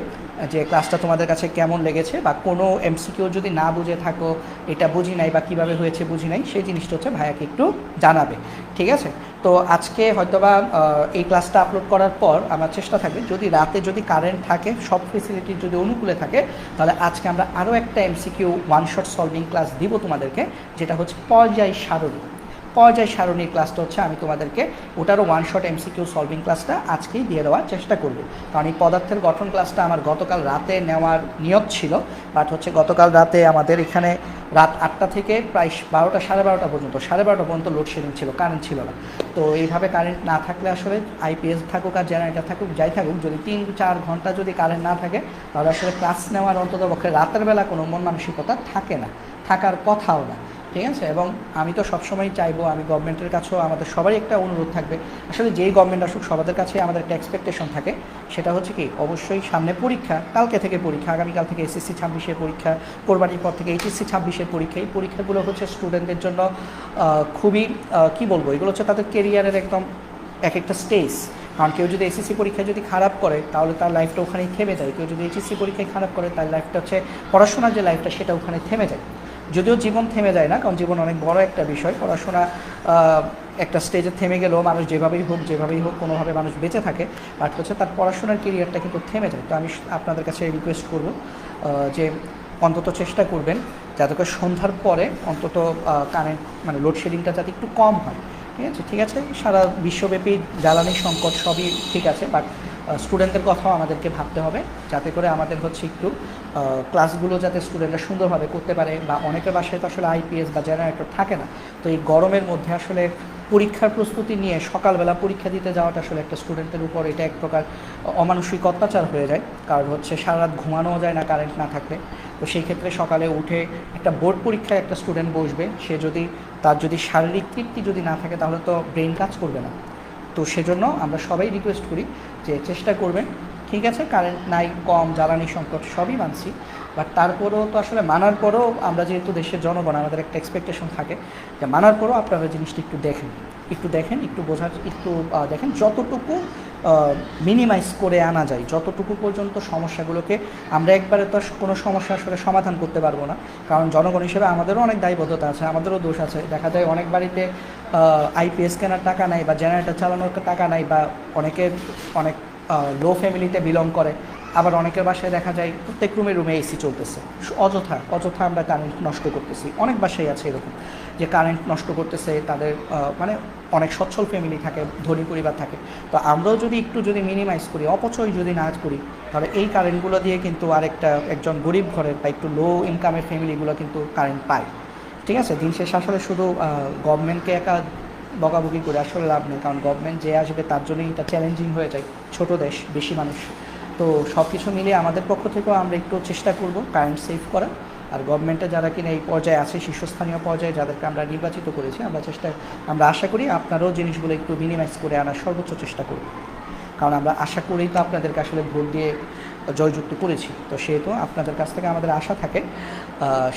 যে ক্লাসটা তোমাদের কাছে কেমন লেগেছে, বা কোনো এমসিকিউ যদি না বুঝে থাকো, এটা বুঝি নাই বা কীভাবে হয়েছে বুঝি নাই, সেই জিনিসটা ভাইয়াকে একটু জানাবে। ঠিক আছে? তো আজকে হয়তোবা এই ক্লাসটা আপলোড করার পর আমার চেষ্টা থাকবে, যদি রাতে কারেন্ট থাকে, সব ফেসিলিটি যদি অনুকূলে থাকে, তাহলে আজকে আমরা আরও একটা MCQ one shot solving class দিব তোমাদেরকে, যেটা হচ্ছে পর্যায় সারণীর ক্লাসটা আমি তোমাদেরকে ওটারও ওয়ান শট এমসিকিউ সলভিং ক্লাসটা আজকেই দিয়ে দেওয়ার চেষ্টা করব। কারণ এই পদার্থের গঠন ক্লাসটা আমার গতকাল রাতে নেওয়ার নিয়ত ছিল, বাট গতকাল রাতে আমাদের এখানে রাত 8টা থেকে প্রায় 12টা, 12:30 পর্যন্ত, 12:30 পর্যন্ত লোডশেডিং ছিল, কারেন্ট ছিল না। তো এইভাবে কারেন্ট না থাকলে আসলে আইপিএস থাকুক আর জেনারেটর থাকুক, যাই থাকুক, যদি 3-4 ঘন্টা যদি কারেন্ট না থাকে, তাহলে আসলে ক্লাস নেওয়ার অন্ততপক্ষে রাতের বেলা কোনো মন মানসিকতা থাকে না, থাকার কথাও না। ঠিক আছে? এবং আমি তো সবসময় চাইবো, আমি গভর্নমেন্টের কাছেও আমাদের সবারই একটা অনুরোধ থাকবে, আসলে যেই গভর্নমেন্ট আসুক সবাদের কাছে আমাদের একটা এক্সপেকটেশন থাকে, সেটা হচ্ছে কি, অবশ্যই সামনে পরীক্ষা, কালকে পরীক্ষা, আগামীকাল থেকে এসএসসি 26-এর পরীক্ষা, কোরবানির পর থেকে এইচএসসি 26-এর পরীক্ষা। এই পরীক্ষাগুলো স্টুডেন্টদের জন্য খুবই কী বলবো, এগুলো তাদের কেরিয়ারের একদম এক একটা স্টেজ। কারণ কেউ যদি এসএসসি পরীক্ষায় যদি খারাপ করে, তাহলে তার লাইফটা ওখানেই থেমে যায়। কেউ যদি এইচএসসি পরীক্ষায় খারাপ করে, তার লাইফটা পড়াশোনার যে লাইফটা, সেটা ওখানে থেমে যায়। যদিও জীবন থেমে যায় না, কারণ জীবন অনেক বড় একটা বিষয়। পড়াশোনা একটা স্টেজে থেমে গেলেও মানুষ যেভাবেই হোক কোনোভাবে মানুষ বেঁচে থাকে, বাট তার পড়াশোনার কেরিয়ারটা কিন্তু থেমে যায়। তো আমি আপনাদের কাছে রিকোয়েস্ট করব যে অন্তত চেষ্টা করবেন যাতে করে সন্ধ্যার পরে অন্তত কারেন্ট লোডশেডিংটা যাতে একটু কম হয়। ঠিক আছে? সারা বিশ্বব্যাপী জ্বালানি সংকট সবই ঠিক আছে, বাট স্টুডেন্টদের কথাও আমাদেরকে ভাবতে হবে, যাতে করে আমাদের একটু ক্লাসগুলো যাতে স্টুডেন্টরা সুন্দরভাবে করতে পারে। বা অনেকের বাসায় তো আসলে আইপিএস বা জেনারেটর থাকে না, তো এই গরমের মধ্যে আসলে পরীক্ষার প্রস্তুতি নিয়ে সকালবেলা পরীক্ষা দিতে যাওয়াটা আসলে একটা স্টুডেন্টের উপর এটা এক প্রকার অমানসিক অত্যাচার হয়ে যায়। কারণ সারা রাত ঘুমানোও যায় না কারেন্ট না থাকলে। তো সেই ক্ষেত্রে সকালে উঠে একটা বোর্ড পরীক্ষায় একটা স্টুডেন্ট বসবে, তার যদি শারীরিক তৃপ্তি যদি না থাকে, তাহলে তো ব্রেন কাজ করবে না। তো সেজন্য আমরা সবাই রিকোয়েস্ট করি যে চেষ্টা করবেন। ঠিক আছে, কারেন্ট নাই, কম, জ্বালানি সংকট সবই মানছি, বাট তারপরেও তো আসলে মানার পরেও আমরা যেহেতু দেশের জনগণ, আমাদের একটা এক্সপেকটেশন থাকে যে মানার পরেও আপনারা জিনিসটা একটু দেখেন, একটু বোঝার, একটু দেখেন, যতটুকু মিনিমাইজ করে আনা যায়, যতটুকু পর্যন্ত সমস্যাগুলোকে আমরা একবারে তো কোনো সমস্যা আসলে সমাধান করতে পারবো না। কারণ জনগণ হিসেবে আমাদেরও অনেক দায়বদ্ধতা আছে, আমাদেরও দোষ আছে। দেখা যায় অনেক বাড়িতে আইপিএস কেনার টাকা নাই, বা জেনারেটর চালানোর টাকা নাই, বা অনেক লো ফ্যামিলিতে বিলং করে। আবার অনেকের বাসায় দেখা যায় প্রত্যেক রুমে এসি চলতেছে, অযথা আমরা কারেন্ট নষ্ট করতেছি। অনেক বাসায় আছে এরকম যে কারেন্ট নষ্ট করতেছে, তাদের অনেক সচ্ছল ফ্যামিলি থাকে, ধনী পরিবার থাকে। তো আমরাও যদি মিনিমাইজ করি, অপচয় যদি না করি, তাহলে এই কারেন্টগুলো দিয়ে কিন্তু একজন গরিব ঘরের বা একটু লো ইনকামের ফ্যামিলিগুলো কিন্তু কারেন্ট পায়। ঠিক আছে? দিন শেষে আসলে শুধু গভর্নমেন্টকে একা বকাবকি করে আসলে লাভ নেই, কারণ গভর্নমেন্ট যে আসবে তার জন্যই এটা চ্যালেঞ্জিং হয়ে যায়। ছোট দেশ, বেশি মানুষ। তো সব কিছু মিলিয়ে আমাদের পক্ষ থেকেও আমরা একটু চেষ্টা করব কারেন্ট সেভ করা। আর গভর্নমেন্টে যারা কিনা এই পর্যায়ে আছে, শীর্ষস্থানীয় পর্যায়ে যাদেরকে আমরা নির্বাচিত করেছি, আমরা আশা করি আপনারাও জিনিসগুলো একটু মিনিমাইজ করে আনার সর্বোচ্চ চেষ্টা করব। কারণ আমরা আশা করেই তো আপনাদেরকে আসলে ভোট দিয়ে জয়যুক্ত করেছি। তো সেহেতু আপনাদের কাছ থেকে আমাদের আশা থাকে,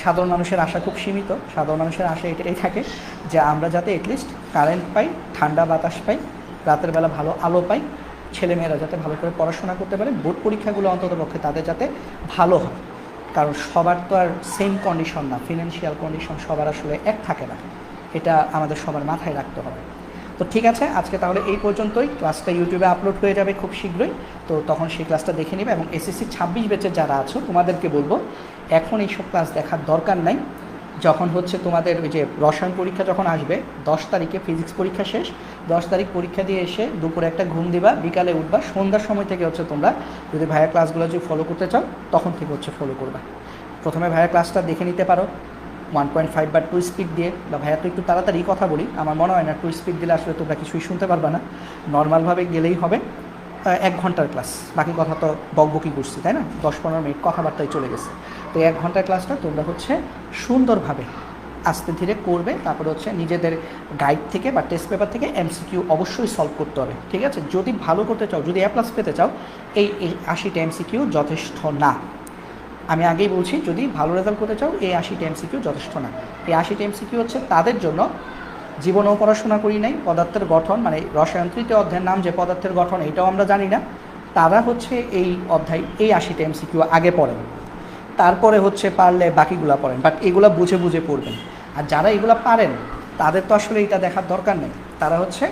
সাধারণ মানুষের আশা খুব সীমিত। সাধারণ মানুষের আশা এটাই থাকে যে আমরা যাতে এটলিস্ট কারেন্ট পাই, ঠান্ডা বাতাস পাই, রাতের বেলা ভালো আলো পাই, ছেলেমেয়েরা যাতে ভালো করে পড়াশোনা করতে পারে, বোর্ড পরীক্ষাগুলো অন্ততপক্ষে তাদের যাতে ভালো হয়। কারণ সবার তো আর সেম কন্ডিশন না, ফিনান্সিয়াল কন্ডিশন সবার আসলে এক থাকে না, এটা আমাদের সবার মাথায় রাখতে হবে। তো ঠিক আছে, আজকে তাহলে এই পর্যন্তই। ক্লাসটা ইউটিউবে আপলোড হয়ে যাবে খুব শীঘ্রই, তো তখন সেই ক্লাসটা দেখে নেবে। এবং এসএসসি 26 ব্যাচের যারা আছো তোমাদেরকে বলবো এখন এইসব ক্লাস দেখার দরকার নাই। যখন হচ্ছে তোমাদের ওই যে রসায়ন পরীক্ষা যখন আসবে 10 তারিখে, ফিজিক্স পরীক্ষা শেষ, 10 তারিখ পরীক্ষা দিয়ে এসে দুপুরে একটা ঘুম দিবা, বিকালে উঠবা, সন্ধ্যার সময় থেকে হচ্ছে তোমরা যদি ভাইয়া ক্লাসগুলো যদি ফলো করতে চাও তখন থেকে হচ্ছে ফলো করবা। প্রথমে ভাইয়া ক্লাসটা দেখে নিতে পারো 1.5 বা 2 স্পিড দিয়ে, বা ভাইয়া তো একটু তাড়াতাড়ি কথা বলি, আমার মনে হয় না 2 স্পিড দিলে আসলে তোমরা কিছুই শুনতে পারবা না। নর্মালভাবে গেলেই হবে। 1 ঘন্টার ক্লাস, বাকি কথা তো বকবকি করছি তাই না, 10-15 মিনিট কথাবার্তায় চলে গেছে। তো 1 ঘন্টার ক্লাসটা তোমরা হচ্ছে সুন্দরভাবে আস্তে ধীরে করবে। তারপরে হচ্ছে নিজেদের গাইড থেকে বা টেস্ট পেপার থেকে এমসিকিউ অবশ্যই সলভ করতে হবে, ঠিক আছে? যদি ভালো করতে চাও, যদি A+ পেতে চাও, এই 80টা এমসিকিউ যথেষ্ট না। আমি আগেই বলছি, যদি ভালো রেজাল্ট করতে চাও এই 80টা এমসিকিউ যথেষ্ট না। এই 80টা এমসিকিউ হচ্ছে তাদের জন্য, জীবনেও পড়াশোনা করি নাই, পদার্থের গঠন মানে রসায়ন 3য় অধ্যায়ের নাম যে পদার্থের গঠন এটাও আমরা জানি না, তারা হচ্ছে এই অধ্যায় এই 80টা এমসিকিউ আগে পড়েন, তারপরে হচ্ছে পারলে বাকিগুলো পড়েন, বাট এগুলো বুঝে বুঝে পড়বেন। আর যারা এগুলো পারেন তাদের তো আসলে এটা দেখার দরকার নেই, তারা হচ্ছে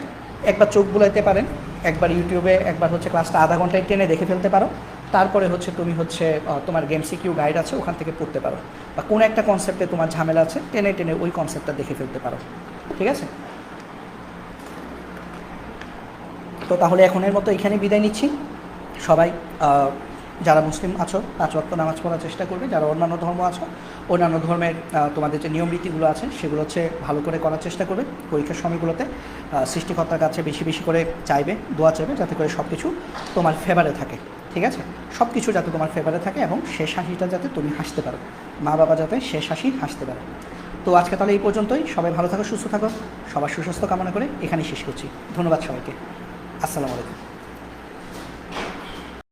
একবার চোখ বুলাইতে পারেন, একবার ইউটিউবে একবার হচ্ছে ক্লাসটা আধা ঘন্টায় টেনে দেখে ফেলতে পারো, তারপরে হচ্ছে তুমি হচ্ছে তোমার এমসিকিউ গাইড আছে ওখান থেকে পড়তে পারো, বা কোনো একটা কনসেপ্টে তোমার ঝামেলা আছে টেনে টেনে ওই কনসেপ্টটা দেখে ফেলতে পারো, ঠিক আছে? তো তাহলে এখনের মতো এখানে বিদায় নিচ্ছি। সবাই যারা মুসলিম আছো 5 ওয়াক্ত নামাজ পড়ার চেষ্টা করবে, যারা অন্যান্য ধর্ম আছো অন্যান্য ধর্মের তোমাদের যে নিয়ম রীতিগুলো আছে সেগুলো হচ্ছে ভালো করে করার চেষ্টা করবে। পরীক্ষার সময়গুলোতে সৃষ্টিকর্তার কাছে বেশি বেশি করে চাইবে, দোয়া চাইবে, যাতে করে সব কিছু তোমার ফেভারে থাকে, ঠিক আছে? সব কিছু যাতে তোমার ফেভারে থাকে এবং শেষ হাসিটা যাতে তুমি হাসতে পারো, মা বাবা যাতে শেষ হাসি হাসতে পারে। তো আজকে তাহলে এই পর্যন্তই। সবাই ভালো থাকো, সুস্থ থাকো, সবার সুস্বাস্থ্য কামনা করে এখানেই শেষ করছি। ধন্যবাদ সবাইকে। আসসালামু আলাইকুম।